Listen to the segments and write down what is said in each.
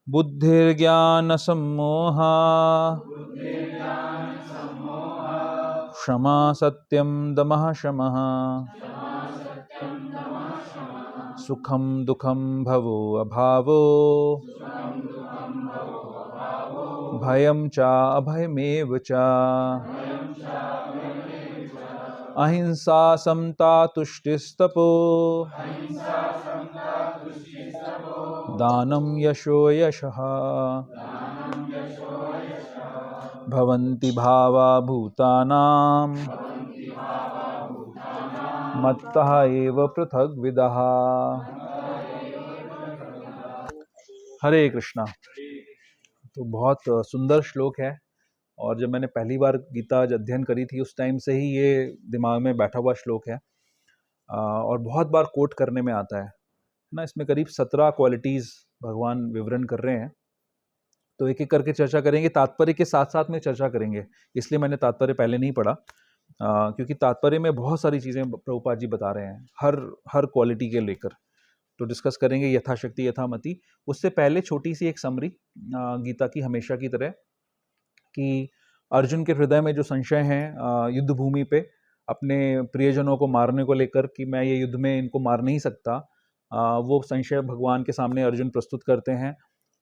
बुद्धिर्ज्ञानसम्मोहा क्षमा सत्यं दमः शमः सुखं दुःखं भवो अभावो भयं च अभयमेव च अहिंसा समता तुष्टिस्तपो दानं यशो यशः भवन्ति भावा भूतानां मत्तः एव पृथग्विदः। हरे कृष्णा। तो बहुत सुंदर श्लोक है और जब मैंने पहली बार गीता अध्ययन करी थी उस टाइम से ही ये दिमाग में बैठा हुआ श्लोक है और बहुत बार कोट करने में आता है ना। इसमें करीब 17 क्वालिटीज़ भगवान विवरण कर रहे हैं, तो एक एक करके चर्चा करेंगे, तात्पर्य के साथ साथ में चर्चा करेंगे। इसलिए मैंने तात्पर्य पहले नहीं पढ़ा क्योंकि तात्पर्य में बहुत सारी चीज़ें प्रभुपाद जी बता रहे हैं हर क्वालिटी के लेकर, तो डिस्कस करेंगे यथाशक्ति यथामति। उससे पहले छोटी सी एक समरी गीता की हमेशा की तरह कि अर्जुन के हृदय में जो संशय हैं युद्ध भूमि पे अपने प्रियजनों को मारने को लेकर कि मैं ये युद्ध में इनको मार नहीं सकता, वो संशय भगवान के सामने अर्जुन प्रस्तुत करते हैं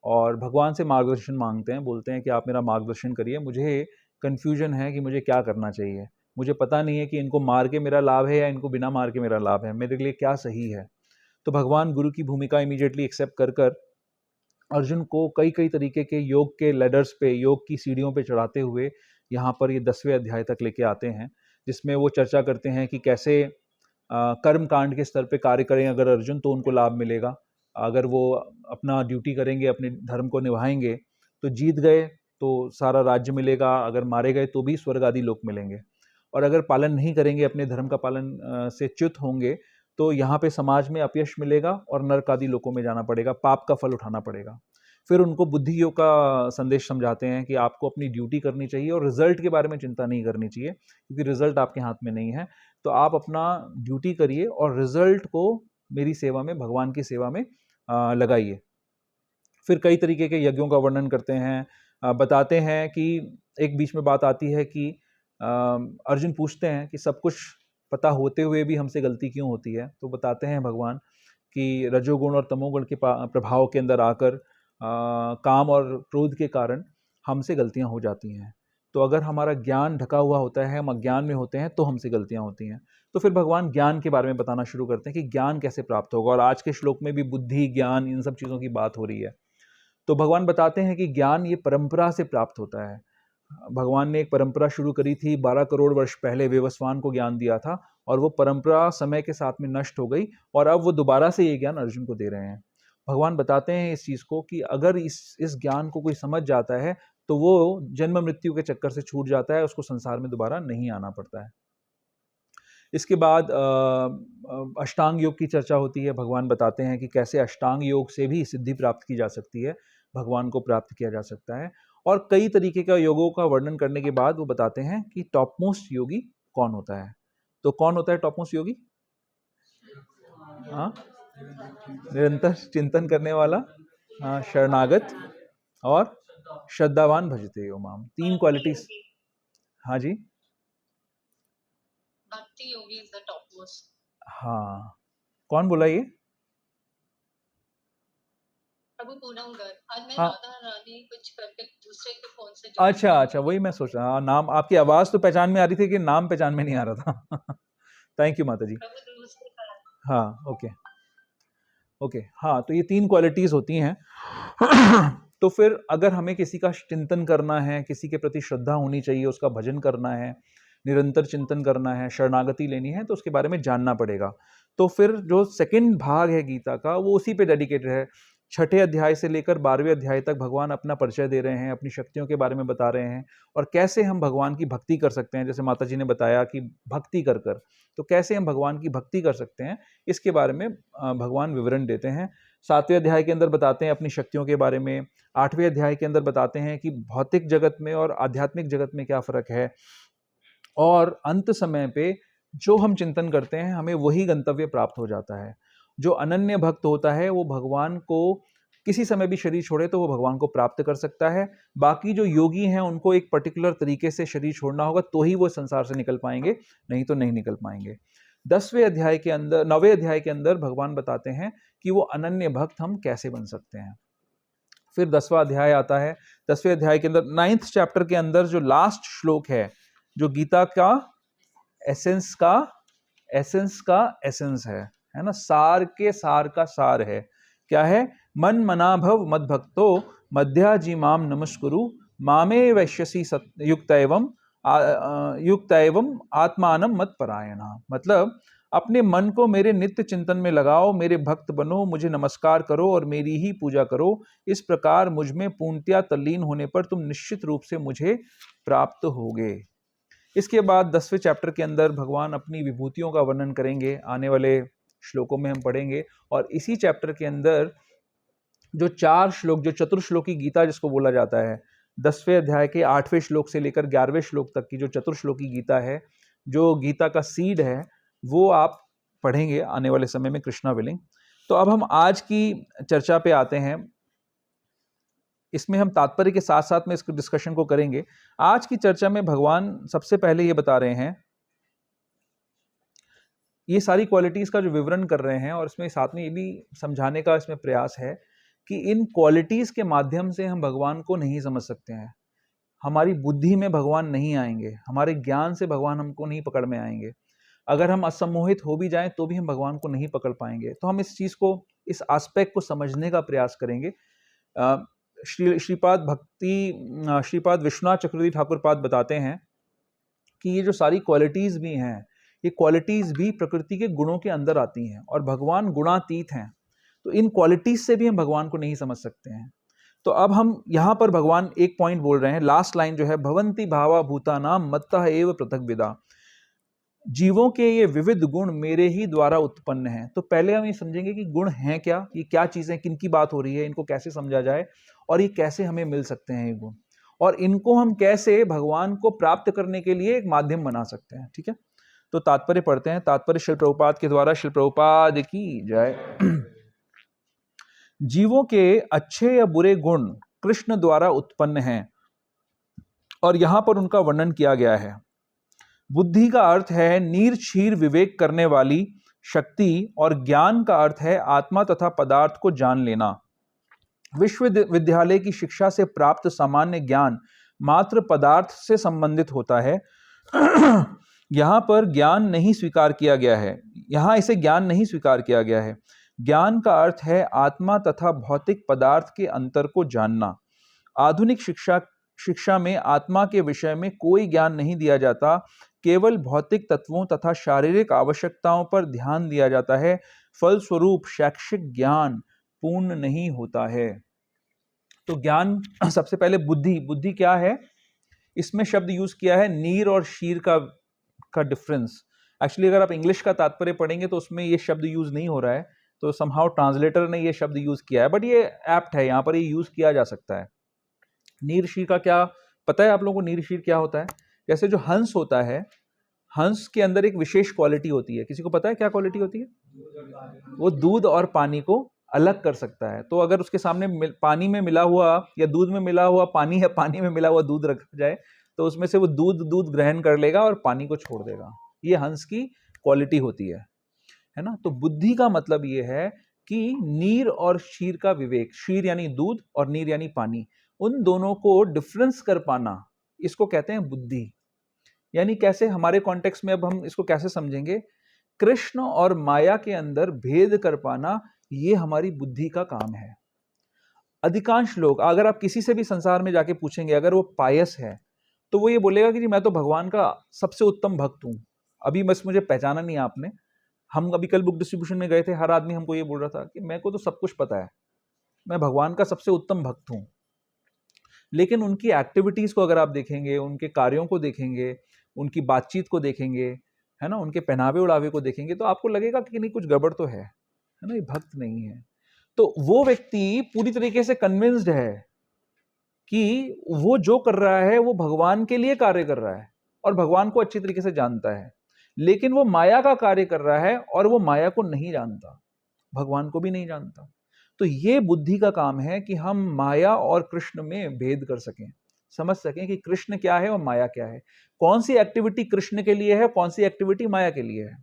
और भगवान से मार्गदर्शन मांगते हैं। बोलते हैं कि आप मेरा मार्गदर्शन करिए, मुझे कन्फ्यूजन है कि मुझे क्या करना चाहिए, मुझे पता नहीं है कि इनको मार के मेरा लाभ है या इनको बिना मार के मेरा लाभ है, मेरे लिए क्या सही है। तो भगवान गुरु की भूमिका इमीडिएटली एक्सेप्ट कर कर अर्जुन को कई कई तरीके के योग के लेडर्स पे, योग की सीढ़ियों पे चढ़ाते हुए यहाँ पर ये 10वें अध्याय तक लेके आते हैं, जिसमें वो चर्चा करते हैं कि कैसे कर्म कांड के स्तर पे कार्य करें अगर अर्जुन तो उनको लाभ मिलेगा, अगर वो अपना ड्यूटी करेंगे, अपने धर्म को निभाएंगे तो जीत गए तो सारा राज्य मिलेगा, अगर मारे गए तो भी स्वर्ग आदि लोक मिलेंगे, और अगर पालन नहीं करेंगे, अपने धर्म का पालन से च्युत होंगे तो यहाँ पे समाज में अपयश मिलेगा और नरक आदि लोकों में जाना पड़ेगा, पाप का फल उठाना पड़ेगा। फिर उनको बुद्धि योग का संदेश समझाते हैं कि आपको अपनी ड्यूटी करनी चाहिए और रिजल्ट के बारे में चिंता नहीं करनी चाहिए क्योंकि रिजल्ट आपके हाथ में नहीं है, तो आप अपना ड्यूटी करिए और रिजल्ट को मेरी सेवा में, भगवान की सेवा में लगाइए। फिर कई तरीके के यज्ञों का वर्णन करते हैं, बताते हैं कि एक बीच में बात आती है कि अर्जुन पूछते हैं कि सब कुछ पता होते हुए भी हमसे गलती क्यों होती है, तो बताते हैं भगवान कि रजोगुण और तमोगुण के प्रभाव के अंदर आकर काम और क्रोध के कारण हमसे गलतियां हो जाती हैं। तो अगर हमारा ज्ञान ढका हुआ होता है, हम अज्ञान में होते हैं तो हमसे गलतियां होती हैं। तो फिर भगवान ज्ञान के बारे में बताना शुरू करते हैं कि ज्ञान कैसे प्राप्त होगा, और आज के श्लोक में भी बुद्धि, ज्ञान, इन सब चीज़ों की बात हो रही है। तो भगवान बताते हैं कि ज्ञान ये परंपरा से प्राप्त होता है। भगवान ने एक परंपरा शुरू करी थी, 12 करोड़ वर्ष पहले वेवस्वान को ज्ञान दिया था और वो परंपरा समय के साथ में नष्ट हो गई और अब वो दोबारा से ये ज्ञान अर्जुन को दे रहे हैं। भगवान बताते हैं इस चीज़ को कि अगर इस ज्ञान को कोई समझ जाता है तो वो जन्म मृत्यु के चक्कर से छूट जाता है, उसको संसार में दोबारा नहीं आना पड़ता है। इसके बाद अष्टांग योग की चर्चा होती है। भगवान बताते हैं कि कैसे अष्टांग योग से भी सिद्धि प्राप्त की जा सकती है, भगवान को प्राप्त किया जा सकता है, और कई तरीके का योगों का वर्णन करने के बाद वो बताते हैं कि टॉप मोस्ट योगी कौन होता है। तो कौन होता है टॉप मोस्ट योगी? हाँ, निरंतर चिंतन करने वाला, हाँ, शरणागत और श्रद्धावान भजते यो माम, 3 क्वालिटीज। हाँ जी, भक्ति योगी इज द टॉप मोस्ट। हाँ, कौन बोला ये? प्रभु पूनमगर। आज मैं हाँ, राधा रानी कुछ करके दूसरे के फोन से अच्छा, वही मैं सोच रहा। नाम, आपकी आवाज़ तो पहचान में आ रही थी कि नाम पहचान में नहीं आ रहा था। थैंक यू माता जी। हाँ, ओके, हाँ, तो ये 3 क्वालिटीज़ होती हैं। तो फिर अगर हमें किसी का चिंतन करना है, किसी के प्रति श्रद्धा होनी चाहिए, उसका भजन करना है, निरंतर चिंतन करना है, शरणागति लेनी है, तो उसके बारे में जानना पड़ेगा। तो फिर जो सेकंड भाग है गीता का वो उसी पे डेडिकेटेड है। 6ठे अध्याय से लेकर 12वें अध्याय तक भगवान अपना परिचय दे रहे हैं, अपनी शक्तियों के बारे में बता रहे हैं और कैसे हम भगवान की भक्ति कर सकते हैं। जैसे माता जी ने बताया कि भक्ति कर कर, तो कैसे हम भगवान की भक्ति कर सकते हैं, इसके बारे में भगवान विवरण देते हैं। 7वें अध्याय के अंदर बताते हैं अपनी शक्तियों के बारे में। 8वें अध्याय के अंदर बताते हैं कि भौतिक जगत में और आध्यात्मिक जगत में क्या फर्क है, और अंत समय पे जो हम चिंतन करते हैं हमें वही गंतव्य प्राप्त हो जाता है। जो अनन्य भक्त होता है वो भगवान को किसी समय भी शरीर छोड़े तो वो भगवान को प्राप्त कर सकता है। बाकी जो योगी हैं उनको एक पर्टिकुलर तरीके से शरीर छोड़ना होगा तो ही वो संसार से निकल पाएंगे, नहीं तो नहीं निकल पाएंगे। 9वें अध्याय के अंदर भगवान बताते हैं कि वो अनन्य भक्त हम कैसे बन सकते हैं। फिर 10वां अध्याय आता है। 10वें अध्याय के अंदर 9th चैप्टर के अंदर जो लास्ट श्लोक है, जो गीता का एसेंस का एसेंस है ना, सार के सार का सार है। क्या है? मन मना भव मद भक्तो मध्याजी माम नमस्कुरु मामे वैश्यसी युक्त एवं आत्मानम मत परायणा। मतलब अपने मन को मेरे नित्य चिंतन में लगाओ, मेरे भक्त बनो, मुझे नमस्कार करो और मेरी ही पूजा करो। इस प्रकार मुझ में पूर्णतया तल्लीन होने पर तुम निश्चित रूप से मुझे प्राप्त होगे। इसके बाद 10वें चैप्टर के अंदर भगवान अपनी विभूतियों का वर्णन करेंगे, आने वाले श्लोकों में हम पढ़ेंगे। और इसी चैप्टर के अंदर जो 4 श्लोक, जो चतुर्श्लोकी गीता जिसको बोला जाता है, 10वें अध्याय के 8वें श्लोक से लेकर 11वें श्लोक तक की जो चतुर्श्लोकी गीता है, जो गीता का सीड है, वो आप पढ़ेंगे आने वाले समय में, कृष्णा विलिंग। तो अब हम आज की चर्चा पे आते हैं। इसमें हम तात्पर्य के साथ साथ में इस डिस्कशन को करेंगे। आज की चर्चा में भगवान सबसे पहले ये बता रहे हैं, ये सारी क्वालिटीज का जो विवरण कर रहे हैं, और इसमें साथ में ये भी समझाने का इसमें प्रयास है कि इन क्वालिटीज के माध्यम से हम भगवान को नहीं समझ सकते हैं। हमारी बुद्धि में भगवान नहीं आएंगे, हमारे ज्ञान से भगवान हमको नहीं पकड़ में आएंगे। अगर हम असम्मोहित हो भी जाएं तो भी हम भगवान को नहीं पकड़ पाएंगे। तो हम इस चीज को, इस एस्पेक्ट को समझने का प्रयास करेंगे। श्रीपाद विश्वनाथ चक्रवर्ती ठाकुर पाद बताते हैं कि ये जो सारी क्वालिटीज भी हैं, ये क्वालिटीज भी प्रकृति के गुणों के अंदर आती हैं, और भगवान गुणातीत हैं। तो इन क्वालिटीज से भी हम भगवान को नहीं समझ सकते हैं। तो अब हम यहाँ पर भगवान एक पॉइंट बोल रहे हैं, लास्ट लाइन जो है, भवंती भावा भूतानाम मत्तः एव पृथक विदा। जीवों के ये विविध गुण मेरे ही द्वारा उत्पन्न हैं। तो पहले हम ये समझेंगे कि गुण हैं क्या, ये क्या चीजें, किन की बात हो रही है, इनको कैसे समझा जाए, और ये कैसे हमें मिल सकते हैं ये गुण, और इनको हम कैसे भगवान को प्राप्त करने के लिए एक माध्यम बना सकते हैं। ठीक है, तो तात्पर्य पढ़ते हैं। तात्पर्य श्रील प्रभुपाद के द्वारा। श्रील प्रभुपाद की जय। जीवों के अच्छे या बुरे गुण कृष्ण द्वारा उत्पन्न हैं, और यहां पर उनका वर्णन किया गया है। बुद्धि का अर्थ है नीर क्षीर विवेक करने वाली शक्ति, और ज्ञान का अर्थ है आत्मा तथा पदार्थ को जान लेना। विश्वविद्यालय की शिक्षा से प्राप्त सामान्य ज्ञान मात्र पदार्थ से संबंधित होता है। यहाँ पर ज्ञान नहीं स्वीकार किया गया है, यहाँ इसे ज्ञान नहीं स्वीकार किया गया है। ज्ञान का अर्थ है आत्मा तथा भौतिक पदार्थ के अंतर को जानना। आधुनिक शिक्षा में आत्मा के विषय में कोई ज्ञान नहीं दिया जाता, केवल भौतिक तत्वों तथा शारीरिक आवश्यकताओं पर ध्यान दिया जाता है। फलस्वरूप शैक्षिक ज्ञान पूर्ण नहीं होता है। तो ज्ञान, सबसे पहले बुद्धि क्या है? इसमें शब्द यूज किया है नीर और शीर का डिफरेंस। एक्चुअली अगर आप इंग्लिश का तात्पर्य पढ़ेंगे तो उसमें ये शब्द यूज नहीं हो रहा है, तो समहाउ ट्रांसलेटर ने ये शब्द यूज किया है, बट ये एप्ट है, यहाँ पर ये यूज किया जा सकता है। नीर शीर का क्या पता है आप लोगों को? नीर शीर क्या होता है? जैसे जो हंस होता है, हंस के अंदर एक विशेष क्वालिटी होती है। किसी को पता है क्या क्वालिटी होती है? वो दूध और पानी को अलग कर सकता है। तो अगर उसके सामने पानी में मिला हुआ या दूध में मिला हुआ पानी या पानी में मिला हुआ दूध रखा जाए तो उसमें से वो दूध ग्रहण कर लेगा और पानी को छोड़ देगा। ये हंस की क्वालिटी होती है ना। तो बुद्धि का मतलब ये है कि नीर और शीर का विवेक, शीर यानी दूध और नीर यानी पानी, उन दोनों को डिफरेंस कर पाना, इसको कहते हैं बुद्धि। यानी कैसे, हमारे कॉन्टेक्स्ट में अब हम इसको कैसे समझेंगे? कृष्ण और माया के अंदर भेद कर पाना, ये हमारी बुद्धि का काम है। अधिकांश लोग, अगर आप किसी से भी संसार में जाके पूछेंगे, अगर वो पायस है तो वो ये बोलेगा कि जी मैं तो भगवान का सबसे उत्तम भक्त हूं। अभी बस मुझे पहचाना नहीं आपने, हम अभी कल बुक डिस्ट्रीब्यूशन में गए थे, हर आदमी हमको ये बोल रहा था कि मेरे को तो सब कुछ पता है, मैं भगवान का सबसे उत्तम भक्त हूं। लेकिन उनकी एक्टिविटीज को अगर आप देखेंगे, उनके कार्यों को देखेंगे, उनकी बातचीत को देखेंगे, है ना, उनके पहनावे उड़ावे को देखेंगे, तो आपको लगेगा कि नहीं, कुछ गड़बड़ तो है ना, ये भक्त नहीं है। तो वो व्यक्ति पूरी तरीके से कन्विंस्ड है कि वो जो कर रहा है वो भगवान के लिए कार्य कर रहा है और भगवान को अच्छी तरीके से जानता है, लेकिन वो माया का कार्य कर रहा है और वो माया को नहीं जानता, भगवान को भी नहीं जानता। तो ये बुद्धि का काम है कि हम माया और कृष्ण में भेद कर सकें, समझ सकें कि कृष्ण क्या है और माया क्या है, कौन सी एक्टिविटी कृष्ण के लिए है, कौन सी एक्टिविटी माया के लिए है।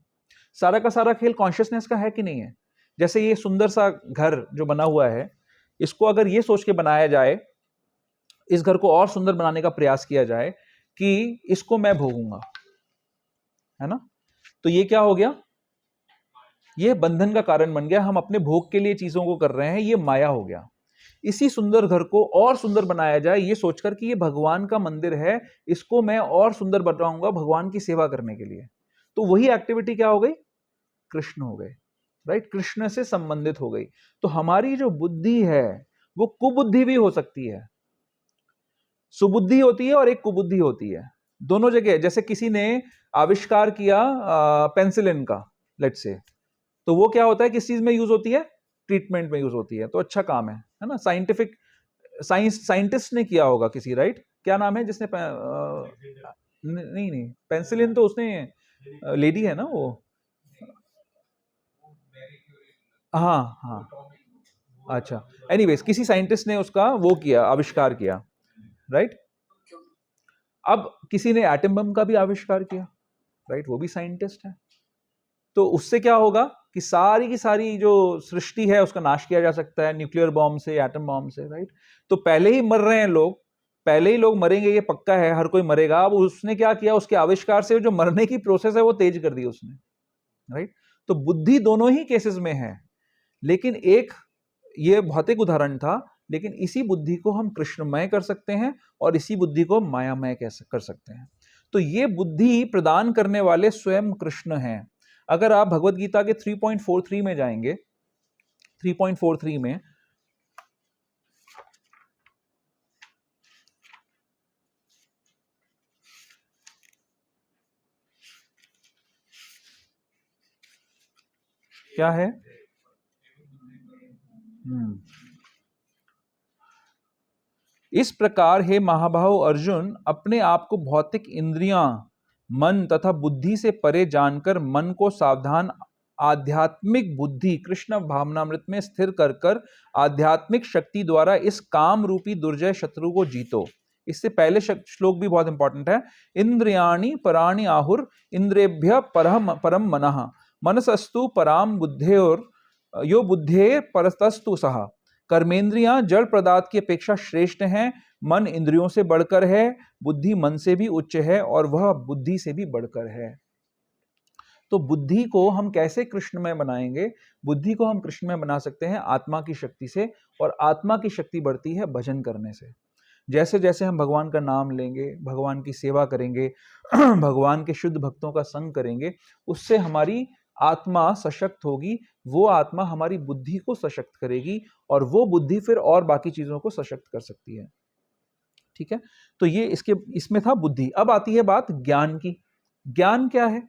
सारा का सारा खेल कॉन्शियसनेस का है कि नहीं है। जैसे ये सुंदर सा घर जो बना हुआ है, इसको अगर ये सोच के बनाया जाए, इस घर को और सुंदर बनाने का प्रयास किया जाए कि इसको मैं भोगूंगा, है ना, तो ये क्या हो गया, ये बंधन का कारण बन गया। हम अपने भोग के लिए चीजों को कर रहे हैं, ये माया हो गया। इसी सुंदर घर को और सुंदर बनाया जाए ये सोचकर कि ये भगवान का मंदिर है, इसको मैं और सुंदर बनाऊंगा भगवान की सेवा करने के लिए, तो वही एक्टिविटी क्या हो गई, कृष्ण हो गए, राइट, कृष्ण से संबंधित हो गई। तो हमारी जो बुद्धि है वो कुबुद्धि भी हो सकती है, सुबुद्धि होती है और एक कुबुद्धि होती है, दोनों जगह। जैसे किसी ने आविष्कार किया पेंसिलिन का, लेट्स से, तो वो क्या होता है, किस चीज में यूज होती है, ट्रीटमेंट में यूज होती है, तो अच्छा काम है ना, साइंटिफिक साइंटिस्ट ने किया होगा किसी, राइट, क्या नाम है जिसने नहीं नहीं, पेंसिलिन तो उसने लेडी है ना वो, हाँ हाँ, अच्छा, एनीवेज किसी साइंटिस्ट ने उसका वो किया, आविष्कार किया, राइट। अब किसी ने एटम बम का भी आविष्कार किया, राइट, वो भी साइंटिस्ट है। तो उससे क्या होगा कि सारी की सारी जो सृष्टि है उसका नाश किया जा सकता है न्यूक्लियर बॉम्ब से, एटम बॉम्ब से, राइट। तो पहले ही मर रहे हैं लोग, पहले ही लोग मरेंगे, ये पक्का है, हर कोई मरेगा। अब उसने क्या किया, उसके आविष्कार से जो मरने की प्रोसेस है वो तेज कर दी उसने, राइट। तो बुद्धि दोनों ही केसेस में है, लेकिन एक ये भौतिक उदाहरण था, लेकिन इसी बुद्धि को हम कृष्णमय कर सकते हैं और इसी बुद्धि को मायामय कर सकते हैं। तो ये बुद्धि प्रदान करने वाले स्वयं कृष्ण हैं। अगर आप भगवत गीता के 3.43 में जाएंगे, 3.43 में क्या है, इस प्रकार हे महाबाहो अर्जुन, अपने आप को भौतिक इंद्रियां, मन तथा बुद्धि से परे जानकर मन को सावधान आध्यात्मिक बुद्धि कृष्ण भावनामृत में स्थिर कर कर आध्यात्मिक शक्ति द्वारा इस काम रूपी दुर्जय शत्रु को जीतो। इससे पहले श्लोक भी बहुत इंपॉर्टेंट है। इंद्रियाणि पराणि आहुर इंद्रेभ्य परम मनः मनसस्तु पराम बुद्धेर यो बुद्धेर परतस्तु सहा। कर्मेंद्रियां जड़ पदार्थ की अपेक्षा श्रेष्ठ हैं, मन इंद्रियों से बढ़कर है, बुद्धि मन से भी उच्च है और वह बुद्धि से भी बढ़कर है। तो बुद्धि को हम कैसे कृष्णमय बनाएंगे, बुद्धि को हम कृष्णमय बना सकते हैं आत्मा की शक्ति से, और आत्मा की शक्ति बढ़ती है भजन करने से। जैसे जैसे हम भगवान का नाम लेंगे, भगवान की सेवा करेंगे, भगवान के शुद्ध भक्तों का संग करेंगे, उससे हमारी आत्मा सशक्त होगी, वो आत्मा हमारी बुद्धि को सशक्त करेगी और वो बुद्धि फिर और बाकी चीजों को सशक्त कर सकती है। ठीक है, तो ये इसमें था बुद्धि। अब आती है बात ज्ञान की। ज्ञान क्या है?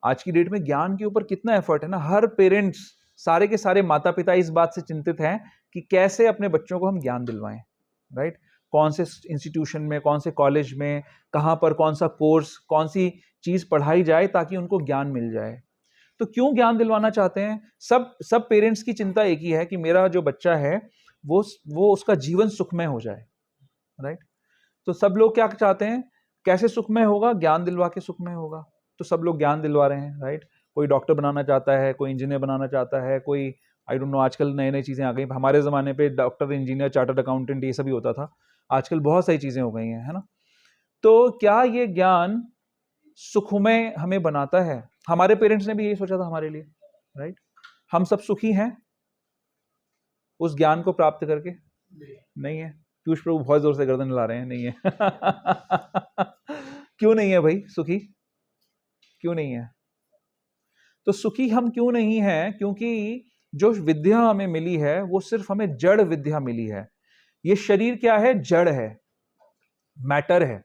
आज की डेट में ज्ञान के ऊपर कितना एफर्ट है ना, हर पेरेंट्स, सारे के सारे माता पिता इस बात से चिंतित हैं कि कैसे अपने बच्चों को हम ज्ञान दिलवाएं, राइट। कौन से इंस्टीट्यूशन में, कौन से कॉलेज में, कहां पर कौन सा कोर्स, कौन सी चीज पढ़ाई जाए ताकि उनको ज्ञान मिल जाए। तो क्यों ज्ञान दिलवाना चाहते हैं? सब पेरेंट्स की चिंता एक ही है कि मेरा जो बच्चा है वो उसका जीवन सुखमय हो जाए, राइट। तो सब लोग क्या चाहते हैं, कैसे सुखमय होगा, ज्ञान दिलवा के सुखमय होगा। तो सब लोग ज्ञान दिलवा रहे हैं, राइट। कोई डॉक्टर बनाना चाहता है, कोई इंजीनियर बनाना चाहता है, कोई आई डोंट नो, आजकल नई नई चीजें आ गई। हमारे जमाने पे डॉक्टर, इंजीनियर, चार्टर्ड अकाउंटेंट ये सभी होता था, आजकल बहुत सारी चीजें हो गई हैं, है ना। तो क्या ये ज्ञान सुखमय हमें बनाता है? हमारे पेरेंट्स ने भी यही सोचा था हमारे लिए, राइट। हम सब सुखी हैं उस ज्ञान को प्राप्त करके? नहीं है। पीयूष प्रभु बहुत जोर से गर्दन हिला रहे हैं, नहीं है। क्यों नहीं है भाई सुखी, क्यों नहीं है? तो सुखी हम क्यों नहीं है? क्योंकि जो विद्या हमें मिली है वो सिर्फ हमें जड़ विद्या मिली है। ये शरीर क्या है? जड़ है, मैटर है।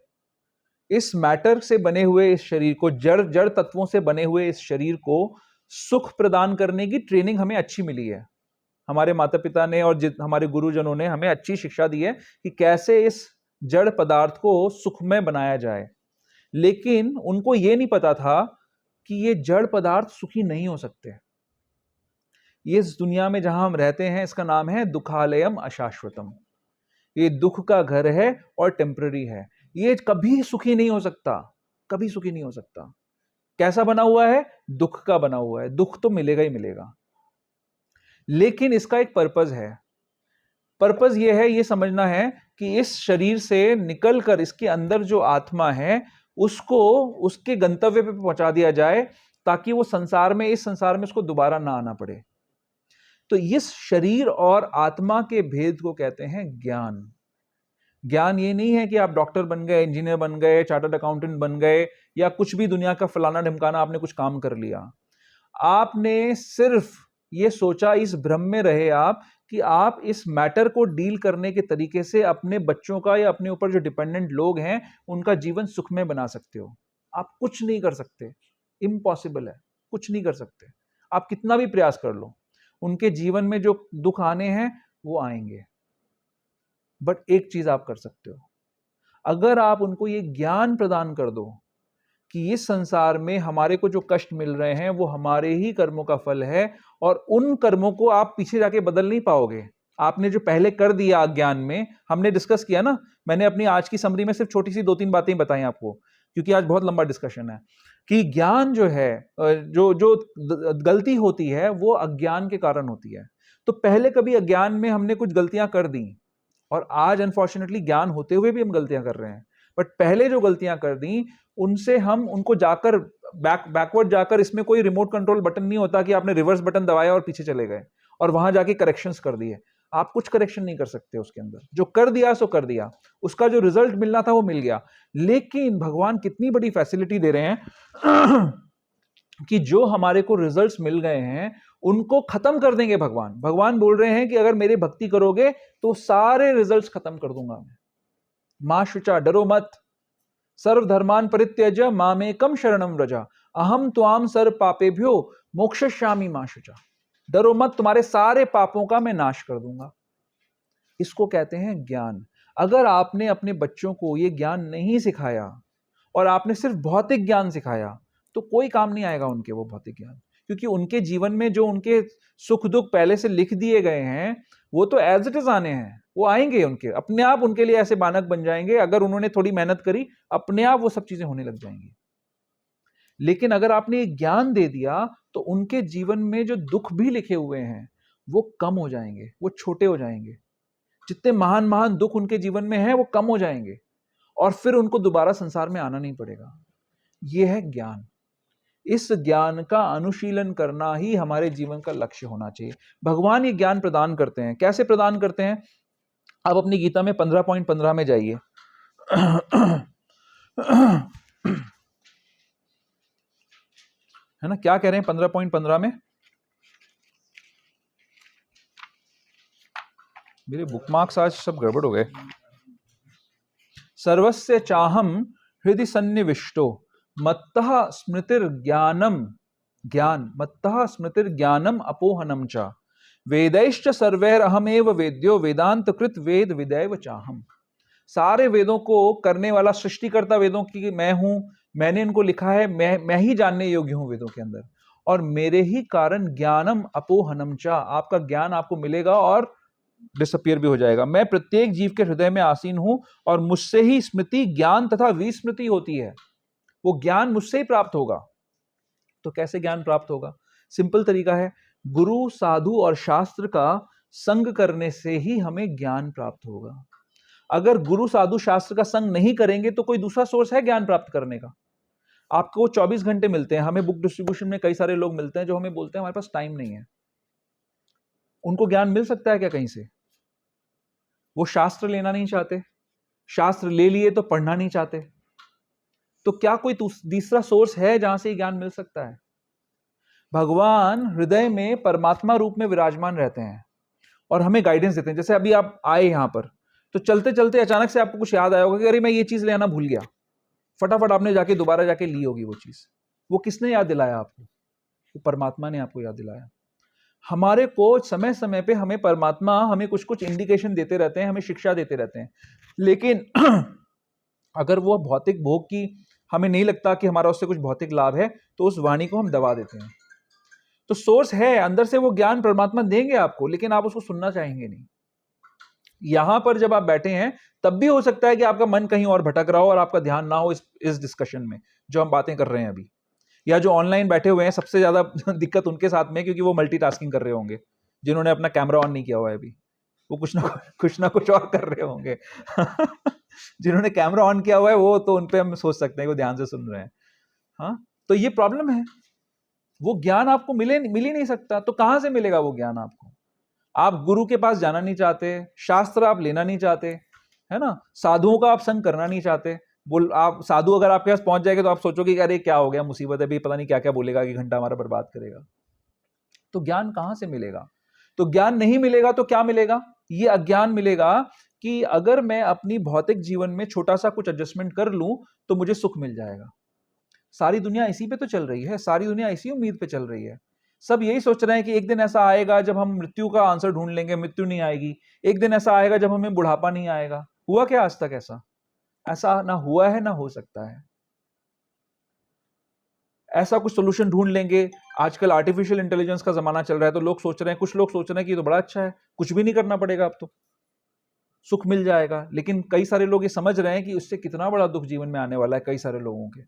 इस मैटर से बने हुए इस शरीर को, जड़ तत्वों से बने हुए इस शरीर को सुख प्रदान करने की ट्रेनिंग हमें अच्छी मिली है। हमारे माता पिता ने और हमारे गुरुजनों ने हमें अच्छी शिक्षा दी है कि कैसे इस जड़ पदार्थ को सुखमय बनाया जाए। लेकिन उनको यह नहीं पता था कि ये जड़ पदार्थ सुखी नहीं हो सकते। ये इस दुनिया में जहां हम रहते हैं इसका नाम है दुखालयम अशाश्वतम। ये दुख का घर है और टेम्पररी है, ये कभी सुखी नहीं हो सकता, कभी सुखी नहीं हो सकता। कैसा बना हुआ है? दुख का बना हुआ है, दुख तो मिलेगा ही मिलेगा। लेकिन इसका एक पर्पज है। पर्पज ये है, ये समझना है कि इस शरीर से निकलकर इसके अंदर जो आत्मा है उसको उसके गंतव्य पे पहुंचा दिया जाए, ताकि वो संसार में, इस संसार में उसको दोबारा ना आना पड़े। तो इस शरीर और आत्मा के भेद को कहते हैं ज्ञान। ज्ञान ये नहीं है कि आप डॉक्टर बन गए, इंजीनियर बन गए, चार्टर्ड अकाउंटेंट बन गए, या कुछ भी दुनिया का फलाना ढिमकाना आपने कुछ काम कर लिया। आपने सिर्फ ये सोचा, इस भ्रम में रहे आप कि आप इस मैटर को डील करने के तरीके से अपने बच्चों का या अपने ऊपर जो डिपेंडेंट लोग हैं उनका जीवन सुखमय बना सकते हो। आप कुछ नहीं कर सकते, इम्पॉसिबल है, कुछ नहीं कर सकते। आप कितना भी प्रयास कर लो, उनके जीवन में जो दुख आने हैं वो आएंगे। बट एक चीज आप कर सकते हो, अगर आप उनको ये ज्ञान प्रदान कर दो कि इस संसार में हमारे को जो कष्ट मिल रहे हैं वो हमारे ही कर्मों का फल है, और उन कर्मों को आप पीछे जाके बदल नहीं पाओगे। आपने जो पहले कर दिया अज्ञान में, हमने डिस्कस किया ना, मैंने अपनी आज की समरी में सिर्फ छोटी सी 2-3 बातें बताई आपको, क्योंकि आज बहुत लंबा डिस्कशन है कि ज्ञान जो है, जो जो गलती होती है वो अज्ञान के कारण होती है। तो पहले कभी अज्ञान में हमने कुछ गलतियां कर दी, और आज अनफॉर्चुनेटली ज्ञान होते हुए भी हम गलतियां कर रहे हैं। बट पहले जो गलतियां कर दी उनसे हम उनको जाकर बैकवर्ड जाकर, इसमें कोई रिमोट कंट्रोल बटन नहीं होता कि आपने रिवर्स बटन दबाया और पीछे चले गए और वहां जाके करेक्शंस कर दिए। आप कुछ करेक्शन नहीं कर सकते उसके अंदर, जो कर दिया सो कर दिया, उसका जो रिजल्ट मिलना था वो मिल गया। लेकिन भगवान कितनी बड़ी फैसिलिटी दे रहे हैं कि जो हमारे को रिजल्ट्स मिल गए हैं उनको खत्म कर देंगे भगवान। भगवान बोल रहे हैं कि अगर मेरी भक्ति करोगे तो सारे रिजल्ट्स खत्म कर दूंगा मैं। मां शुचा, डरो मत, सर्वधर्मान परित्यज मामेकम शरणम व्रजा, अहम त्वाम सर्व पापेभ्यो मोक्षयिष्यामि मां शुचा। डरो मत, तुम्हारे सारे पापों का मैं नाश कर दूंगा। इसको कहते हैं ज्ञान। अगर आपने अपने बच्चों को ये ज्ञान नहीं सिखाया और आपने सिर्फ भौतिक ज्ञान सिखाया तो कोई काम नहीं आएगा उनके वो भौतिक ज्ञान, क्योंकि उनके जीवन में जो उनके सुख दुख पहले से लिख दिए गए हैं वो तो एज इट इज आने हैं, वो आएंगे, उनके अपने आप उनके लिए ऐसे बानक बन जाएंगे। अगर उन्होंने थोड़ी मेहनत करी अपने आप वो सब चीजें होने लग जाएंगी। लेकिन अगर आपने ज्ञान दे दिया तो उनके जीवन में जो दुख भी लिखे हुए हैं वो कम हो जाएंगे, वो छोटे हो जाएंगे। जितने महान महान दुख उनके जीवन में है वो कम हो जाएंगे, और फिर उनको दोबारा संसार में आना नहीं पड़ेगा। यह है ज्ञान। इस ज्ञान का अनुशीलन करना ही हमारे जीवन का लक्ष्य होना चाहिए। भगवान ये ज्ञान प्रदान करते हैं। कैसे प्रदान करते हैं? आप अपनी गीता में 15.15 में जाइए। है ना, क्या कह रहे हैं 15.15 में? मेरे बुकमार्क्स आज सब गड़बड़ हो गए। सर्वस्य चाहम हृदि सन्निविष्टो मत्तः स्मृतिर्ज्ञानम, ज्ञान मत्तः स्मृतिर्ज्ञानम अपोहनम च वेदैश्च सर्वैरहमेव वेद्यो वेदांत कृत वेद विदैव चाहम। सारे वेदों को करने वाला सृष्टिकर्ता वेदों की मैं हूं, मैंने इनको लिखा है, मैं ही जानने योग्य हूं वेदों के अंदर, और मेरे ही कारण ज्ञानम अपोहनम च, आपका ज्ञान आपको मिलेगा और डिसअपियर भी हो जाएगा। मैं प्रत्येक जीव के हृदय में आसीन हूं और मुझसे ही स्मृति, ज्ञान तथा विस्मृति होती है। वो ज्ञान मुझसे ही प्राप्त होगा। तो कैसे ज्ञान प्राप्त होगा? सिंपल तरीका है, गुरु साधु और शास्त्र का संग करने से ही हमें ज्ञान प्राप्त होगा। अगर गुरु साधु शास्त्र का संग नहीं करेंगे तो कोई दूसरा सोर्स है ज्ञान प्राप्त करने का? आपको 24 घंटे मिलते हैं, हमें बुक डिस्ट्रीब्यूशन में कई सारे लोग मिलते हैं जो हमें बोलते हैं हमारे पास टाइम नहीं है। उनको ज्ञान मिल सकता है क्या कहीं से? वो शास्त्र लेना नहीं चाहते, शास्त्र ले लिए तो पढ़ना नहीं चाहते। तो क्या कोई तीसरा सोर्स है जहां से ज्ञान मिल सकता है? भगवान हृदय में परमात्मा रूप में विराजमान रहते हैं और हमें गाइडेंस देते हैं। जैसे अभी आप आए यहां पर, तो चलते चलते अचानक से आपको कुछ याद आया होगा कि अरे मैं ये चीज ले आना भूल गया। फटाफट आपने जाके दोबारा जाके ली होगी वो चीज। वो किसने याद दिलाया आपको? वो परमात्मा ने आपको याद दिलाया। हमारे को समय समय पे हमें परमात्मा हमें कुछ कुछ इंडिकेशन देते रहते हैं, हमें शिक्षा देते रहते हैं। लेकिन अगर वो भौतिक भोग की हमें नहीं लगता कि हमारा उससे कुछ भौतिक लाभ है, तो उस वाणी को हम दबा देते हैं। तो सोर्स है, अंदर से वो ज्ञान परमात्मा देंगे आपको, लेकिन आप उसको सुनना चाहेंगे नहीं। यहां पर जब आप बैठे हैं तब भी हो सकता है कि आपका मन कहीं और भटक रहा हो और आपका ध्यान ना हो इस डिस्कशन में जो हम बातें कर रहे हैं अभी। या जो ऑनलाइन बैठे हुए हैं, सबसे ज्यादा दिक्कत उनके साथ में, क्योंकि वो मल्टीटास्किंग कर रहे होंगे, जिन्होंने अपना कैमरा ऑन नहीं किया हुआ है अभी, वो कुछ ना कुछ और कर रहे होंगे। जिन्होंने कैमरा ऑन किया हुआ है वो तो उन पे हम सोच सकते हैं कि वो ध्यान से सुन रहे हैं। हाँ, तो ये प्रॉब्लम है, वो ज्ञान आपको मिल ही नहीं सकता। तो कहां से मिलेगा वो ज्ञान आपको? आप गुरु के पास जाना नहीं चाहते, शास्त्र आप लेना नहीं चाहते, है ना, साधुओं का आप संग करना नहीं चाहते। बोल, आप साधु अगर आपके पास पहुंच जाएंगे तो आप सोचोगे कि अरे क्या हो गया, मुसीबत है भी, पता नहीं क्या क्या बोलेगा, कि घंटा हमारा बर्बाद करेगा। तो ज्ञान कहां से मिलेगा? तो ज्ञान नहीं मिलेगा तो क्या मिलेगा? ये अज्ञान मिलेगा कि अगर मैं अपनी भौतिक जीवन में छोटा सा कुछ एडजस्टमेंट कर लूं तो मुझे सुख मिल जाएगा। सारी दुनिया इसी पे तो चल रही है, सारी दुनिया इसी उम्मीद पे चल रही है। सब यही सोच रहे हैं कि एक दिन ऐसा आएगा जब हम मृत्यु का आंसर ढूंढ लेंगे, मृत्यु नहीं आएगी। एक दिन ऐसा आएगा जब हमें बुढ़ापा नहीं आएगा। हुआ क्या आज तक ऐसा? ऐसा ना हुआ है, ना हो सकता है। ऐसा कुछ सोल्यूशन ढूंढ लेंगे। आजकल आर्टिफिशियल इंटेलिजेंस का जमाना चल रहा है, तो लोग सोच रहे हैं, कुछ लोग सोच रहे हैं कि ये तो बड़ा अच्छा है, कुछ भी नहीं करना पड़ेगा, अब तो सुख मिल जाएगा। लेकिन कई सारे लोग ये समझ रहे हैं कि उससे कितना बड़ा दुख जीवन में आने वाला है कई सारे लोगों के।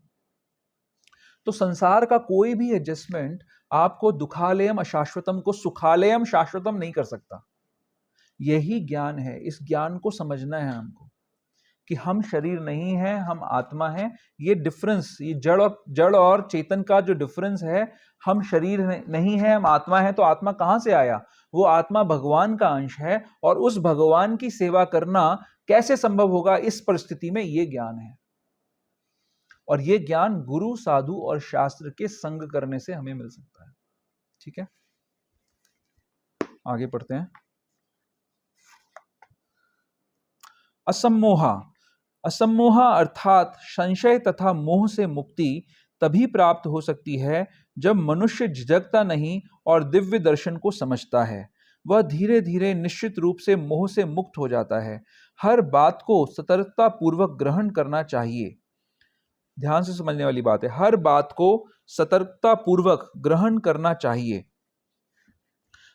तो संसार का कोई भी एडजस्टमेंट आपको दुखालयम अशाश्वतम को सुखालयम शाश्वतम नहीं कर सकता। यही ज्ञान है, इस ज्ञान को समझना है हमको कि हम शरीर नहीं है, हम आत्मा है। ये डिफरेंस, ये जड़ और चेतन का जो डिफरेंस है, हम शरीर नहीं है, हम आत्मा है। तो आत्मा कहां से आया? वो आत्मा भगवान का अंश है, और उस भगवान की सेवा करना कैसे संभव होगा इस परिस्थिति में? ये ज्ञान है। और ये ज्ञान गुरु, साधु और शास्त्र के संग करने से हमें मिल सकता है। ठीक है, आगे पढ़ते हैं। असम्मोहा, असम्मोहा अर्थात संशय तथा मोह से मुक्ति तभी प्राप्त हो सकती है जब मनुष्य झिझकता नहीं और दिव्य दर्शन को समझता है। वह धीरे धीरे निश्चित रूप से मोह से मुक्त हो जाता है। हर बात को सतर्कता पूर्वक ग्रहण करना चाहिए। ध्यान से समझने वाली बात है, हर बात को सतर्कता पूर्वक ग्रहण करना चाहिए।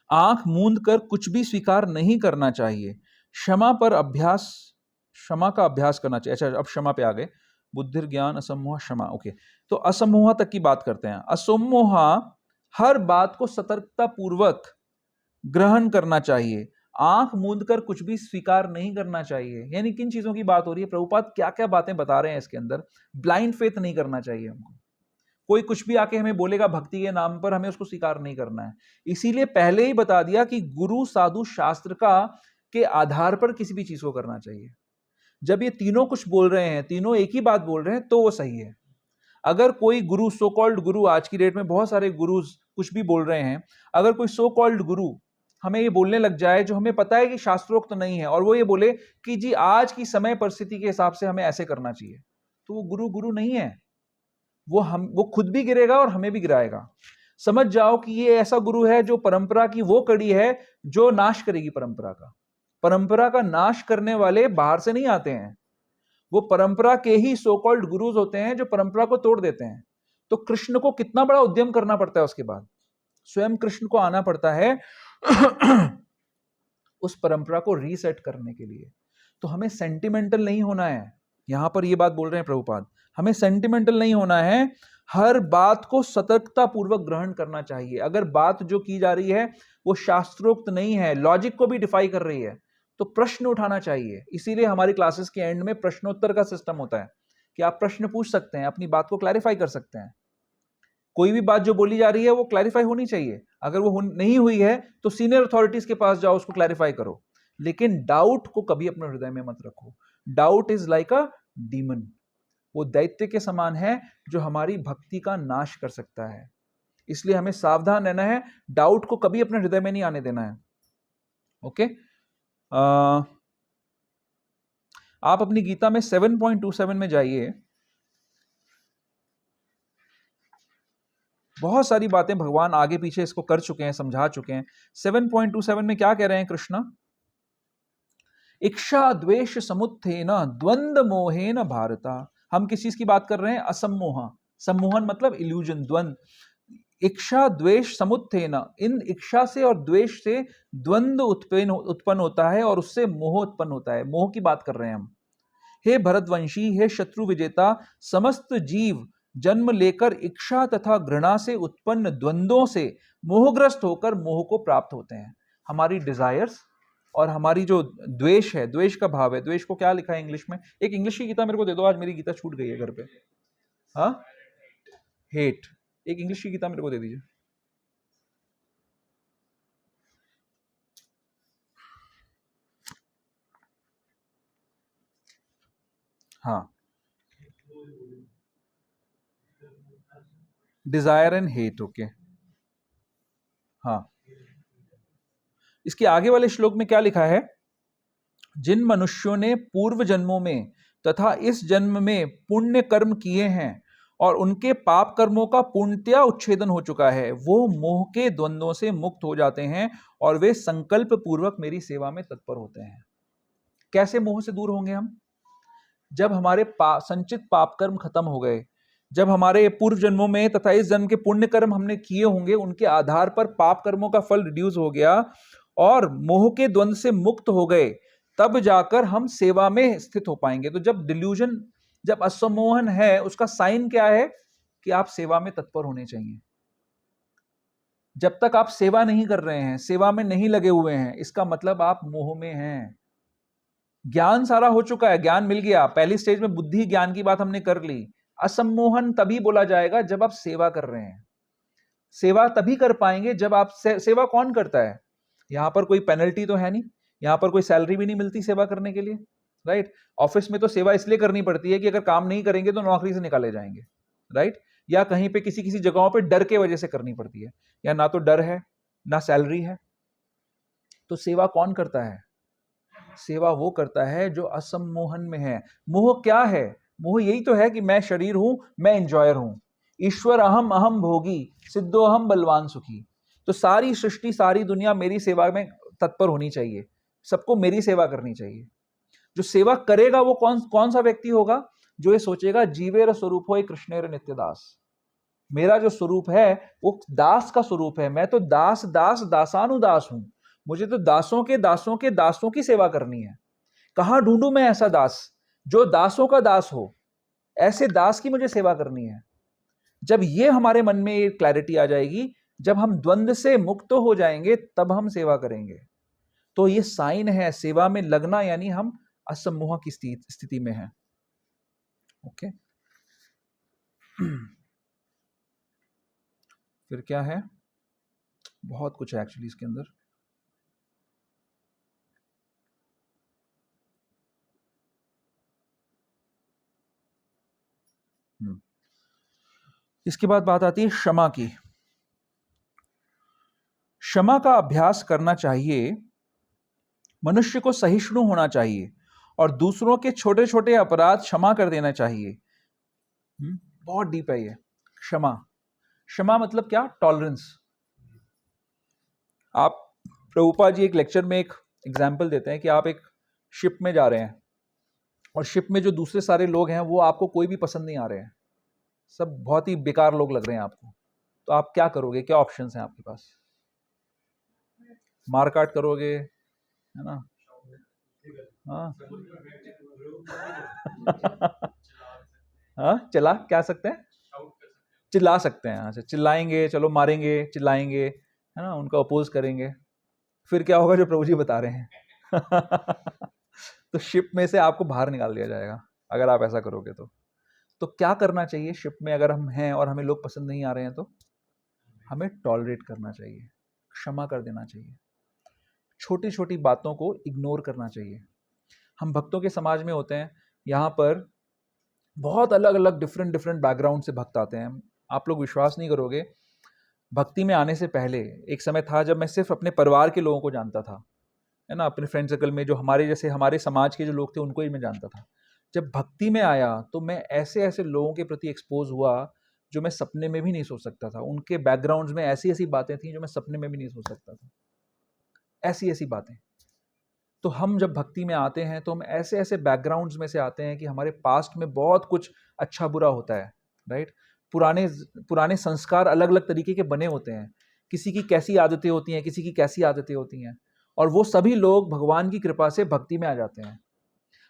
आंख मूंद कर कुछ भी स्वीकार नहीं करना चाहिए। क्षमा का अभ्यास करना चाहिए। अच्छा, अब क्षमा पे आ गए। बुद्धिर ज्ञान असम्मोह क्षमा। ओके, तो असम्मोह तक की बात करते हैं। असम्मोह, हर बात को सतर्कता पूर्वक ग्रहण करना चाहिए। आंख मूंद कर कुछ भी स्वीकार नहीं करना चाहिए। यानी किन चीजों की बात हो रही है? प्रभुपाद क्या क्या बातें बता रहे हैं इसके अंदर। ब्लाइंड फेथ नहीं करना चाहिए हमको। कोई कुछ भी आके हमें बोलेगा भक्ति के नाम पर, हमें उसको स्वीकार नहीं करना है। इसीलिए पहले ही बता दिया कि गुरु, साधु, शास्त्र का के आधार पर किसी भी चीज को करना चाहिए। जब ये तीनों कुछ बोल रहे हैं, तीनों एक ही बात बोल रहे हैं, तो वो सही है। अगर कोई गुरु, सो कॉल्ड गुरु, आज की डेट में बहुत सारे गुरुज कुछ भी बोल रहे हैं, अगर कोई सो कॉल्ड गुरु हमें ये बोलने लग जाए जो हमें पता है कि शास्त्रोक्त नहीं है, और वो ये बोले कि जी आज की समय परिस्थिति के हिसाब से हमें ऐसे करना चाहिए, तो वो गुरु गुरु नहीं है। वो खुद भी गिरेगा और हमें भी गिराएगा। समझ जाओ कि ये ऐसा गुरु है जो परंपरा की वो कड़ी है जो नाश करेगी परंपरा का। परंपरा का नाश करने वाले बाहर से नहीं आते हैं, वो परंपरा के ही सो कॉल्ड गुरुज होते हैं जो परंपरा को तोड़ देते हैं। तो कृष्ण को कितना बड़ा उद्यम करना पड़ता है, उसके बाद स्वयं कृष्ण को आना पड़ता है उस परंपरा को रीसेट करने के लिए। तो हमें सेंटिमेंटल नहीं होना है। यहां पर ये बात बोल रहे हैं प्रभुपाद, हमें सेंटिमेंटल नहीं होना है। हर बात को सतर्कता पूर्वक ग्रहण करना चाहिए। अगर बात जो की जा रही है वो शास्त्रोक्त नहीं है, लॉजिक को भी डिफाई कर रही है, तो प्रश्न उठाना चाहिए। इसीलिए हमारी क्लासेस के एंड में प्रश्नोत्तर का सिस्टम होता है कि आप प्रश्न पूछ सकते हैं, अपनी बात को क्लैरिफाई कर सकते हैं। कोई भी बात जो बोली जा रही है वो क्लैरिफाई होनी चाहिए। अगर वो नहीं हुई है तो सीनियर अथॉरिटीज के पास जाओ, उसको क्लैरिफाई करो। लेकिन डाउट को कभी अपने हृदय में मत रखो। Doubt is like a demon, वो दैत्य के समान है जो हमारी भक्ति का नाश कर सकता है। इसलिए हमें सावधान रहना है, डाउट को कभी अपने हृदय में नहीं आने देना है। ओके, आप अपनी गीता में 7.27 में जाइए। बहुत सारी बातें भगवान आगे पीछे इसको कर चुके हैं, समझा चुके हैं। 7.27 में क्या कह रहे हैं कृष्ण? इच्छा द्वेष समुत्थेन द्वंद्व मोहेन भारता। हम किस चीज की बात कर रहे हैं? असम्मोह। सम्मोहन मतलब इल्यूजन, द्वंद। इच्छा द्वेष समुत्थेन, इन इच्छा से और द्वेष से द्वंद्व उत्पन्न होता है और उससे मोह उत्पन्न होता है। मोह की बात कर रहे हैं हम। हे भरतवंशी, हे शत्रु विजेता, समस्त जीव जन्म लेकर इच्छा तथा घृणा से उत्पन्न द्वंद्वों से मोहग्रस्त होकर मोह को प्राप्त होते हैं। हमारी डिजायर्स और हमारी जो द्वेष है, द्वेष का भाव है, द्वेष को क्या लिखा है इंग्लिश में? एक इंग्लिश की गीता मेरे को दे दो, आज मेरी गीता छूट गई है घर पे। हाँ, हेट। एक इंग्लिश की गीता मेरे को दे दीजिए। हाँ, डिजायर एंड हेट। ओके, हाँ। इसके आगे वाले श्लोक में क्या लिखा है? जिन मनुष्यों ने पूर्व जन्मों में तथा इस जन्म में पुण्य कर्म किए हैं और उनके पाप कर्मों का पूर्णतया उच्छेदन हो चुका है, वो मोह के द्वंद्वों से मुक्त हो जाते हैं और वे संकल्प पूर्वक मेरी सेवा में तत्पर होते हैं। कैसे मोह से दूर होंगे हम? जब हमारे संचित पाप कर्म खत्म हो गए, जब हमारे पूर्व जन्मों में तथा इस जन्म के पुण्य कर्म हमने किए होंगे, उनके आधार पर पाप कर्मों का फल रिड्यूस हो गया और मोह के द्वंद्व से मुक्त हो गए, तब जाकर हम सेवा में स्थित हो पाएंगे। तो जब डिल्यूजन, जब असम्मोहन है, उसका साइन क्या है? कि आप सेवा में तत्पर होने चाहिए। जब तक आप सेवा नहीं कर रहे हैं, सेवा में नहीं लगे हुए हैं, इसका मतलब आप मोह में हैं। ज्ञान सारा हो चुका है, ज्ञान मिल गया, पहली स्टेज में बुद्धि ज्ञान की बात हमने कर ली। असम्मोहन तभी बोला जाएगा जब आप सेवा कर रहे हैं। सेवा तभी कर पाएंगे जब आप सेवा कौन करता है? यहां पर कोई पेनल्टी तो है नहीं, यहां पर कोई सैलरी भी नहीं मिलती सेवा करने के लिए, राइट? ऑफिस में तो सेवा इसलिए करनी पड़ती है कि अगर काम नहीं करेंगे तो नौकरी से निकाले जाएंगे, राइट? या कहीं पे किसी किसी जगहों पे डर के वजह से करनी पड़ती है, या ना तो डर है ना सैलरी है। तो सेवा कौन करता है? सेवा वो करता है जो असम्मोहन में है। मोह क्या है? मोह यही तो है कि मैं शरीर हूं, मैं एंजॉयर हूं, ईश्वर अहम अहम भोगी, सिद्धो अहम बलवान सुखी। तो सारी सृष्टि, सारी दुनिया मेरी सेवा में तत्पर होनी चाहिए, सबको मेरी सेवा करनी चाहिए। जो सेवा करेगा वो कौन कौन सा व्यक्ति होगा? जो ये सोचेगा जीवेर स्वरूप हो कृष्णेर नित्य दास। मेरा जो स्वरूप है वो दास का स्वरूप है, मैं तो दास दास दासानुदास हूं। मुझे तो दासों के दासों के दासों की सेवा करनी है। कहां ढूंढूं मैं ऐसा दास जो दासों का दास हो? ऐसे दास की मुझे सेवा करनी है। जब ये हमारे मन में ये क्लैरिटी आ जाएगी, जब हम द्वंद्व से मुक्त हो जाएंगे, तब हम सेवा करेंगे। तो ये साइन है सेवा में लगना, यानी हम असम्मोह की स्थिति में हैं। ओके, फिर क्या है? बहुत कुछ है एक्चुअली इसके अंदर। इसके बाद बात आती है क्षमा की। क्षमा का अभ्यास करना चाहिए, मनुष्य को सहिष्णु होना चाहिए और दूसरों के छोटे छोटे अपराध क्षमा कर देना चाहिए। बहुत डीप है ये क्षमा। क्षमा मतलब क्या? टॉलरेंस। आप, प्रभुपाद जी एक लेक्चर में एक एग्जाम्पल देते हैं कि आप एक शिप में जा रहे हैं और शिप में जो दूसरे सारे लोग हैं वो आपको कोई भी पसंद नहीं आ रहे हैं, सब बहुत ही बेकार लोग लग रहे हैं आपको। तो आप क्या करोगे? क्या ऑप्शंस हैं आपके पास? मारकाट करोगे, है ना? हाँ हाँ, चला क्या सकते हैं? चिल्ला सकते हैं। अच्छा, चिल्लाएंगे, चलो मारेंगे, चिल्लाएंगे, है ना, उनका अपोज करेंगे। फिर क्या होगा जो प्रभु जी बता रहे हैं? तो शिप में से आपको बाहर निकाल दिया जाएगा अगर आप ऐसा करोगे। तो क्या करना चाहिए शिप में अगर हम हैं और हमें लोग पसंद नहीं आ रहे हैं? तो हमें टॉलरेट करना चाहिए, क्षमा कर देना चाहिए, छोटी छोटी बातों को इग्नोर करना चाहिए। हम भक्तों के समाज में होते हैं, यहाँ पर बहुत अलग अलग डिफरेंट डिफरेंट बैकग्राउंड से भक्त आते हैं। आप लोग विश्वास नहीं करोगे, भक्ति में आने से पहले एक समय था जब मैं सिर्फ अपने परिवार के लोगों को जानता था, है ना, अपने फ्रेंड सर्कल में जो हमारे जैसे हमारे समाज के जो लोग थे उनको ही मैं जानता था। जब भक्ति में आया तो मैं ऐसे ऐसे लोगों के प्रति एक्सपोज हुआ जो मैं सपने में भी नहीं सोच सकता था। उनके बैकग्राउंड्स में ऐसी ऐसी बातें थी जो मैं सपने में भी नहीं सोच सकता था, ऐसी ऐसी बातें। तो हम जब भक्ति में आते हैं तो हम ऐसे ऐसे बैकग्राउंड्स में से आते हैं कि हमारे पास्ट में बहुत कुछ अच्छा बुरा होता है, राइट? पुराने पुराने संस्कार अलग अलग तरीके के बने होते हैं, किसी की कैसी आदतें होती हैं, किसी की कैसी आदतें होती हैं, और वो सभी लोग भगवान की कृपा से भक्ति में आ जाते हैं।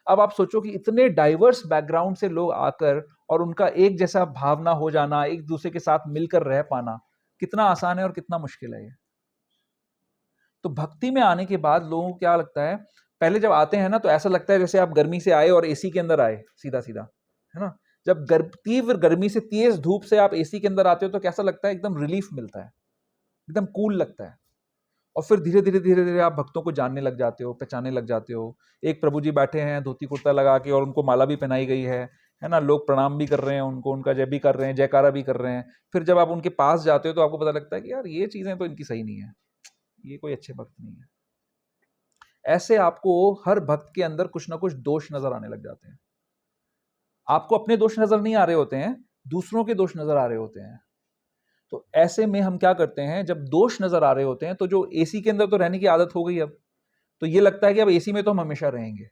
अब आप सोचो कि इतने डाइवर्स बैकग्राउंड से लोग आकर और उनका एक जैसा भावना हो जाना, एक दूसरे के साथ मिलकर रह पाना कितना आसान है और कितना मुश्किल है ये। तो भक्ति में आने के बाद लोगों को क्या लगता है, पहले जब आते हैं ना तो ऐसा लगता है जैसे आप गर्मी से आए और एसी के अंदर आए सीधा सीधा, है ना। जब तीव्र गर्मी से तेज धूप से आप एसी के अंदर आते हो तो कैसा लगता है, एकदम रिलीफ मिलता है, एकदम कूल लगता है। और फिर धीरे धीरे धीरे धीरे आप भक्तों को जानने लग जाते हो, पहचानने लग जाते हो। एक प्रभु जी बैठे हैं धोती कुर्ता लगा के और उनको माला भी पहनाई गई है ना, लोग प्रणाम भी कर रहे हैं उनको, उनका जय भी कर रहे हैं, जयकारा भी कर रहे हैं। फिर जब आप उनके पास जाते हो तो आपको पता लगता है कि यार ये चीजें तो इनकी सही नहीं है, ये कोई अच्छे भक्त नहीं है। ऐसे आपको हर भक्त के अंदर कुछ ना कुछ दोष नजर आने लग जाते हैं। आपको अपने दोष नजर नहीं आ रहे होते हैं, दूसरों के दोष नजर आ रहे होते हैं। तो ऐसे में हम क्या करते हैं, जब दोष नजर आ रहे होते हैं तो जो एसी के अंदर तो रहने की आदत हो गई अब, तो ये लगता है कि अब एसी में तो हम हमेशा रहेंगे,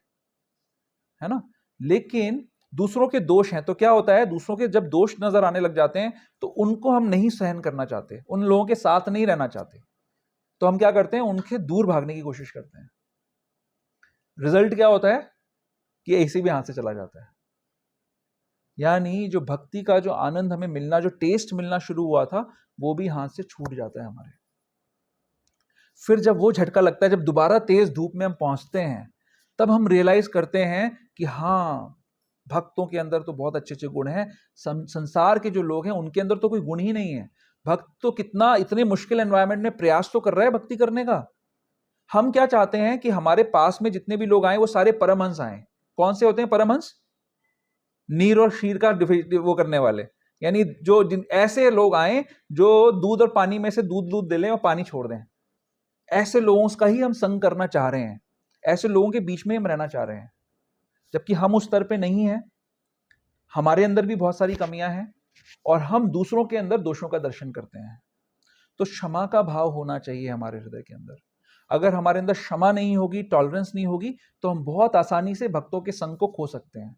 है ना। लेकिन दूसरों के दोष हैं तो क्या होता है, दूसरों के जब दोष नजर आने लग जाते हैं तो उनको हम नहीं सहन करना चाहते, उन लोगों के साथ नहीं रहना चाहते, तो हम क्या करते हैं, उनके दूर भागने की कोशिश करते हैं। रिजल्ट क्या होता है कि एसी भी हाथ से चला जाता है। यानी जो भक्ति का जो आनंद हमें मिलना, जो टेस्ट मिलना शुरू हुआ था, वो भी हाथ से छूट जाता है हमारे। फिर जब वो झटका लगता है, जब दोबारा तेज धूप में हम पहुंचते हैं, तब हम रियलाइज करते हैं कि हाँ, भक्तों के अंदर तो बहुत अच्छे अच्छे गुण हैं। संसार के जो लोग हैं उनके अंदर तो कोई गुण ही नहीं है। भक्त तो कितना इतने मुश्किल एनवायरनमेंट में प्रयास तो कर रहा है भक्ति करने का। हम क्या चाहते हैं कि हमारे पास में जितने भी लोग आए वो सारे परमहंस आए। कौन से होते हैं परमहंस? नीर और शीर का वो करने वाले, यानी जो जिन ऐसे लोग आए जो दूध और पानी में से दूध दे लें और पानी छोड़ दें। ऐसे लोगों का ही हम संग करना चाह रहे हैं, ऐसे लोगों के बीच में हम रहना चाह रहे हैं, जबकि हम उस स्तर पे नहीं हैं। हमारे अंदर भी बहुत सारी कमियां हैं और हम दूसरों के अंदर दोषों का दर्शन करते हैं। तो क्षमा का भाव होना चाहिए हमारे हृदय के अंदर। अगर हमारे अंदर क्षमा नहीं होगी, टॉलरेंस नहीं होगी, तो हम बहुत आसानी से भक्तों के संग को खो सकते हैं।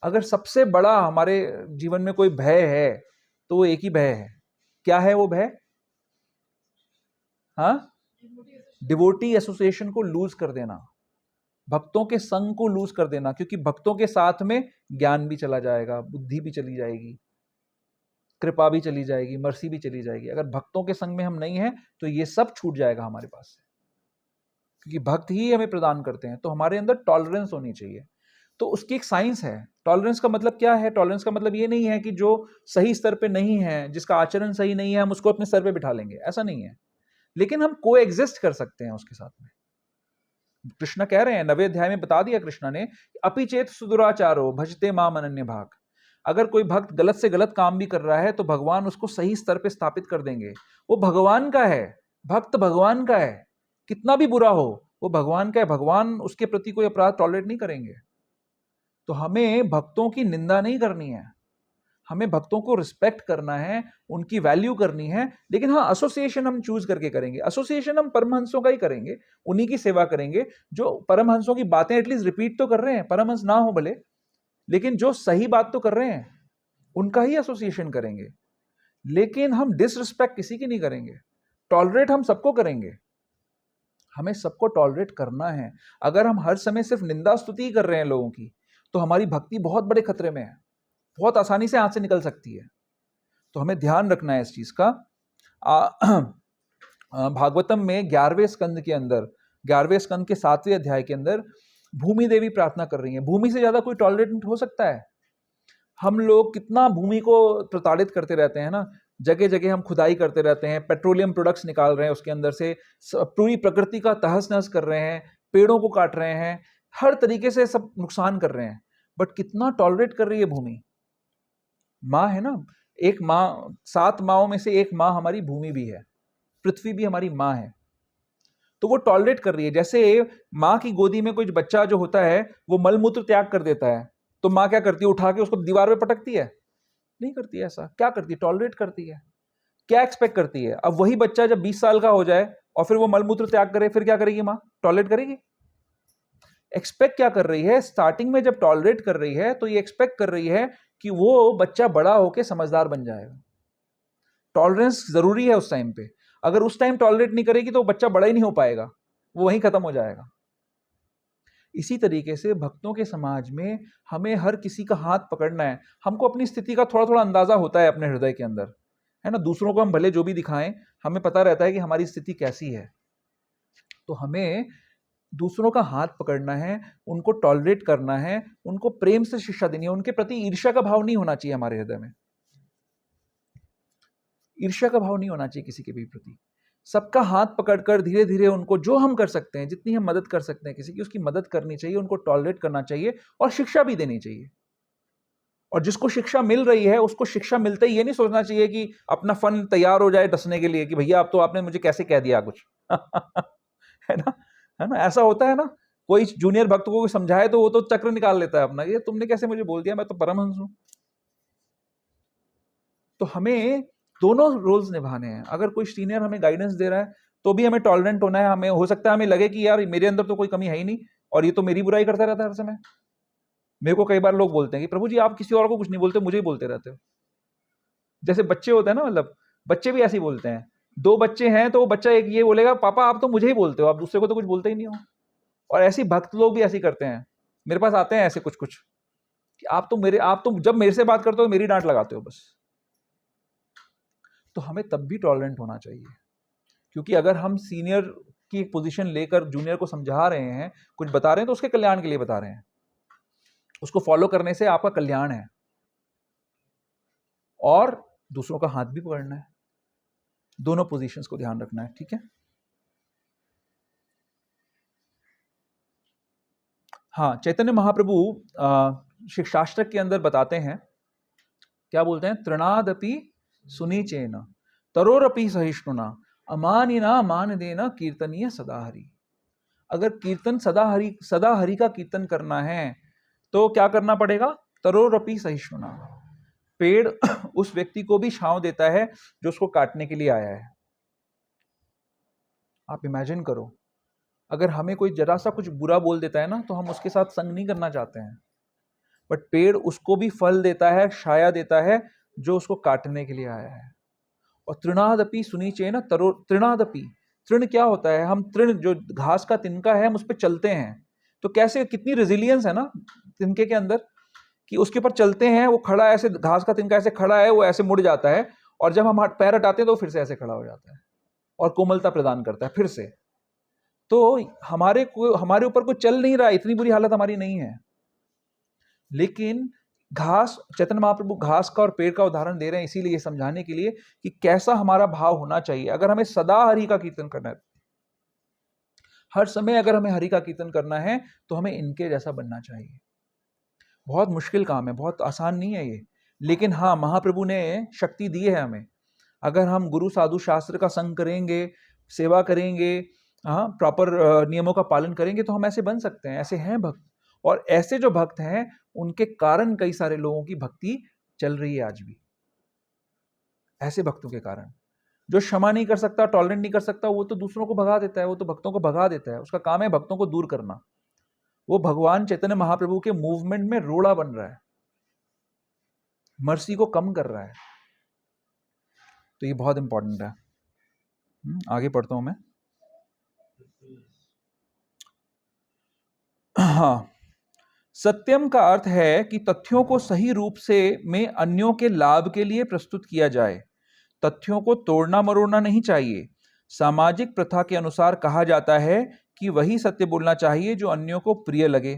अगर सबसे बड़ा हमारे जीवन में कोई भय है तो वो एक ही भय है। क्या है वो भय? हाँ, डिवोटी एसोसिएशन को लूज कर देना, भक्तों के संग को लूज कर देना। क्योंकि भक्तों के साथ में ज्ञान भी चला जाएगा, बुद्धि भी चली जाएगी, कृपा भी चली जाएगी, मर्सी भी चली जाएगी। अगर भक्तों के संग में हम नहीं हैं तो ये सब छूट जाएगा हमारे पास से, क्योंकि भक्त ही हमें प्रदान करते हैं। तो हमारे अंदर टॉलरेंस होनी चाहिए। तो उसकी एक साइंस है। टॉलरेंस का मतलब क्या है? टॉलरेंस का मतलब ये नहीं है कि जो सही स्तर पे नहीं है, जिसका आचरण सही नहीं है, हम उसको अपने स्तर पे बिठा लेंगे, ऐसा नहीं है। लेकिन हम को एग्जिस्ट कर सकते हैं उसके साथ में। कृष्ण कह रहे हैं, 9वें अध्याय में बता दिया कृष्ण ने, अपि चेत सुदुराचारो भजते माम अनन्य भाग। अगर कोई भक्त गलत से गलत काम भी कर रहा है तो भगवान उसको सही स्तर पे स्थापित कर देंगे। वो भगवान का है, भक्त भगवान का है, कितना भी बुरा हो वो भगवान का है, भगवान उसके प्रति कोई अपराध टॉलरेट नहीं करेंगे। तो हमें भक्तों की निंदा नहीं करनी है, हमें भक्तों को रिस्पेक्ट करना है, उनकी वैल्यू करनी है। लेकिन हाँ, एसोसिएशन हम चूज करके करेंगे। एसोसिएशन हम परमहंसों का ही करेंगे, उन्हीं की सेवा करेंगे जो परमहंसों की बातें एटलीस्ट रिपीट तो कर रहे हैं। परमहंस ना हो भले, लेकिन जो सही बात तो कर रहे हैं उनका ही एसोसिएशन करेंगे। लेकिन हम डिसरिस्पेक्ट किसी की नहीं करेंगे, टॉलरेट हम सबको करेंगे। हमें सबको टॉलरेट करना है। अगर हम हर समय सिर्फ निंदा स्तुति कर रहे हैं लोगों की, तो हमारी भक्ति बहुत बड़े खतरे में है, बहुत आसानी से हाथ से निकल सकती है। तो हमें ध्यान रखना है इस चीज का। भागवतम में 11वें स्कंद के अंदर, 11वें स्कंद के 7वें अध्याय के अंदर भूमि देवी प्रार्थना कर रही है। भूमि से ज्यादा कोई टॉलरेट हो सकता है? हम लोग कितना भूमि को प्रताड़ित करते रहते हैं ना, जगह जगह हम खुदाई करते रहते हैं, पेट्रोलियम प्रोडक्ट्स निकाल रहे हैं उसके अंदर से, पूरी प्रकृति का तहस नहस कर रहे हैं, पेड़ों को काट रहे हैं, हर तरीके से सब नुकसान कर रहे हैं। बट कितना टॉलरेट कर रही है भूमि? माँ है ना, एक माँ, 7 माँओं में से एक माँ हमारी भूमि भी है, पृथ्वी भी हमारी माँ है। तो वो टॉलरेट कर रही है। जैसे माँ की गोदी में कोई बच्चा जो होता है वो मलमूत्र त्याग कर देता है, तो माँ क्या करती है? उठा के उसको दीवार पे पटकती है? नहीं करती है ऐसा। क्या करती है? टॉलरेट करती है। क्या एक्सपेक्ट करती है? अब वही बच्चा जब 20 साल का हो जाए और फिर वो मलमूत्र त्याग करे, फिर क्या करेगी माँ? टॉलरेट करेगी? एक्सपेक्ट क्या कर रही है, स्टार्टिंग में जब टॉलरेट कर रही है तो ये एक्सपेक्ट कर रही है कि वो बच्चा बड़ा होके समझदार बन जाएगा। टॉलरेंस जरूरी है उस टाइम पे। अगर उस टाइम टॉलरेट नहीं करेगी तो बच्चा बड़ा ही नहीं हो पाएगा, वो वहीं खत्म हो जाएगा। इसी तरीके से भक्तों के समाज में हमें हर किसी का हाथ पकड़ना है। हमको अपनी स्थिति का थोड़ा थोड़ा अंदाजा होता है अपने हृदय के अंदर, है ना। दूसरों को हम भले जो भी दिखाएं, हमें पता रहता है कि हमारी स्थिति कैसी है। तो हमें दूसरों का हाथ पकड़ना है, उनको टॉलरेट करना है, उनको प्रेम से शिक्षा देनी है। उनके प्रति ईर्ष्या का भाव नहीं होना चाहिए हमारे हृदय में। ईर्ष्या का भाव नहीं होना चाहिए किसी के भी प्रति। सबका हाथ पकड़कर धीरे धीरे उनको जो हम कर सकते हैं, जितनी हम मदद कर सकते हैं किसी की, उसकी मदद करनी चाहिए, उनको टॉलरेट करना चाहिए और शिक्षा भी देनी चाहिए। और जिसको शिक्षा मिल रही है उसको शिक्षा मिलते ही ये नहीं सोचना चाहिए कि अपना फन तैयार हो जाए डसने के लिए कि भैया अब तो आपने मुझे कैसे कह दिया कुछ है ना, है ना। ऐसा होता है ना, कोई जूनियर भक्त को समझाए तो वो तो चक्र निकाल लेता है अपना, ये तुमने कैसे मुझे बोल दिया, मैं तो परमहंस हूं। तो हमें दोनों रोल्स निभाने हैं। अगर कोई सीनियर हमें गाइडेंस दे रहा है तो भी हमें टॉलरेंट होना है। हमें हो सकता है हमें लगे कि यार मेरे अंदर तो कोई कमी है ही नहीं और ये तो मेरी बुराई करता रहता है हर समय। मेरे को कई बार लोग बोलते हैं कि प्रभु जी आप किसी और को कुछ नहीं बोलते, मुझे ही बोलते रहते हो। जैसे बच्चे होते हैं ना, मतलब बच्चे भी ऐसे ही बोलते हैं। दो बच्चे हैं तो बच्चा एक ये बोलेगा पापा आप तो मुझे ही बोलते हो, आप दूसरे को तो कुछ बोलते ही नहीं हो। और ऐसी भक्त लोग भी ऐसे ही करते हैं। मेरे पास आते हैं ऐसे कुछ कुछ कि आप तो जब मेरे से बात करते हो मेरी डांट लगाते हो बस। तो हमें तब भी टॉलरेंट होना चाहिए, क्योंकि अगर हम सीनियर की एक पोजीशन लेकर जूनियर को समझा रहे हैं, कुछ बता रहे हैं, तो उसके कल्याण के लिए बता रहे हैं। उसको फॉलो करने से आपका कल्याण है और दूसरों का हाथ भी पकड़ना है। दोनों पोजीशंस को ध्यान रखना है, ठीक है। हाँ, चैतन्य महाप्रभु शिक्षाष्टक के अंदर बताते हैं, क्या बोलते हैं, तृणादपि सुनीचेन तरोरपि सहिष्णुना अमानिना मान देना कीर्तनीय सदा हरि। अगर कीर्तन सदा हरि का कीर्तन करना है तो क्या करना पड़ेगा, तरोरपि सहिष्णुना। पेड़ उस व्यक्ति को भी छांव देता है जो उसको काटने के लिए आया है। आप इमेजिन करो, अगर हमें कोई जरा सा कुछ बुरा बोल देता है ना तो हम उसके साथ संग नहीं करना चाहते हैं, बट पेड़ उसको भी फल देता है, छाया देता है जो उसको काटने के लिए आया है। और तृणादपि सुनीचे ना तृणादपि, तृण क्या होता है, हम तृण जो घास का तिनका है हम उस पर चलते हैं। तो कैसे, कितनी रेजिलियंस है ना तिनके के अंदर कि उसके ऊपर चलते हैं, वो खड़ा है ऐसे, घास का तिनका ऐसे खड़ा है, वो ऐसे मुड़ जाता है और जब हम पैर हटाते हैं तो फिर से ऐसे खड़ा हो जाता है और कोमलता प्रदान करता है फिर से। तो हमारे ऊपर कोई चल नहीं रहा है, इतनी बुरी हालत हमारी नहीं है। लेकिन घास, चैतन्य महाप्रभु घास का और पेड़ का उदाहरण दे रहे हैं इसीलिए, समझाने के लिए कि कैसा हमारा भाव होना चाहिए। अगर हमें सदा हरि का कीर्तन करना है, हर समय अगर हमें हरि का कीर्तन करना है तो हमें इनके जैसा बनना चाहिए। बहुत मुश्किल काम है, बहुत आसान नहीं है ये, लेकिन हाँ महाप्रभु ने शक्ति दी है हमें। अगर हम गुरु साधु शास्त्र का संग करेंगे, सेवा करेंगे, हाँ प्रॉपर नियमों का पालन करेंगे तो हम ऐसे बन सकते हैं। ऐसे हैं भक्त, और ऐसे जो भक्त हैं उनके कारण कई सारे लोगों की भक्ति चल रही है आज भी। ऐसे भक्तों के कारण, जो क्षमा नहीं कर सकता, टॉलरेट नहीं कर सकता, वो तो दूसरों को भगा देता है, वो तो भक्तों को भगा देता है। उसका काम है भक्तों को दूर करना। वो भगवान चैतन्य महाप्रभु के मूवमेंट में रोड़ा बन रहा है, मर्सी को कम कर रहा है। तो ये बहुत इंपॉर्टेंट है। आगे पढ़ता हूं मैं। हाँ, सत्यम का अर्थ है कि तथ्यों को सही रूप से में अन्यों के लाभ के लिए प्रस्तुत किया जाए। तथ्यों को तोड़ना मरोड़ना नहीं चाहिए। सामाजिक प्रथा के अनुसार कहा जाता है कि वही सत्य बोलना चाहिए जो अन्यों को प्रिय लगे,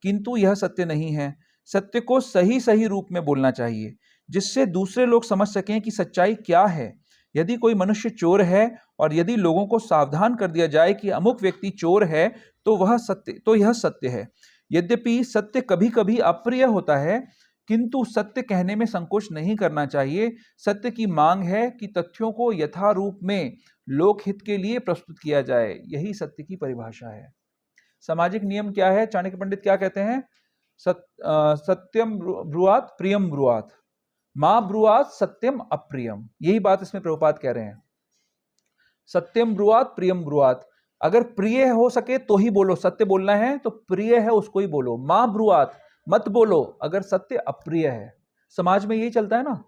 किंतु यह सत्य नहीं है। सत्य को सही सही रूप में बोलना चाहिए, जिससे दूसरे लोग समझ सकें कि सच्चाई क्या है। यदि कोई मनुष्य चोर है और यदि लोगों को सावधान कर दिया जाए कि अमुक व्यक्ति चोर है तो यह सत्य है। यद्यपि सत्य कभी कभी अप्रिय होता है, किंतु सत्य कहने में संकोच नहीं करना चाहिए। सत्य की मांग है कि तथ्यों को यथारूप में लोकहित के लिए प्रस्तुत किया जाए, यही सत्य की परिभाषा है। सामाजिक नियम क्या है, चाणक्य पंडित क्या कहते हैं, सत्यम ब्रुआत प्रियम ब्रुआत, मां ब्रुआत सत्यम अप्रियम। यही बात इसमें प्रभुपाद कह रहे हैं। सत्यम ब्रुआत प्रियम ब्रुआत, अगर प्रिय हो सके तो ही बोलो, सत्य बोलना है तो प्रिय है उसको ही बोलो। मां ब्रुआत, मत बोलो अगर सत्य अप्रिय है। समाज में यही चलता है ना।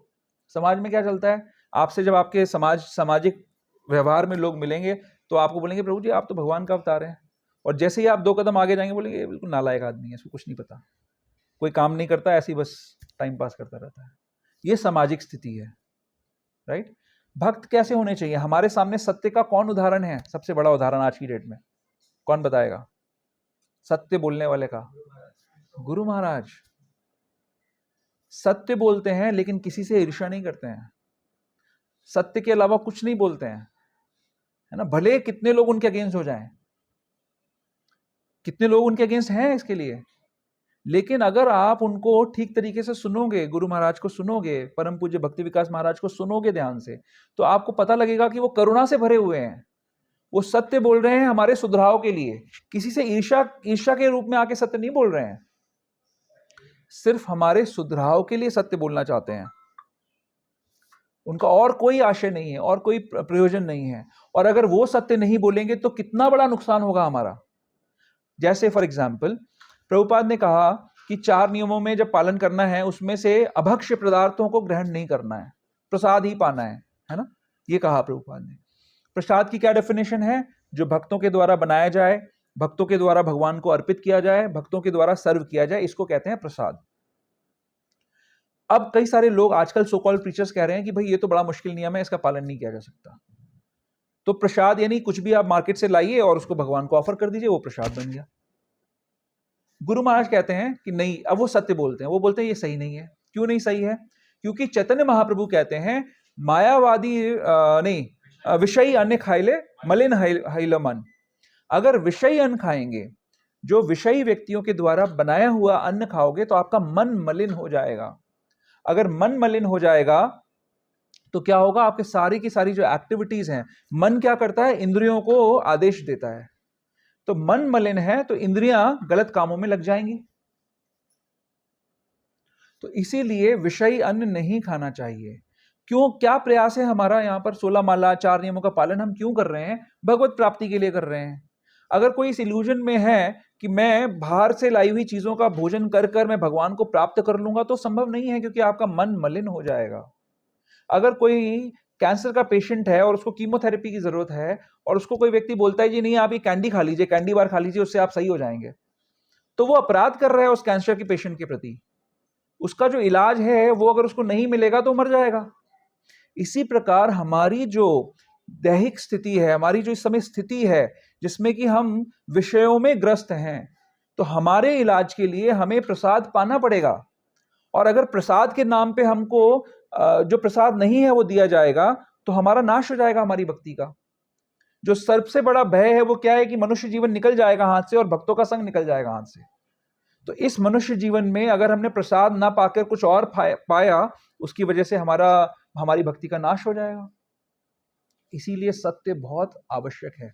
समाज में क्या चलता है, आपसे जब आपके सामाजिक व्यवहार में लोग मिलेंगे तो आपको बोलेंगे प्रभु जी आप तो भगवान का अवतार हैं, और जैसे ही आप 2 कदम आगे जाएंगे बोलेंगे ये बिल्कुल नालायक आदमी है, इसको कुछ नहीं पता, कोई काम नहीं करता, ऐसे ही बस टाइम पास करता रहता है। ये सामाजिक स्थिति है, राइट। भक्त कैसे होने चाहिए? हमारे सामने सत्य का कौन उदाहरण है, सबसे बड़ा उदाहरण आज की डेट में? कौन बताएगा? सत्य बोलने वाले का गुरु महाराज। सत्य बोलते हैं लेकिन किसी से ईर्ष्या नहीं करते हैं, सत्य के अलावा कुछ नहीं बोलते हैं, है ना। भले कितने लोग उनके अगेंस्ट हो जाएं, कितने लोग उनके अगेंस्ट हैं इसके लिए, लेकिन अगर आप उनको ठीक तरीके से सुनोगे, गुरु महाराज को सुनोगे, परम पूज्य भक्ति विकास महाराज को सुनोगे ध्यान से, तो आपको पता लगेगा कि वो करुणा से भरे हुए हैं। वो सत्य बोल रहे हैं हमारे सुधराव के लिए, किसी से ईर्ष्या के रूप में आके सत्य नहीं बोल रहे हैं, सिर्फ हमारे सुधराव के लिए सत्य बोलना चाहते हैं। उनका और कोई आशय नहीं है, और कोई प्रयोजन नहीं है। और अगर वो सत्य नहीं बोलेंगे तो कितना बड़ा नुकसान होगा हमारा। जैसे फॉर एग्जाम्पल प्रभुपाद ने कहा कि 4 नियमों में जब पालन करना है उसमें से अभक्ष्य पदार्थों को ग्रहण नहीं करना है, प्रसाद ही पाना है ना। ये कहा प्रभुपाद ने। प्रसाद की क्या डेफिनेशन है? जो भक्तों के द्वारा बनाया जाए, भक्तों के द्वारा भगवान को अर्पित किया जाए, भक्तों के द्वारा सर्व किया जाए, इसको कहते हैं प्रसाद। अब कई सारे लोग आजकल सो कॉल्ड प्रीचर्स कह रहे हैं कि भाई ये तो बड़ा मुश्किल नियम है, इसका पालन नहीं किया जा सकता। तो प्रसाद यानी कुछ भी आप मार्केट से लाइए और उसको भगवान को ऑफर कर दीजिए, वो प्रसाद बन गया। गुरु महाराज कहते हैं कि नहीं, अब वो सत्य बोलते हैं, वो बोलते हैं ये सही नहीं है। क्यों नहीं सही है? क्योंकि चैतन्य महाप्रभु कहते हैं मायावादी नहीं विषयी अन्न खाइले मलिन हैल मन। अगर विषयी अन्न खाएंगे, जो विषयी व्यक्तियों के द्वारा बनाया हुआ अन्न खाओगे तो आपका मन मलिन हो जाएगा। अगर मन मलिन हो जाएगा तो क्या होगा? आपके सारी की सारी जो एक्टिविटीज हैं, मन क्या करता है? इंद्रियों को आदेश देता है। तो मन मलिन है तो इंद्रियां गलत कामों में लग जाएंगी। तो इसीलिए विषयी अन्न नहीं खाना चाहिए। क्यों? क्या प्रयास है हमारा यहाँ पर? 16 माला 4 नियमों का पालन हम क्यों कर रहे हैं? भगवत प्राप्ति के लिए कर रहे हैं। अगर कोई इस इल्यूजन में है कि मैं बाहर से लाई हुई चीजों का भोजन कर कर मैं भगवान को प्राप्त कर लूंगा, तो संभव नहीं है, क्योंकि आपका मन मलिन हो जाएगा। अगर कोई कैंसर का पेशेंट है और उसको कीमोथेरेपी की जरूरत है और उसको कोई व्यक्ति बोलता है जी नहीं आप ये कैंडी खा लीजिए, कैंडी बार खा लीजिए, उससे आप सही हो जाएंगे, तो वो अपराध कर रहा है उस कैंसर के पेशेंट के प्रति। उसका जो इलाज है वो अगर उसको नहीं मिलेगा तो मर जाएगा। इसी प्रकार हमारी जो दैहिक स्थिति है, हमारी जो इस समय स्थिति है जिसमें कि हम विषयों में ग्रस्त हैं, तो हमारे इलाज के लिए हमें प्रसाद पाना पड़ेगा। और अगर प्रसाद के नाम पे हमको जो प्रसाद नहीं है वो दिया जाएगा तो हमारा नाश हो जाएगा हमारी भक्ति का। जो सबसे बड़ा भय है वो क्या है? कि मनुष्य जीवन निकल जाएगा हाथ से और भक्तों का संग निकल जाएगा हाथ से। तो इस मनुष्य जीवन में अगर हमने प्रसाद ना पाकर कुछ और पाया, उसकी वजह से हमारी भक्ति का नाश हो जाएगा। इसीलिए सत्य बहुत आवश्यक है।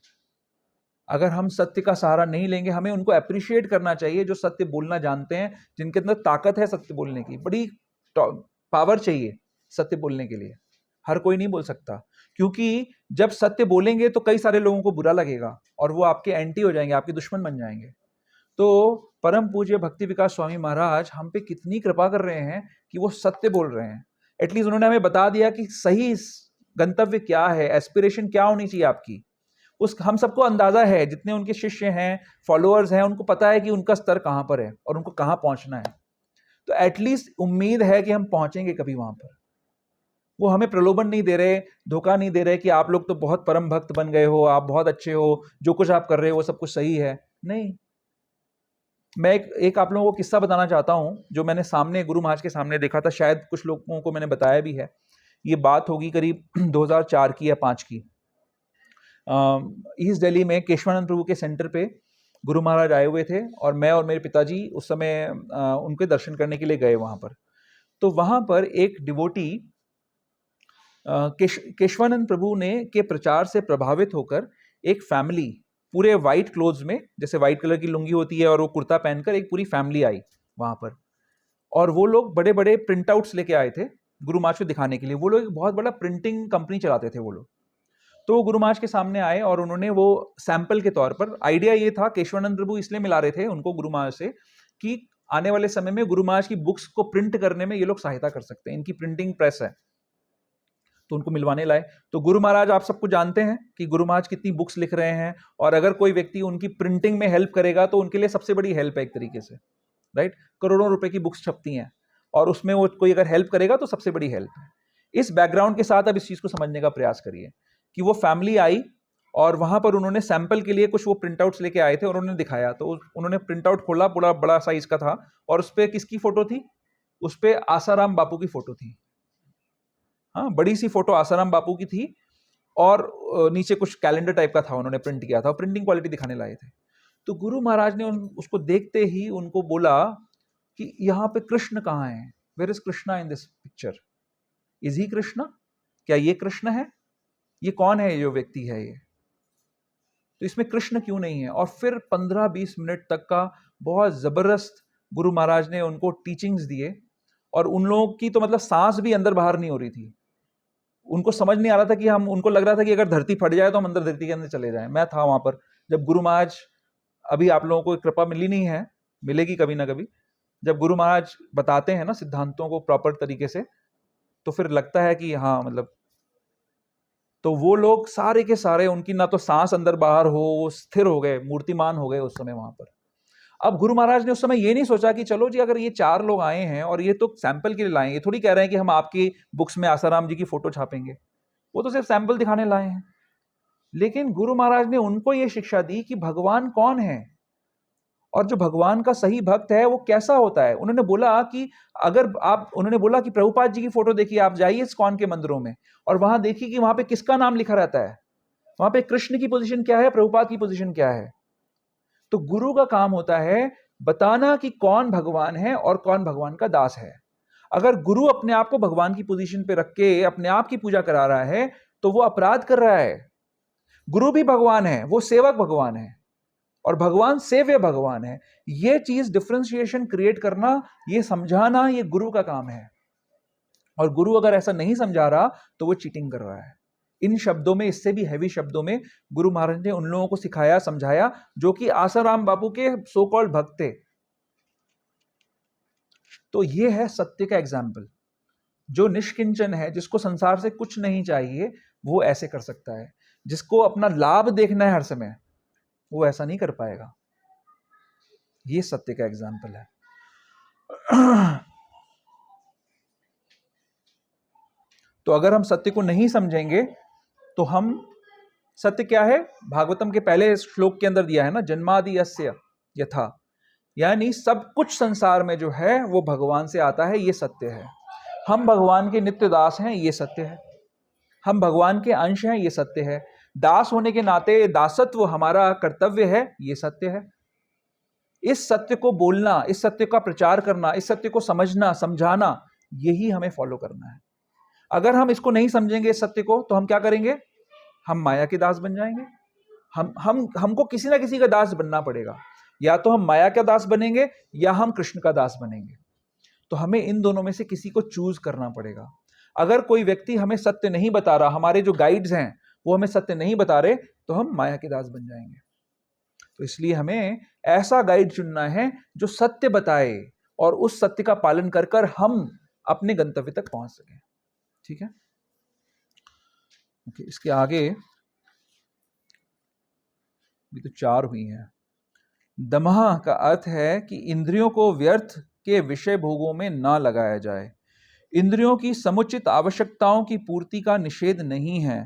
अगर हम सत्य का सहारा नहीं लेंगे, हमें उनको अप्रिशिएट करना चाहिए जो सत्य बोलना जानते हैं, जिनके अंदर ताकत है सत्य बोलने की, बड़ी पावर चाहिए सत्य बोलने के लिए। हर कोई नहीं बोल सकता, क्योंकि जब सत्य बोलेंगे तो कई सारे लोगों को बुरा लगेगा और वो आपके एंटी हो जाएंगे, आपके दुश्मन बन जाएंगे। तो परम पूज्य भक्ति विकास स्वामी महाराज हम पे कितनी कृपा कर रहे हैं कि वो सत्य बोल रहे हैं। एटलीस्ट उन्होंने हमें बता दिया कि सही गंतव्य क्या है, एस्पिरेशन क्या होनी चाहिए आपकी। उस हम सबको अंदाजा है, जितने उनके शिष्य हैं, फॉलोअर्स हैं, उनको पता है कि उनका स्तर कहां पर है और उनको कहां पहुंचना है। तो एटलीस्ट उम्मीद है कि हम पहुंचेंगे कभी वहां पर। वो हमें प्रलोभन नहीं दे रहे, धोखा नहीं दे रहे कि आप लोग तो बहुत परम भक्त बन गए हो, आप बहुत अच्छे हो, जो कुछ आप कर रहे हो वो सब कुछ सही है। नहीं, मैं एक आप लोगों को किस्सा बताना चाहता हूं जो मैंने सामने गुरु महाराज के सामने देखा था। शायद कुछ लोगों को मैंने बताया भी है। ये बात होगी करीब 2004 की या 5 की। ईस्ट दिल्ली में केशवानंद प्रभु के सेंटर पे गुरु महाराज आए हुए थे और मैं और मेरे पिताजी उस समय उनके दर्शन करने के लिए गए वहां पर। तो वहां पर एक डिवोटी केशवानंद प्रभु ने के प्रचार से प्रभावित होकर एक फैमिली पूरे वाइट क्लोथ्स में, जैसे वाइट कलर की लुंगी होती है और वो कुर्ता पहनकर एक पूरी फैमिली आई वहां पर। और वो लोग बड़े बड़े प्रिंट आउट्स लेके आए थे गुरु महाराज को दिखाने के लिए। वो लोग एक बहुत बड़ा प्रिंटिंग कंपनी चलाते थे वो लोग। तो वो गुरु महाराज के सामने आए और उन्होंने वो सैंपल के तौर पर, आइडिया ये था, केशवानंद प्रभु इसलिए मिला रहे थे उनको गुरु महाराज से कि आने वाले समय में गुरु महाराज की बुक्स को प्रिंट करने में ये लोग सहायता कर सकते हैं, इनकी प्रिंटिंग प्रेस है, तो उनको मिलवाने लाए। तो गुरु महाराज आप सबको जानते हैं कि गुरु महाराज कितनी बुक्स लिख रहे हैं, और अगर कोई व्यक्ति उनकी प्रिंटिंग में हेल्प करेगा तो उनके लिए सबसे बड़ी हेल्प है एक तरीके से, राइट। करोड़ों रुपए की बुक्स छपती हैं और उसमें वो कोई अगर हेल्प करेगा तो सबसे बड़ी हेल्प है। इस बैकग्राउंड के साथ अब इस चीज को समझने का प्रयास करिए कि वो फैमिली आई और वहां पर उन्होंने सैंपल के लिए कुछ वो प्रिंट आउट्स लेके आए थे और उन्होंने दिखाया, तो उन्होंने प्रिंट आउट खोला, पूरा बड़ा साइज का था, और उस पर किसकी फोटो थी? उस पर आसाराम बापू की फोटो थी। हाँ, बड़ी सी फोटो आसाराम बापू की थी, और नीचे कुछ कैलेंडर टाइप का था, उन्होंने प्रिंट किया था, प्रिंटिंग क्वालिटी दिखाने लाए थे। तो गुरु महाराज ने उसको देखते ही उनको बोला कि यहाँ पे कृष्ण कहाँ है? Where is Krishna in this picture? Is he Krishna? क्या ये कृष्ण है? ये कौन है, जो व्यक्ति है ये? तो इसमें कृष्ण क्यों नहीं है? और फिर 15-20 मिनट तक का बहुत जबरदस्त गुरु महाराज ने उनको टीचिंग्स दिए, और उन लोगों की तो मतलब सांस भी अंदर बाहर नहीं हो रही थी। उनको समझ नहीं आ रहा था कि उनको लग रहा था कि अगर धरती फट जाए तो हम अंदर धरती के अंदर चले जाएं। मैं था वहां पर जब गुरु महाराज, अभी आप लोगों को कृपा मिली नहीं है, मिलेगी कभी ना कभी, जब गुरु महाराज बताते हैं ना सिद्धांतों को प्रॉपर तरीके से, तो फिर लगता है कि हाँ, मतलब, तो वो लोग सारे के सारे, उनकी ना तो सांस अंदर बाहर हो, वो स्थिर हो गए, मूर्तिमान हो गए उस समय वहां पर। अब गुरु महाराज ने उस समय ये नहीं सोचा कि चलो जी, अगर ये 4 लोग आए हैं और ये तो सैंपल के लिए लाए हैं, ये थोड़ी कह रहे हैं कि हम आपकी बुक्स में आसाराम जी की फोटो छापेंगे, वो तो सिर्फ सैंपल दिखाने लाए हैं। लेकिन गुरु महाराज ने उनको ये शिक्षा दी कि भगवान कौन है, और जो भगवान का सही भक्त है वो कैसा होता है। उन्होंने बोला कि उन्होंने बोला कि प्रभुपाद जी की फोटो देखिए, आप जाइए इस्कॉन के मंदिरों में और वहां देखिए कि वहां पे किसका नाम लिखा रहता है, वहां पे कृष्ण की पोजीशन क्या है, प्रभुपाद की पोजीशन क्या है। तो गुरु का काम होता है बताना कि कौन भगवान है और कौन भगवान का दास है। अगर गुरु अपने आप को भगवान की पोजीशन पे रख के अपने आप की पूजा करा रहा है तो वो अपराध कर रहा है। गुरु भी भगवान है, वो सेवक भगवान है, और भगवान सेव्य भगवान है। ये चीज डिफरेंशिएशन क्रिएट करना, ये समझाना, ये गुरु का काम है। और गुरु अगर ऐसा नहीं समझा रहा तो वो चीटिंग कर रहा है। इन शब्दों में, इससे भी हैवी शब्दों में गुरु महाराज ने उन लोगों को सिखाया, समझाया, जो कि आसाराम बापू के सो कॉल्ड भक्त थे। तो ये है सत्य का एग्जाम्पल। जो निष्किंचन है, जिसको संसार से कुछ नहीं चाहिए, वो ऐसे कर सकता है। जिसको अपना लाभ देखना है हर समय, वो ऐसा नहीं कर पाएगा। ये सत्य का एग्जाम्पल है। तो अगर हम सत्य को नहीं समझेंगे तो हम, सत्य क्या है, भागवतम के पहले श्लोक के अंदर दिया है ना, जन्मादि यस्य यथा, यानी सब कुछ संसार में जो है वो भगवान से आता है, ये सत्य है। हम भगवान के नित्य दास हैं, ये सत्य है। हम भगवान के अंश हैं, ये सत्य है। दास होने के नाते दासत्व हमारा कर्तव्य है, ये सत्य है। इस सत्य को बोलना, इस सत्य का प्रचार करना, इस सत्य को समझना, समझाना, यही हमें फॉलो करना है। अगर हम इसको नहीं समझेंगे इस सत्य को, तो हम क्या करेंगे? हम माया के दास बन जाएंगे। हमको किसी ना किसी का दास बनना पड़ेगा। या तो हम माया का दास बनेंगे या हम कृष्ण का दास बनेंगे। तो हमें इन दोनों में से किसी को चूज करना पड़ेगा। अगर कोई व्यक्ति हमें सत्य नहीं बता रहा, हमारे जो गाइड्स हैं वो हमें सत्य नहीं बता रहे, तो हम माया के दास बन जाएंगे। तो इसलिए हमें ऐसा गाइड चुनना है जो सत्य बताए, और उस सत्य का पालन कर कर हम अपने गंतव्य तक पहुंच सकें। ठीक है, ओके। इसके आगे भी तो 4 हुई हैं। दमह का अर्थ है कि इंद्रियों को व्यर्थ के विषय भोगों में ना लगाया जाए। इंद्रियों की समुचित आवश्यकताओं की पूर्ति का निषेध नहीं है,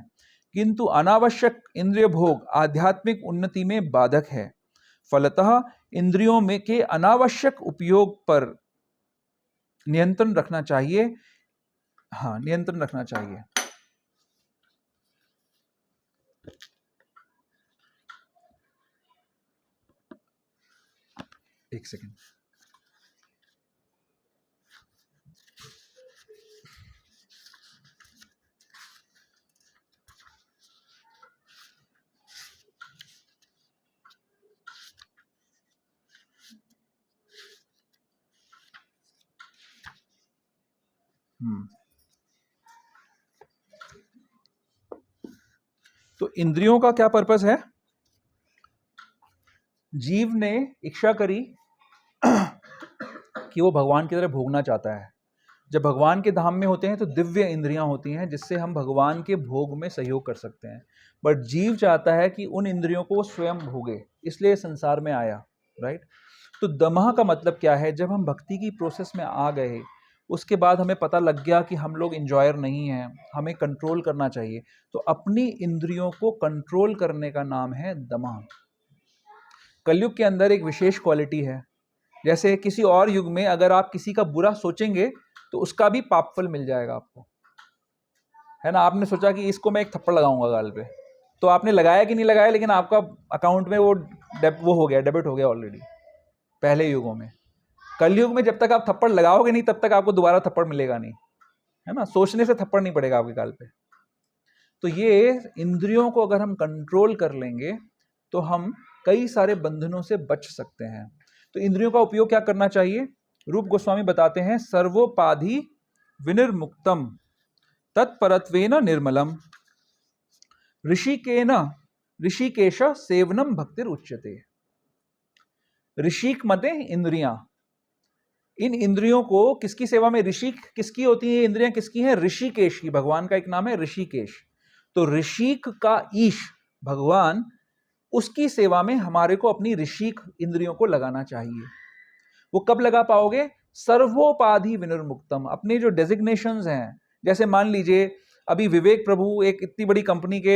किंतु अनावश्यक इंद्रिय भोग आध्यात्मिक उन्नति में बाधक है। फलतः इंद्रियों में के अनावश्यक उपयोग पर नियंत्रण रखना चाहिए। हाँ, नियंत्रण रखना चाहिए। एक सेकेंड। तो इंद्रियों का क्या पर्पस है? जीव ने इच्छा करी कि वो भगवान की तरह भोगना चाहता है। जब भगवान के धाम में होते हैं तो दिव्य इंद्रियां होती हैं जिससे हम भगवान के भोग में सहयोग कर सकते हैं। बट जीव चाहता है कि उन इंद्रियों को वो स्वयं भोगे, इसलिए संसार में आया, राइट? तो दमह का मतलब क्या है? जब हम भक्ति की प्रोसेस में आ गए, उसके बाद हमें पता लग गया कि हम लोग इंजॉयर नहीं हैं, हमें कंट्रोल करना चाहिए, तो अपनी इंद्रियों को कंट्रोल करने का नाम है दमह। कलयुग के अंदर एक विशेष क्वालिटी है, जैसे किसी और युग में अगर आप किसी का बुरा सोचेंगे तो उसका भी पापफल मिल जाएगा आपको, है ना? आपने सोचा कि इसको मैं एक थप्पड़ लगाऊंगा गाल पे, तो आपने लगाया कि नहीं लगाया, लेकिन आपका अकाउंट में वो हो गया, डेबिट हो गया ऑलरेडी पहले युगों में। कलयुग में जब तक आप थप्पड़ लगाओगे नहीं तब तक आपको दोबारा थप्पड़ मिलेगा नहीं, है ना? सोचने से थप्पड़ नहीं पड़ेगा आपके गाल पे। तो ये इंद्रियों को अगर हम कंट्रोल कर लेंगे तो हम कई सारे बंधनों से बच सकते हैं। तो इंद्रियों का उपयोग क्या करना चाहिए? रूप गोस्वामी बताते हैं, सर्वोपाधि विनिर्मुक्तम तत्परत्वेन निर्मलम ऋषिकेश सेवनम भक्तिर उच्यते। ऋषिक मते इंद्रियां, इन इंद्रियों को किसकी सेवा में? ऋषिक किसकी होती है? इंद्रियां किसकी हैं? ऋषिकेश की। भगवान का एक नाम है ऋषिकेश। तो ऋषिक का ईश भगवान, उसकी सेवा में हमारे को अपनी ऋषिक इंद्रियों को लगाना चाहिए। वो कब लगा पाओगे? सर्वोपाधि विनिर्मुक्तम। अपने जो डेजिग्नेशंस हैं, जैसे मान लीजिए अभी विवेक प्रभु एक इतनी बड़ी कंपनी के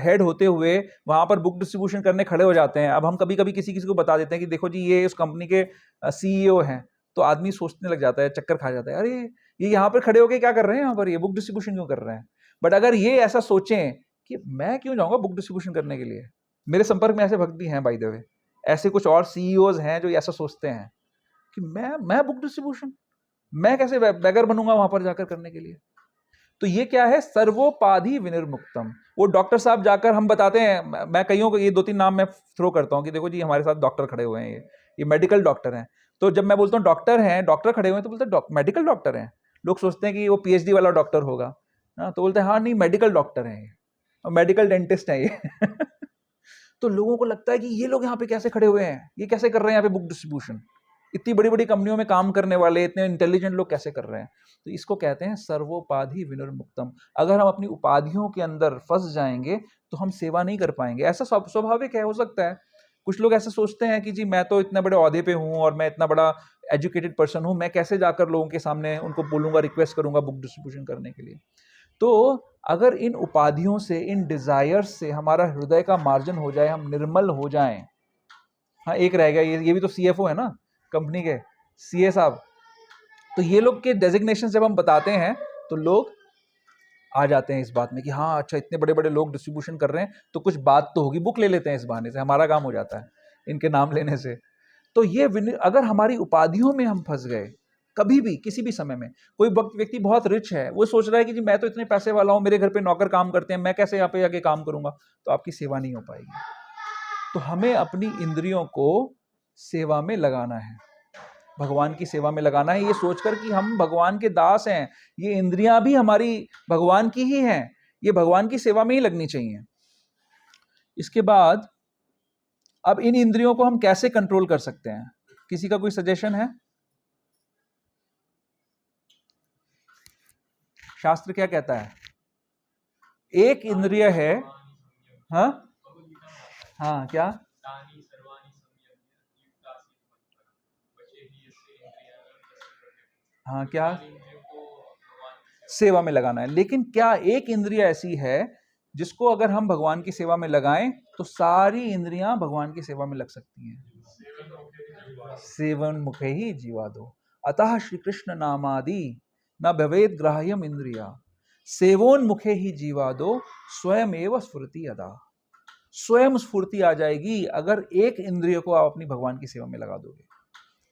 हेड होते हुए वहां पर बुक डिस्ट्रीब्यूशन करने खड़े हो जाते हैं। अब हम कभी कभी किसी को बता देते हैं कि देखो जी ये उस कंपनी के सीईओ हैं, तो आदमी सोचने लग जाता है, चक्कर खा जाता है, अरे ये यहाँ पर खड़े होके क्या कर रहे हैं, यहाँ पर ये बुक डिस्ट्रीब्यूशन क्यों कर रहे हैं? बट अगर ये ऐसा सोचें कि मैं क्यों जाऊंगा बुक डिस्ट्रीब्यूशन करने के लिए, मेरे संपर्क में ऐसे भक्त भी हैं, बाय द वे, ऐसे कुछ और सीईओज हैं जो ऐसा सोचते हैं कि मैं बुक डिस्ट्रीब्यूशन, मैं कैसे बैगर बनूंगा वहां पर जाकर करने के लिए। तो ये क्या है? सर्वोपाधि विनिर्मुक्तम। वो डॉक्टर साहब जाकर, हम बताते हैं, मैं कईयों को ये 2-3 नाम मैं थ्रो करता हूँ कि देखो जी हमारे साथ डॉक्टर खड़े हुए हैं, ये मेडिकल डॉक्टर हैं। तो जब मैं बोलता हूँ डॉक्टर हैं, डॉक्टर खड़े हुए हैं, तो बोलते हैं मेडिकल डॉक्टर हैं। लोग सोचते हैं कि वो पीएचडी वाला डॉक्टर होगा, तो बोलते हैं हाँ नहीं, मेडिकल डॉक्टर हैं ये, मेडिकल डेंटिस्ट हैं ये। तो लोगों को लगता है कि ये लोग यहाँ पे कैसे खड़े हुए हैं, ये कैसे कर रहे हैं यहाँ पे बुक डिस्ट्रीब्यूशन, इतनी बड़ी बड़ी कंपनियों में काम करने वाले इतने इंटेलिजेंट लोग कैसे कर रहे हैं? तो इसको कहते हैं सर्वोपाधि विनिर्मुक्तम। अगर हम अपनी उपाधियों के अंदर फंस जाएंगे तो हम सेवा नहीं कर पाएंगे। ऐसा स्वाभाविक है, हो सकता है कुछ लोग ऐसे सोचते हैं कि जी मैं तो इतने बड़े ओहदे पे हूँ और मैं इतना बड़ा एजुकेटेड पर्सन हूँ, मैं कैसे जाकर लोगों के सामने उनको बोलूंगा, रिक्वेस्ट करूंगा बुक डिस्ट्रीब्यूशन करने के लिए। तो अगर इन उपाधियों से, इन डिजायर्स से हमारा हृदय का मार्जन हो जाए, हम निर्मल हो जाएं। हाँ, एक रह गया, ये भी तो सीएफओ है ना कंपनी के, सीए साहब। तो ये लोग के डेजिग्नेशन जब हम बताते हैं तो लोग आ जाते हैं इस बात में कि हाँ अच्छा, इतने बड़े बड़े लोग डिस्ट्रीब्यूशन कर रहे हैं तो कुछ बात तो होगी, बुक ले लेते हैं, इस बहाने से हमारा काम हो जाता है इनके नाम लेने से। तो ये अगर हमारी उपाधियों में हम फंस गए, कभी भी किसी भी समय में, कोई व्यक्ति बहुत रिच है, वो सोच रहा है कि जी मैं तो इतने पैसे वाला हूं, मेरे घर पे नौकर काम करते हैं, मैं कैसे यहाँ पे आके काम करूंगा, तो आपकी सेवा नहीं हो पाएगी। तो हमें अपनी इंद्रियों को सेवा में लगाना है, भगवान की सेवा में लगाना है, ये सोचकर कि हम भगवान के दास हैं, ये इंद्रियां भी हमारी भगवान की ही हैं, ये भगवान की सेवा में ही लगनी चाहिए। इसके बाद अब इन इंद्रियों को हम कैसे कंट्रोल कर सकते हैं? किसी का कोई सजेशन है? शास्त्र क्या कहता है? एक इंद्रिय है, हाँ हाँ, क्या? हाँ, क्या? सेवा में लगाना है। लेकिन क्या एक इंद्रिय ऐसी है जिसको अगर हम भगवान की सेवा में लगाएं तो सारी इंद्रियां भगवान की सेवा में लग सकती हैं? सेवन मुखे ही जीवादो अतः श्री कृष्ण नामादि न भवेद ग्राह्यम इंद्रिया सेवोन मुखे ही जीवादो स्वयं एवं स्फुर्ति अदा। स्वयं स्फूर्ति आ जाएगी अगर एक इंद्रिय को आप अपनी भगवान की सेवा में लगा दोगे,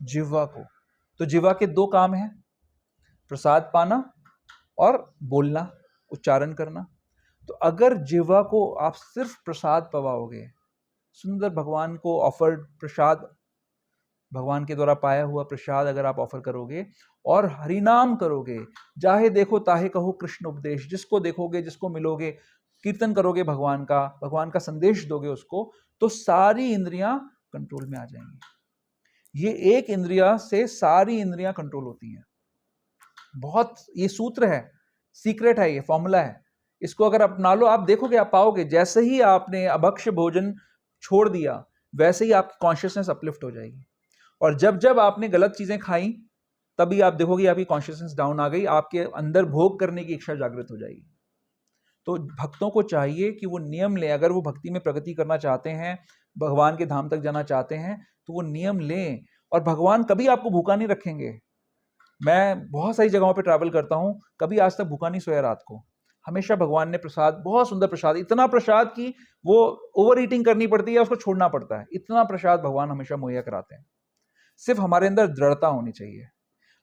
जिह्वा को। तो जिह्वा के 2 काम हैं, प्रसाद पाना और बोलना, उच्चारण करना। तो अगर जिह्वा को आप सिर्फ प्रसाद पवाओगे, सुंदर भगवान को ऑफर्ड प्रसाद, भगवान के द्वारा पाया हुआ प्रसाद अगर आप ऑफर करोगे और हरिनाम करोगे, चाहे देखो ताहे कहो कृष्ण उपदेश, जिसको देखोगे जिसको मिलोगे, कीर्तन करोगे भगवान का संदेश दोगे उसको, तो सारी इंद्रियां कंट्रोल में आ जाएंगी। ये एक इंद्रिया से सारी इंद्रियां कंट्रोल होती हैं। बहुत ये सूत्र है, सीक्रेट है, ये फॉर्मूला है। इसको अगर अपना लो, आप देखोगे, आप पाओगे जैसे ही आपने अभक्ष्य भोजन छोड़ दिया वैसे ही आपकी कॉन्शियसनेस अपलिफ्ट हो जाएगी। और जब जब आपने गलत चीजें खाई तभी आप देखोगे आपकी कॉन्शियसनेस डाउन आ गई, आपके अंदर भोग करने की इच्छा जागृत हो जाएगी। तो भक्तों को चाहिए कि वो नियम लें। अगर वो भक्ति में प्रगति करना चाहते हैं, भगवान के धाम तक जाना चाहते हैं, तो वो नियम लें। और भगवान कभी आपको भूखा नहीं रखेंगे। मैं बहुत सारी जगहों पे ट्रैवल करता हूं, कभी आज तक भूखा नहीं सोया रात को। हमेशा भगवान ने प्रसाद, बहुत सुंदर प्रसाद, इतना प्रसाद कि वो ओवर ईटिंग करनी पड़ती है, उसको छोड़ना पड़ता है, इतना प्रसाद भगवान हमेशा मुहैया कराते हैं। सिर्फ हमारे अंदर दृढ़ता होनी चाहिए।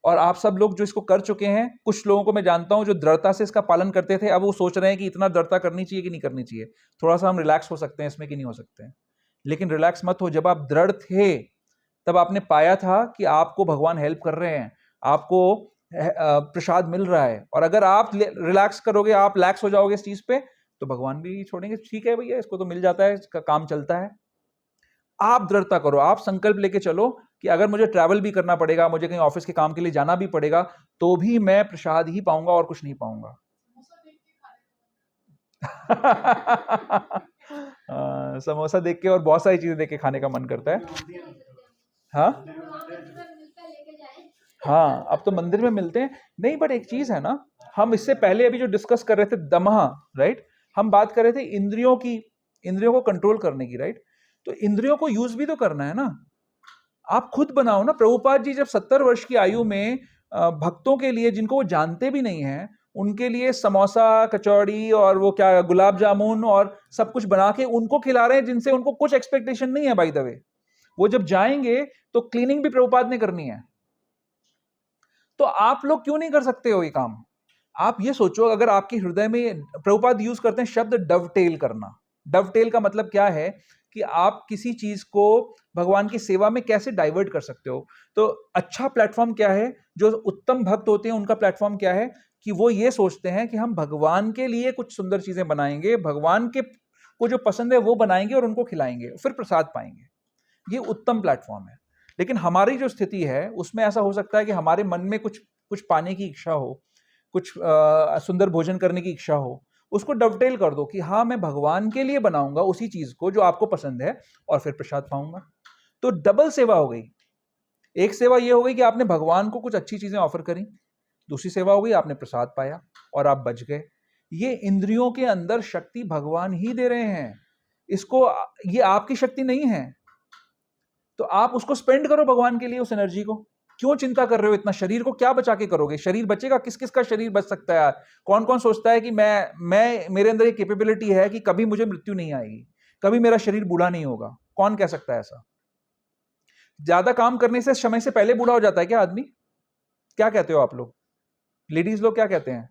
और आप सब लोग जो इसको कर चुके हैं, कुछ लोगों को मैं जानता हूं जो दृढ़ता से इसका पालन करते थे, अब वो सोच रहे हैं कि इतना दृढ़ता करनी चाहिए कि नहीं करनी चाहिए, थोड़ा सा हम रिलैक्स हो सकते हैं इसमें कि नहीं हो सकते हैं। लेकिन रिलैक्स मत हो। जब आप दृढ़ थे तब आपने पाया था कि आपको भगवान हेल्प कर रहे हैं, आपको प्रसाद मिल रहा है। और अगर आप रिलैक्स करोगे, आप लैक्स हो जाओगे इस चीज पे, तो भगवान भी छोड़ेंगे। ठीक है भैया, इसको तो मिल जाता है, इसका काम चलता है। आप दृढ़ता करो, आप संकल्प लेके चलो कि अगर मुझे ट्रैवल भी करना पड़ेगा, मुझे कहीं ऑफिस के काम के लिए जाना भी पड़ेगा, तो भी मैं प्रसाद ही पाऊंगा और कुछ नहीं पाऊंगा। समोसा देख के और बहुत सारी चीजें देख के खाने का मन करता है। हाँ हाँ, अब तो मंदिर में मिलते हैं। नहीं, बट एक चीज है ना, हम इससे पहले अभी जो डिस्कस कर रहे थे दमह, राइट, हम बात कर रहे थे इंद्रियों की, इंद्रियों को कंट्रोल करने की, राइट। तो इंद्रियों को यूज भी तो करना है ना। आप खुद बनाओ ना। प्रभुपाद जी जब 70 वर्ष की आयु में भक्तों के लिए, जिनको वो जानते भी नहीं है, उनके लिए समोसा, कचौड़ी और वो क्या गुलाब जामुन और सब कुछ बना के उनको खिला रहे हैं, जिनसे उनको कुछ एक्सपेक्टेशन नहीं है। बाय द वे, वो जब जाएंगे तो क्लीनिंग भी प्रभुपाद ने करनी है। तो आप लोग क्यों नहीं कर सकते हो ये काम? आप ये सोचो, अगर आपके हृदय में, प्रभुपाद यूज करते हैं शब्द डवटेल करना। डवटेल का मतलब क्या है कि आप किसी चीज को भगवान की सेवा में कैसे डाइवर्ट कर सकते हो। तो अच्छा प्लेटफॉर्म क्या है, जो उत्तम भक्त होते हैं उनका प्लेटफॉर्म क्या है, कि वो ये सोचते हैं कि हम भगवान के लिए कुछ सुंदर चीजें बनाएंगे, भगवान के को जो पसंद है वो बनाएंगे और उनको खिलाएंगे, फिर प्रसाद पाएंगे। ये उत्तम प्लेटफॉर्म है। लेकिन हमारी जो स्थिति है उसमें ऐसा हो सकता है कि हमारे मन में कुछ कुछ पाने की इच्छा हो, कुछ सुंदर भोजन करने की इच्छा हो, उसको डवटेल कर दो कि हाँ, मैं भगवान के लिए बनाऊंगा उसी चीज को जो आपको पसंद है और फिर प्रसाद पाऊंगा। तो डबल सेवा हो गई। एक सेवा ये हो गई कि आपने भगवान को कुछ अच्छी चीजें ऑफर करी, दूसरी सेवा हो गई आपने प्रसाद पाया और आप बच गए। ये इंद्रियों के अंदर शक्ति भगवान ही दे रहे हैं, इसको, ये आपकी शक्ति नहीं है। तो आप उसको स्पेंड करो भगवान के लिए, उस एनर्जी को। क्यों चिंता कर रहे हो इतना? शरीर को क्या बचा के करोगे? शरीर बचेगा? किस किस का शरीर बच सकता है यार? कौन कौन सोचता है कि मैं मेरे अंदर एक कैपेबिलिटी है कि कभी मुझे मृत्यु नहीं आएगी, कभी मेरा शरीर बूढ़ा नहीं होगा? कौन कह सकता है ऐसा? ज्यादा काम करने से समय से पहले बूढ़ा हो जाता है क्या आदमी? क्या कहते हो आप लोग, लेडीज लोग क्या कहते हैं?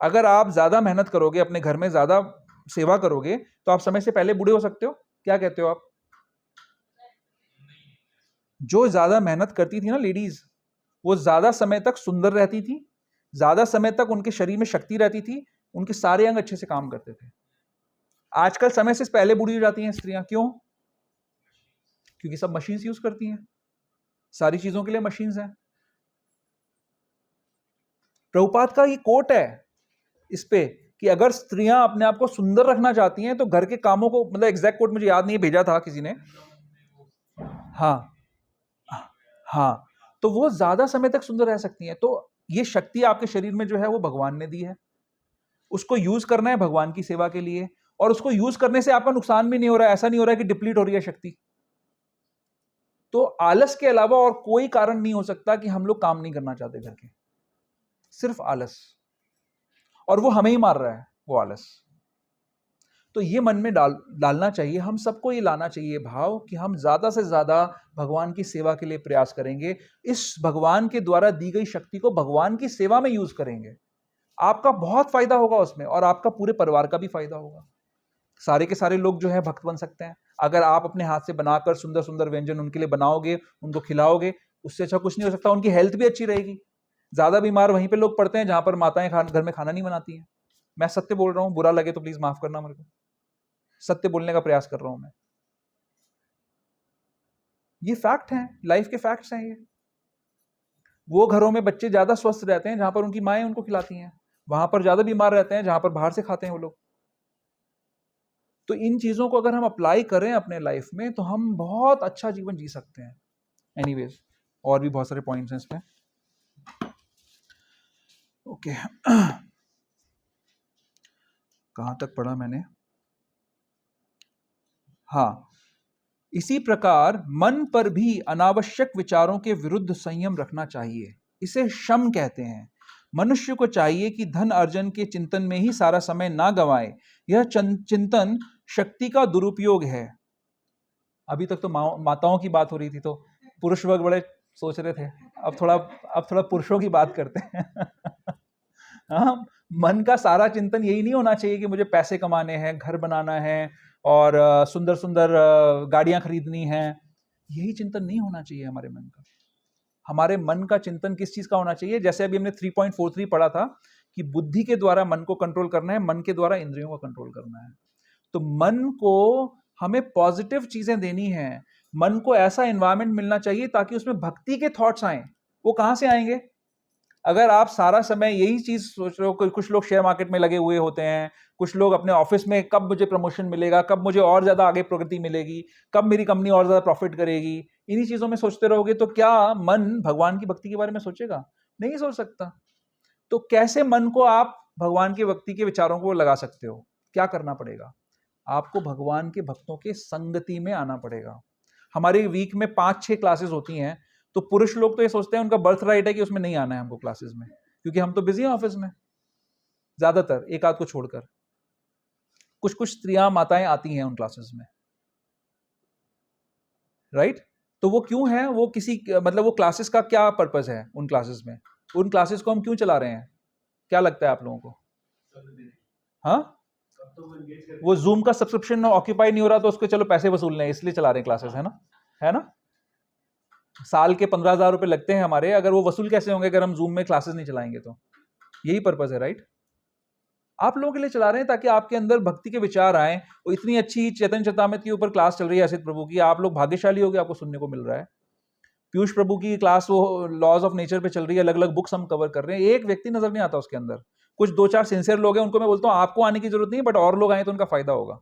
अगर आप ज्यादा मेहनत करोगे, अपने घर में ज्यादा सेवा करोगे, तो आप समय से पहले बूढ़े हो सकते हो? क्या कहते हो आप? जो ज्यादा मेहनत करती थी ना लेडीज, वो ज्यादा समय तक सुंदर रहती थी, ज्यादा समय तक उनके शरीर में शक्ति रहती थी, उनके सारे अंग अच्छे से काम करते थे। आजकल समय से पहले बूढ़ी हो जाती हैं स्त्रियां। क्यों? क्योंकि सब मशीन्स यूज करती हैं, सारी चीजों के लिए मशीन्स हैं। प्रभुपाद का ये कोट है इस पे कि अगर स्त्रियां अपने आप को सुंदर रखना चाहती हैं तो घर के कामों को, मतलब एग्जैक्ट कोट मुझे याद नहीं है, भेजा था किसी ने। हाँ हाँ, तो वो ज्यादा समय तक सुंदर रह सकती हैं। तो ये शक्ति आपके शरीर में जो है वो भगवान ने दी है, उसको यूज करना है भगवान की सेवा के लिए। और उसको यूज करने से आपका नुकसान भी नहीं हो रहा है, ऐसा नहीं हो रहा है कि डिप्लीट हो रही है शक्ति। तो आलस के अलावा और कोई कारण नहीं हो सकता कि हम लोग काम नहीं करना चाहते घर के, सिर्फ आलस। और वो हमें ही मार रहा है वो आलस। तो ये मन में डालना चाहिए, हम सबको ये लाना चाहिए भाव कि हम ज्यादा से ज्यादा भगवान की सेवा के लिए प्रयास करेंगे, इस भगवान के द्वारा दी गई शक्ति को भगवान की सेवा में यूज करेंगे। आपका बहुत फायदा होगा उसमें, और आपका पूरे परिवार का भी फायदा होगा। सारे के सारे लोग जो है भक्त बन सकते हैं। अगर आप अपने हाथ से बनाकर सुंदर सुंदर व्यंजन उनके लिए बनाओगे, उनको खिलाओगे, उससे अच्छा कुछ नहीं हो सकता। उनकी हेल्थ भी अच्छी रहेगी। ज्यादा बीमार वहीं पे लोग पड़ते हैं जहां पर माताएं घर में खाना नहीं बनाती हैं। मैं सत्य बोल रहा हूं, बुरा लगे तो प्लीज माफ करना मेरे को, सत्य बोलने का प्रयास कर रहा हूं मैं। ये फैक्ट है, लाइफ के फैक्ट्स हैं ये। वो घरों में बच्चे ज्यादा स्वस्थ रहते हैं जहां पर उनकी माएं उनको खिलाती हैं, वहां पर ज्यादा बीमार रहते हैं जहां पर बाहर से खाते हैं वो लोग। तो इन चीजों को अगर हम अप्लाई करें अपने लाइफ में तो हम बहुत अच्छा जीवन जी सकते हैं। एनीवेज, और भी बहुत सारे पॉइंट्स हैं इसमें। ओके, कहां तक पढ़ा मैंने? हाँ, इसी प्रकार मन पर भी अनावश्यक विचारों के विरुद्ध संयम रखना चाहिए। इसे शम कहते हैं। मनुष्य को चाहिए कि धन अर्जन के चिंतन में ही सारा समय ना गंवाए। यह चिंतन शक्ति का दुरुपयोग है। अभी तक तो माताओं की बात हो रही थी तो पुरुष वर्ग बड़े सोच रहे थे, अब थोड़ा पुरुषों की बात करते हैं। हाँ, मन का सारा चिंतन यही नहीं होना चाहिए कि मुझे पैसे कमाने हैं, घर बनाना है और सुंदर सुंदर गाड़ियां खरीदनी हैं। यही चिंतन नहीं होना चाहिए हमारे मन का। हमारे मन का चिंतन किस चीज का होना चाहिए? जैसे अभी हमने 3.43 पढ़ा था कि बुद्धि के द्वारा मन को कंट्रोल करना है, मन के द्वारा इंद्रियों को कंट्रोल करना है। तो मन को हमें पॉजिटिव चीजें देनी है। मन को ऐसा एनवायरनमेंट मिलना चाहिए ताकि उसमें भक्ति के थॉट्स आए। वो कहां से आएंगे? अगर आप सारा समय यही चीज सोच रहे हो, कुछ लोग शेयर मार्केट में लगे हुए होते हैं, कुछ लोग अपने ऑफिस में कब मुझे प्रमोशन मिलेगा, कब मुझे और ज्यादा आगे प्रगति मिलेगी, कब मेरी कंपनी और ज्यादा प्रॉफिट करेगी, इन्हीं चीजों में सोचते रहोगे तो क्या मन भगवान की भक्ति के बारे में सोचेगा? नहीं सोच सकता। तो कैसे मन को आप भगवान की भक्ति के विचारों को लगा सकते हो? क्या करना पड़ेगा? आपको भगवान के भक्तों के संगति में आना पड़ेगा। हमारे वीक में 5-6 क्लासेस होती हैं, तो पुरुष लोग तो ये सोचते हैं उनका बर्थ राइट है कि उसमें नहीं आना है हमको क्लासेस में, क्योंकि हम तो बिजी हैं ऑफिस में, ज्यादातर, एक आध को छोड़कर। कुछ कुछ स्त्रियां माताएं आती हैं उन क्लासेस में, राइट? तो वो क्यों है? वो किसी मतलब वो क्लासेस का क्या पर्पस है? उन क्लासेस में, उन क्लासेस को हम क्यों चला रहे हैं? क्या लगता है आप लोगों को? हाँ, वो जूम का सब्सक्रिप्शन ऑक्यूपाई नहीं हो रहा तो उसके चलो पैसे वसूल लें, इसलिए चला रहे हैं क्लासेस, है ना? है ना? साल के 15,000 रुपए लगते हैं हमारे, अगर वो वसूल कैसे होंगे अगर हम जूम में क्लासेस नहीं चलाएंगे? तो यही पर्पस है, राइट? आप लोगों के लिए चला रहे हैं ताकि आपके अंदर भक्ति के विचार आए। वो इतनी अच्छी चैतन्य चेतामृत के ऊपर क्लास चल रही है असित प्रभु की, आप लोग भाग्यशाली हो गए, आपको सुनने को मिल रहा है। पीयूष प्रभु की क्लास वो लॉज ऑफ नेचर पे चल रही है, अलग अलग बुक्स हम कवर कर रहे हैं, एक व्यक्ति नजर नहीं आता उसके अंदर। कुछ 2-4 सिंसियर लोग हैं, उनको मैं बोलता हूं आपको आने की जरूरत नहीं, बट और लोग आए तो उनका फायदा होगा।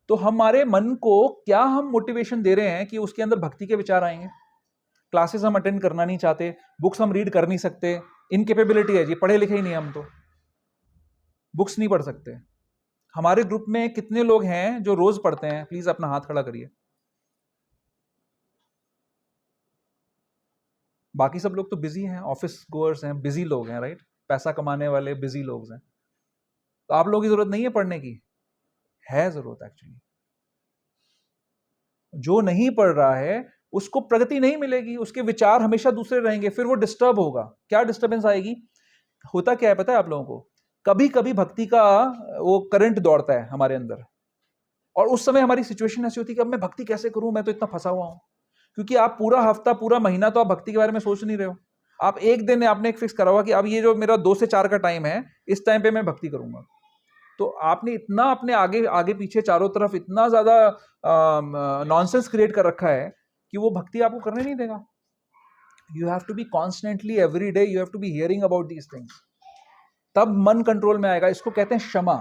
तो हमारे मन को क्या हम मोटिवेशन दे रहे हैं कि उसके अंदर भक्ति के विचार आएंगे? क्लासेस हम अटेंड करना नहीं चाहते, बुक्स हम रीड कर नहीं सकते, इनकेपेबिलिटी है जी, पढ़े लिखे ही नहीं हम, तो बुक्स नहीं पढ़ सकते। हमारे ग्रुप में कितने लोग हैं जो रोज पढ़ते हैं? प्लीज अपना हाथ खड़ा करिए। बाकी सब लोग तो बिजी हैं, ऑफिस गोअर्स हैं, बिजी लोग हैं, राइट? पैसा कमाने वाले बिजी लोग हैं। तो आप लोगों की जरूरत नहीं है पढ़ने की, है जरूरत एक्चुअली। जो नहीं पढ़ रहा है उसको प्रगति नहीं मिलेगी, उसके विचार हमेशा दूसरे रहेंगे, फिर वो डिस्टर्ब होगा। क्या डिस्टर्बेंस आएगी? होता क्या है पता है आप लोगों को? कभी कभी भक्ति का वो करंट दौड़ता है हमारे अंदर, और उस समय हमारी सिचुएशन ऐसी होती है कि अब मैं भक्ति कैसे करूं, मैं तो इतना फंसा हुआ हूं। क्योंकि आप पूरा हफ्ता, पूरा महीना तो आप भक्ति के बारे में सोच नहीं रहे हो। आप एक दिन आपने एक फिक्स करा हुआ कि अब ये जो मेरा 2 से 4 का टाइम है, इस टाइम पे मैं भक्ति करूंगा। तो आपने इतना अपने आगे आगे पीछे चारों तरफ इतना ज्यादा नॉनसेंस क्रिएट कर रखा है कि वो भक्ति आपको करने नहीं देगा। You have to be constantly every day, you have to be hearing about these things, तब मन कंट्रोल में आएगा। इसको कहते हैं क्षमा।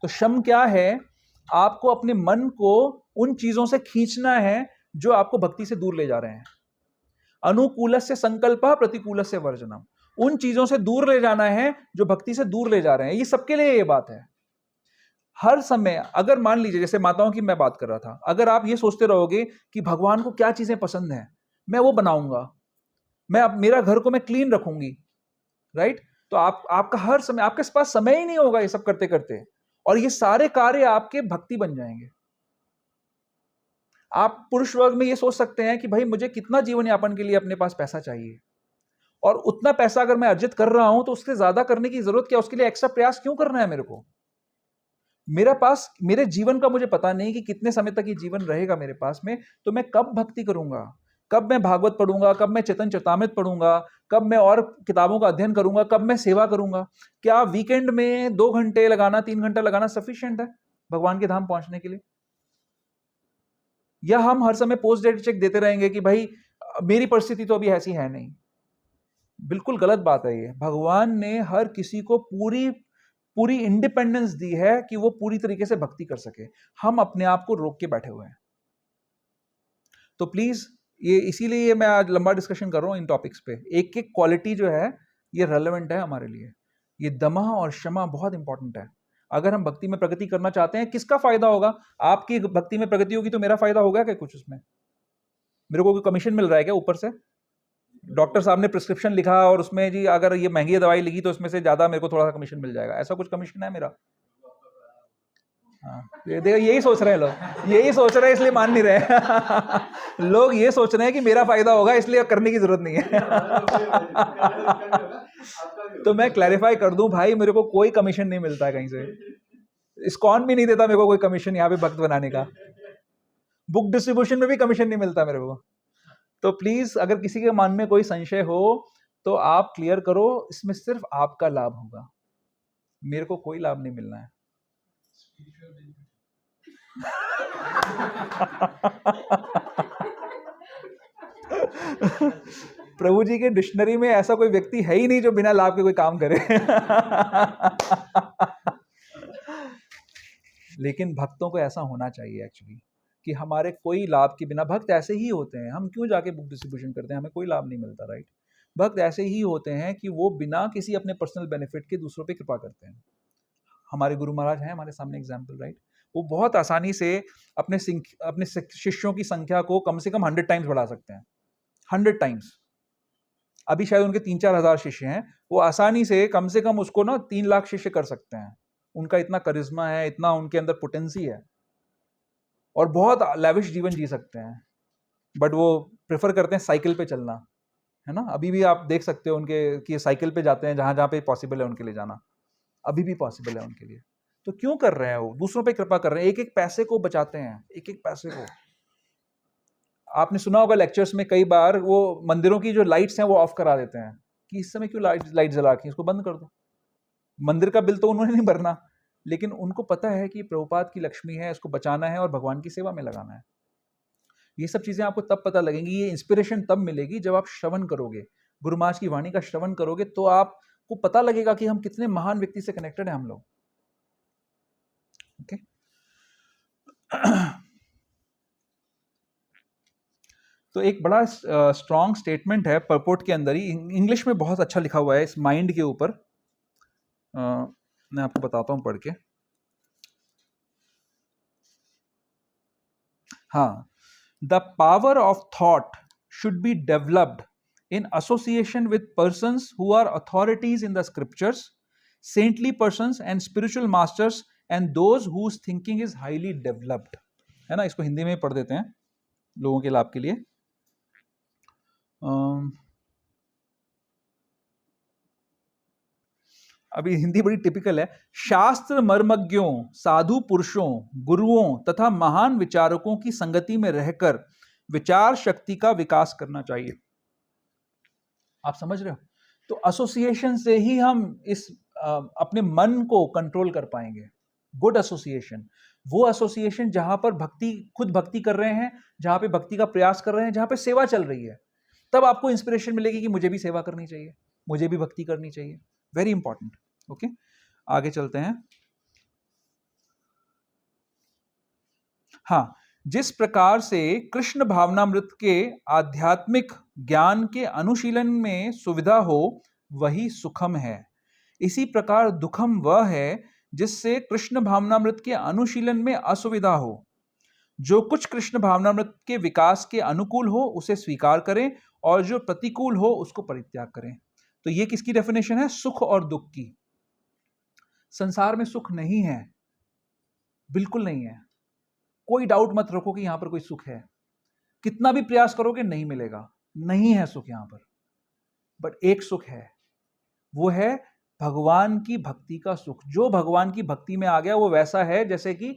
तो शम क्या है? आपको अपने मन को उन चीजों से खींचना है जो आपको भक्ति से दूर ले जा रहे हैं। अनुकूलस्य संकल्प, प्रतिकूलस्य वर्जनम। उन चीजों से दूर ले जाना है जो भक्ति से दूर ले जा रहे हैं। ये सबके लिए ये बात है। हर समय अगर मान लीजिए, जैसे माताओं की मैं बात कर रहा था, अगर आप ये सोचते रहोगे कि भगवान को क्या चीजें पसंद है, मैं वो बनाऊंगा, मैं मेरा घर को मैं क्लीन रखूंगी, राइट? तो आपका हर समय, आपके पास समय ही नहीं होगा ये सब करते करते, और ये सारे कार्य आपके भक्ति बन जाएंगे। आप पुरुष वर्ग में ये सोच सकते हैं कि भाई मुझे कितना जीवन यापन के लिए अपने पास पैसा चाहिए, और उतना पैसा अगर मैं अर्जित कर रहा हूं तो उससे ज्यादा करने की जरूरत क्या? उसके लिए एक्स्ट्रा प्रयास क्यों करना है मेरे को? मेरे पास मेरे जीवन का मुझे पता नहीं कि कितने समय तक ये जीवन रहेगा मेरे पास में, तो मैं कब भक्ति करूंगा? कब मैं भागवत पढ़ूंगा, कब मैं चेतन चरितामृत पढ़ूंगा, कब मैं और किताबों का अध्ययन करूंगा, कब मैं सेवा करूंगा? क्या वीकेंड में 2 घंटे लगाना, 3 घंटा लगाना सफिशिएंट है भगवान के धाम पहुंचने के लिए? या हम हर समय पोस्ट डेट चेक देते रहेंगे कि भाई मेरी परिस्थिति तो अभी ऐसी है नहीं? बिल्कुल गलत बात है ये। भगवान ने हर किसी को पूरी पूरी इंडिपेंडेंस दी है कि वो पूरी तरीके से भक्ति कर सके। हम अपने आप को रोक के बैठे हुए हैं। तो प्लीज, ये इसीलिए मैं आज लंबा डिस्कशन कर रहा हूं इन टॉपिक्स पे। एक एक क्वालिटी जो है ये रेलेवेंट है हमारे लिए। ये दमा और क्षमा बहुत इंपॉर्टेंट है। अगर हम भक्ति में प्रगति करना चाहते हैं, किसका फायदा होगा? आपकी भक्ति में प्रगति होगी तो मेरा फायदा होगा क्या कुछ उसमें? मेरे को कोई कमीशन मिल रहा है क्या ऊपर से? डॉक्टर साहब ने प्रिस्क्रिप्शन लिखा और उसमें जी अगर ये महंगी दवाई लिखी तो उसमें से ज्यादा मेरे को थोड़ा सा कमीशन मिल जाएगा, ऐसा कुछ कमीशन है मेरा? हाँ, ये देखो, यही सोच रहे हैं लोग, यही सोच रहे हैं इसलिए मान नहीं रहे। लोग ये सोच रहे हैं कि मेरा फायदा होगा इसलिए करने की जरूरत नहीं है। तो मैं क्लैरिफाई कर दूं भाई, मेरे को कोई कमीशन नहीं मिलता है कहीं से। इस्कॉन भी नहीं देता मेरे को कोई कमीशन यहाँ पे भक्त बनाने का। बुक डिस्ट्रीब्यूशन में भी कमीशन नहीं मिलता मेरे को। तो प्लीज, अगर किसी के मन में कोई संशय हो तो आप क्लियर करो, इसमें सिर्फ आपका लाभ होगा, मेरे को कोई लाभ नहीं मिलना है। प्रभु जी के डिक्शनरी में ऐसा कोई व्यक्ति है ही नहीं जो बिना लाभ के कोई काम करे। लेकिन भक्तों को ऐसा होना चाहिए एक्चुअली, कि हमारे कोई लाभ के बिना, भक्त ऐसे ही होते हैं, हम क्यों जाके बुक डिस्ट्रीब्यूशन करते हैं, हमें कोई लाभ नहीं मिलता, राइट? भक्त ऐसे ही होते हैं कि वो बिना किसी अपने पर्सनल बेनिफिट के दूसरों पे कृपा करते हैं। हमारे गुरु महाराज हैं हमारे सामने एग्जाम्पल, राइट? वो बहुत आसानी से अपने शिष्यों की संख्या को कम से कम 100 टाइम्स बढ़ा सकते हैं, 100 टाइम्स। अभी शायद उनके 3-4 हजार शिष्य हैं, वो आसानी से कम उसको ना 3 लाख शिष्य कर सकते हैं। उनका इतना करिश्मा है, इतना उनके अंदर पोटेंसी है, और बहुत लैविश जीवन जी सकते हैं। बट वो प्रेफर करते हैं साइकिल पे चलना, है ना? अभी भी आप देख सकते हो उनके कि साइकिल पे जाते हैं जहां जहां पे पॉसिबल है उनके लिए जाना, अभी भी पॉसिबल है उनके लिए। तो क्यों कर रहे हैं वो? दूसरों पे कृपा कर रहे हैं, एक एक पैसे को बचाते हैं, एक एक पैसे को। आपने सुना होगा लेक्चर्स में कई बार, वो मंदिरों की जो लाइट्स हैं वो ऑफ करा देते हैं कि इस समय क्यों लाइट जला के, इसको बंद कर दो। मंदिर का बिल तो उन्होंने नहीं भरना, लेकिन उनको पता है कि प्रभुपाद की लक्ष्मी है, इसको बचाना है और भगवान की सेवा में लगाना है। ये सब चीजें आपको तब पता लगेंगी, ये इंस्पिरेशन तब मिलेगी जब आप श्रवण करोगे, गुरु महाराज की वाणी का श्रवण करोगे, तो आपको पता लगेगा कि हम कितने महान व्यक्ति से कनेक्टेड हैं हम लोग। ओके? तो एक बड़ा स्ट्रॉन्ग स्टेटमेंट है परपोर्ट के अंदर ही, इंग्लिश में बहुत अच्छा लिखा हुआ है इस माइंड के ऊपर। मैं आपको बताता हूं पढ़ के। हाँ, the power of thought should be developed in association with persons who are authorities in the scriptures, saintly persons and spiritual masters, and those whose thinking is highly developed। है ना? इसको हिंदी में पढ़ देते हैं लोगों के लाभ के लिए। अभी हिंदी बड़ी टिपिकल है। शास्त्र मर्मज्ञों, साधु पुरुषों, गुरुओं तथा महान विचारकों की संगति में रहकर विचार शक्ति का विकास करना चाहिए। आप समझ रहे हो? तो एसोसिएशन से ही हम इस अपने मन को कंट्रोल कर पाएंगे। गुड एसोसिएशन, वो एसोसिएशन जहां पर खुद भक्ति कर रहे हैं, जहां पे भक्ति का प्रयास कर रहे हैं, जहां पे सेवा चल रही है, तब आपको इंस्पिरेशन मिलेगी कि मुझे भी सेवा करनी चाहिए, मुझे भी भक्ति करनी चाहिए। Very important. ओके, आगे चलते हैं। हाँ, जिस प्रकार से कृष्ण भावनामृत के आध्यात्मिक ज्ञान के अनुशीलन में सुविधा हो, वही सुखम है। इसी प्रकार दुखम वह है जिससे कृष्ण भावनामृत के अनुशीलन में असुविधा हो। जो कुछ कृष्ण भावनामृत के विकास के अनुकूल हो उसे स्वीकार करें, और जो प्रतिकूल हो उसको परित्याग करें। तो ये किसकी डेफिनेशन है? सुख और दुख की। संसार में सुख नहीं है, बिल्कुल नहीं है। कोई डाउट मत रखो कि यहां पर कोई सुख है। कितना भी प्रयास करोगे नहीं मिलेगा, नहीं है सुख यहां पर। बट एक सुख है, वो है भगवान की भक्ति का सुख। जो भगवान की भक्ति में आ गया वो वैसा है जैसे कि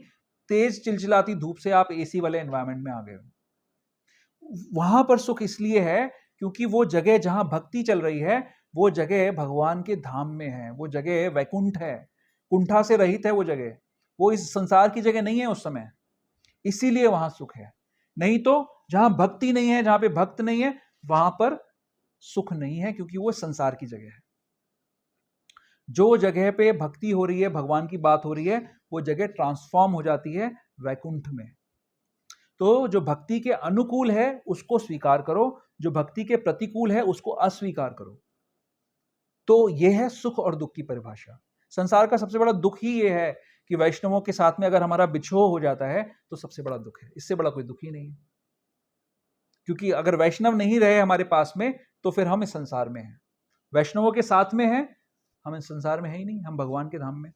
तेज चिलचिलाती धूप से आप एसी वाले एनवायरनमेंट में आ गए हो। वहां पर सुख इसलिए है क्योंकि वो जगह जहां भक्ति चल रही है वो जगह भगवान के धाम में है, वो जगह वैकुंठ है, कुंठा से रहित है वो जगह, वो इस संसार की जगह नहीं है उस समय, इसीलिए वहां सुख है। नहीं तो जहां भक्ति नहीं है, जहां पे भक्त नहीं है, वहां पर सुख नहीं है, क्योंकि वो संसार की जगह है। जो जगह पे भक्ति हो रही है, भगवान की बात हो रही है, वो जगह ट्रांसफॉर्म हो जाती है वैकुंठ में। तो जो भक्ति के अनुकूल है उसको स्वीकार करो, जो भक्ति के प्रतिकूल है उसको अस्वीकार करो। तो यह है सुख और दुख की परिभाषा। संसार का सबसे बड़ा दुख ही यह है कि वैष्णवों के साथ में अगर हमारा बिछोह हो जाता है तो सबसे बड़ा दुख है, इससे बड़ा कोई दुख ही नहीं है। क्योंकि अगर वैष्णव नहीं रहे हमारे पास में तो फिर हम इस संसार में हैं, वैष्णवों के साथ में हैं, हम इस संसार में है ही नहीं, हम भगवान के धाम में।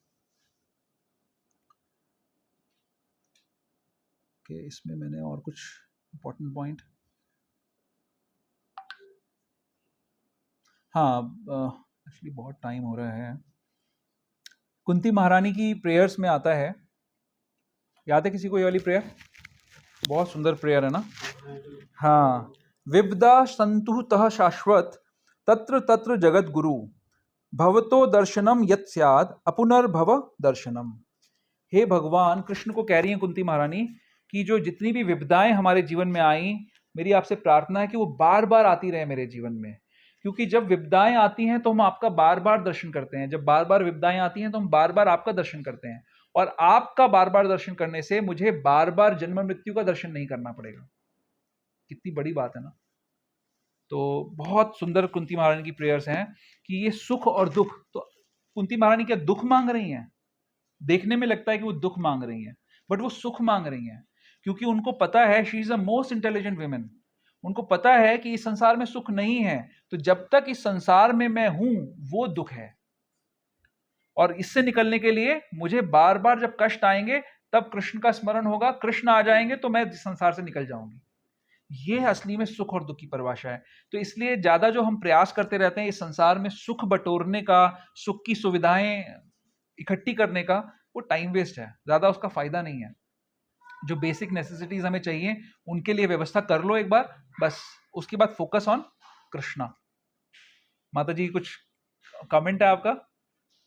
कि इसमें मैंने और कुछ इंपॉर्टेंट पॉइंट, हाँ एक्चुअली बहुत टाइम हो रहा है। कुंती महारानी की प्रेयर्स में आता है, याद है किसी को ये वाली प्रेयर? बहुत सुंदर प्रेयर है ना। हाँ, विविधा संतु तः शाश्वत तत्र तत्र जगत गुरु भवतो दर्शनम यत् स्याद अपुनर्भव दर्शनम। हे भगवान, कृष्ण को कह रही हैं कुंती महारानी कि जो जितनी भी विपदाएं हमारे जीवन में आई, मेरी आपसे प्रार्थना है कि वो बार बार आती रहे मेरे जीवन में, क्योंकि जब विपदाएं आती हैं तो हम आपका बार बार दर्शन करते हैं, जब बार बार विपदाएं आती हैं तो हम बार बार आपका दर्शन करते हैं, और आपका बार बार दर्शन करने से मुझे बार बार जन्म मृत्यु का दर्शन नहीं करना पड़ेगा। कितनी बड़ी बात है ना। तो बहुत सुंदर कुंती महारानी की प्रेयर्स हैं कि ये सुख और दुख, तो कुंती महारानी क्या दुख मांग रही हैं? देखने में लगता है कि वो दुख मांग रही हैं, बट वो सुख मांग रही हैं, क्योंकि उनको पता है she is the most intelligent women. उनको पता है कि इस संसार में सुख नहीं है, तो जब तक इस संसार में मैं हूं वो दुख है, और इससे निकलने के लिए मुझे बार बार जब कष्ट आएंगे तब कृष्ण का स्मरण होगा, कृष्ण आ जाएंगे तो मैं इस संसार से निकल जाऊंगी। ये असली में सुख और दुख की परिभाषा है। तो इसलिए ज्यादा जो हम प्रयास करते रहते हैं इस संसार में सुख बटोरने का, सुख की सुविधाएं इकट्ठी करने का, वो टाइम वेस्ट है, ज्यादा उसका फायदा नहीं है। जो बेसिक नेसेसिटीज हमें चाहिए उनके लिए व्यवस्था कर लो एक बार, बस उसके बाद फोकस ऑन कृष्णा। माता जी कुछ कमेंट है आपका?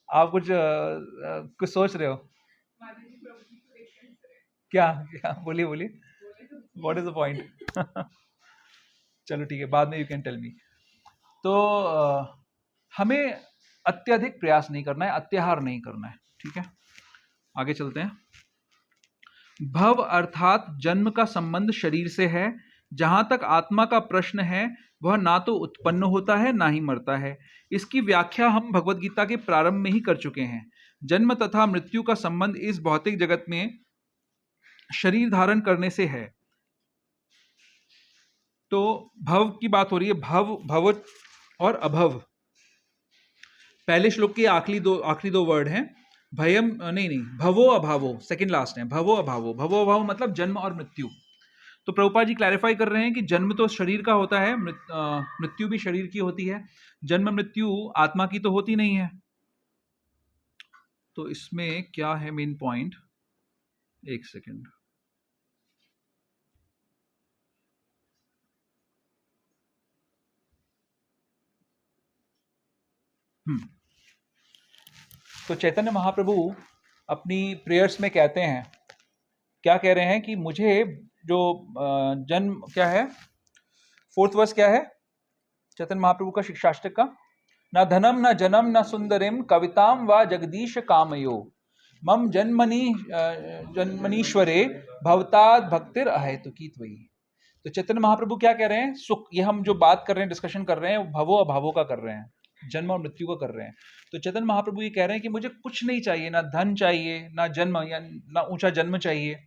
आप कुछ सोच रहे हो? क्या क्या बोलिए बोलिए, व्हाट इज द पॉइंट? चलो ठीक है, बाद में यू कैन टेल मी। तो हमें अत्यधिक प्रयास नहीं करना है, अत्याहार नहीं करना है, ठीक है। आगे चलते हैं। भव अर्थात जन्म का संबंध शरीर से है। जहां तक आत्मा का प्रश्न है वह ना तो उत्पन्न होता है ना ही मरता है। इसकी व्याख्या हम भगवत गीता के प्रारंभ में ही कर चुके हैं। जन्म तथा मृत्यु का संबंध इस भौतिक जगत में शरीर धारण करने से है। तो भव की बात हो रही है, भव, भव और अभव। पहले श्लोक के आखिरी दो वर्ड हैं भयम, नहीं, भवो अभावो, सेकंड लास्ट है भवो अभावो। भवो अभावो मतलब जन्म और मृत्यु। तो प्रभुपाद जी क्लैरिफाई कर रहे हैं कि जन्म तो शरीर का होता है, मृत्यु भी शरीर की होती है, जन्म मृत्यु आत्मा की तो होती नहीं है। तो इसमें क्या है मेन पॉइंट? एक सेकेंड। तो चैतन्य महाप्रभु अपनी प्रेयर्स में कहते हैं, क्या कह रहे हैं कि मुझे जो जन्म, क्या है 4th वर्स क्या है चैतन्य महाप्रभु का शिक्षाष्टक का? न धनम न जनम न सुंदरिम कविताम व जगदीश कामयो मम जन्मनीश्वरे भवताद भक्तिर अहेतुकी त्वयि। तो चैतन्य महाप्रभु क्या कह रहे हैं? सुख, ये हम जो बात कर रहे हैं, डिस्कशन कर रहे हैं, भवो अभावो का कर रहे हैं, जन्म और मृत्यु का कर रहे हैं। तो चैतन्य महाप्रभु ये कह रहे हैं कि मुझे कुछ नहीं चाहिए, ना धन चाहिए, ना जन्म या ना ऊंचा जन्म चाहिए,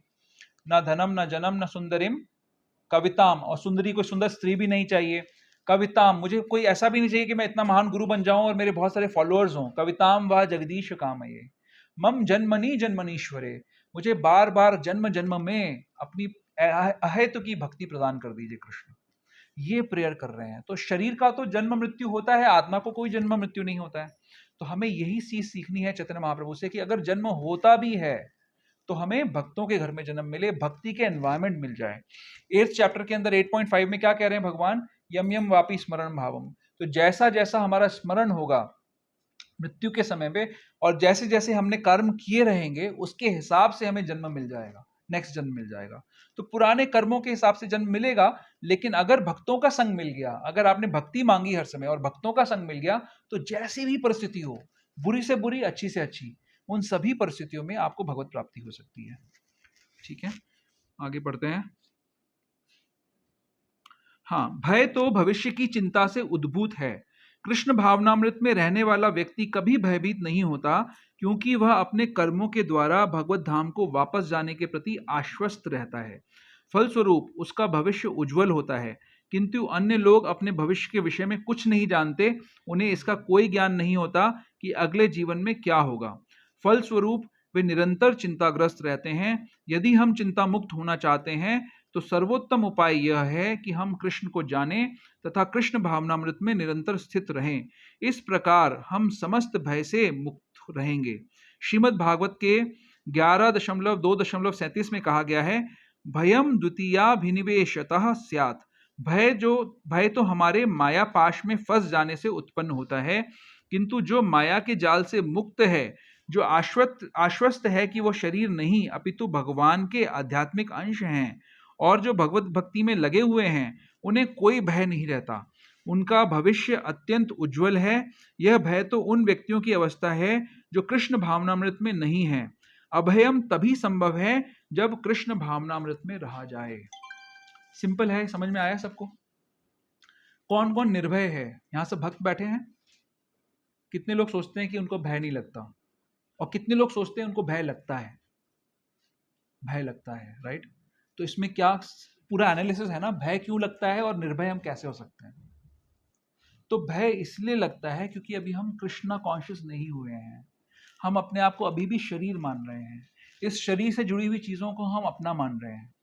ना धनम, ना जन्म, ना सुंदरिम कविताम, और सुंदरी कोई सुंदर स्त्री भी नहीं चाहिए। कविताम, मुझे कोई ऐसा भी नहीं चाहिए कि मैं इतना महान गुरु बन जाऊं और मेरे बहुत सारे फॉलोअर्स हों। कविताम व जगदीश कामये मम जन्मनी जन्मनीश्वरे, मुझे बार बार जन्म जन्म में अपनी अहेतु की भक्ति प्रदान कर दीजिए कृष्ण। ये प्रेयर कर रहे हैं। तो शरीर का तो जन्म मृत्यु होता है, आत्मा को कोई जन्म मृत्यु नहीं होता है। तो हमें यही चीज सीखनी है चैतन्य महाप्रभु से कि अगर जन्म होता भी है तो हमें भक्तों के घर में जन्म मिले, भक्ति के एनवायरमेंट मिल जाए। 8th चैप्टर के अंदर 8.5 में क्या कह रहे हैं भगवान? यम यम वापी स्मरण भावम। तो जैसा जैसा हमारा स्मरण होगा मृत्यु के समय में, और जैसे जैसे हमने कर्म किए रहेंगे, उसके हिसाब से हमें जन्म मिल जाएगा, नेक्स्ट जन्म मिल जाएगा। तो पुराने कर्मों के हिसाब से जन्म मिलेगा, लेकिन अगर भक्तों का संग मिल गया, अगर आपने भक्ति मांगी हर समय और भक्तों का संग मिल गया, तो जैसी भी परिस्थिति हो, बुरी से बुरी, अच्छी से अच्छी, उन सभी परिस्थितियों में आपको भगवत प्राप्ति हो सकती है। ठीक है, आगे बढ़ते हैं। हाँ, भय तो भविष्य की चिंता से उद्भूत है। कृष्ण भावनामृत में रहने वाला व्यक्ति कभी भयभीत नहीं होता, क्योंकि वह अपने कर्मों के द्वारा भगवत धाम को वापस जाने के प्रति आश्वस्त रहता है। फलस्वरूप उसका भविष्य उज्जवल होता है, किंतु अन्य लोग अपने भविष्य के विषय में कुछ नहीं जानते, उन्हें इसका कोई ज्ञान नहीं होता कि अगले जीवन में क्या होगा। फलस्वरूप वे निरंतर चिंताग्रस्त रहते हैं। यदि हम चिंता मुक्त होना चाहते हैं, तो सर्वोत्तम उपाय यह है कि हम कृष्ण को जानें तथा कृष्ण भावनामृत में निरंतर स्थित रहें। इस प्रकार हम समस्त भय से मुक्त रहेंगे। श्रीमद् भागवत के 11.2.37 में कहा गया है, भयम द्वितीयाभिनिवेशतः स्यात्। भय तो हमारे माया पाश में फंस जाने से उत्पन्न होता है, किंतु जो माया के जाल से मुक्त है, जो आश्वस्त है कि वो शरीर नहीं अपितु भगवान के आध्यात्मिक अंश हैं, और जो भगवत भक्ति में लगे हुए हैं, उन्हें कोई भय नहीं रहता। उनका भविष्य अत्यंत उज्जवल है। यह भय तो उन व्यक्तियों की अवस्था है जो कृष्ण भावनामृत में नहीं है। अभयम तभी संभव है जब कृष्ण भावनामृत में रहा जाए। सिंपल है, समझ में आया सबको? कौन कौन निर्भय है? यहां सब भक्त बैठे हैं। कितने लोग सोचते हैं कि उनको भय नहीं लगता, और कितने लोग सोचते हैं उनको भय लगता है? भय लगता है, राइट? तो इसमें क्या पूरा एनालिसिस है ना, भय क्यों लगता है और निर्भय हम कैसे हो सकते हैं। तो भय इसलिए लगता है क्योंकि अभी हम कृष्णा कॉन्शियस नहीं हुए हैं। हम अपने आप को अभी भी शरीर मान रहे हैं, इस शरीर से जुड़ी हुई चीजों को हम अपना मान रहे हैं।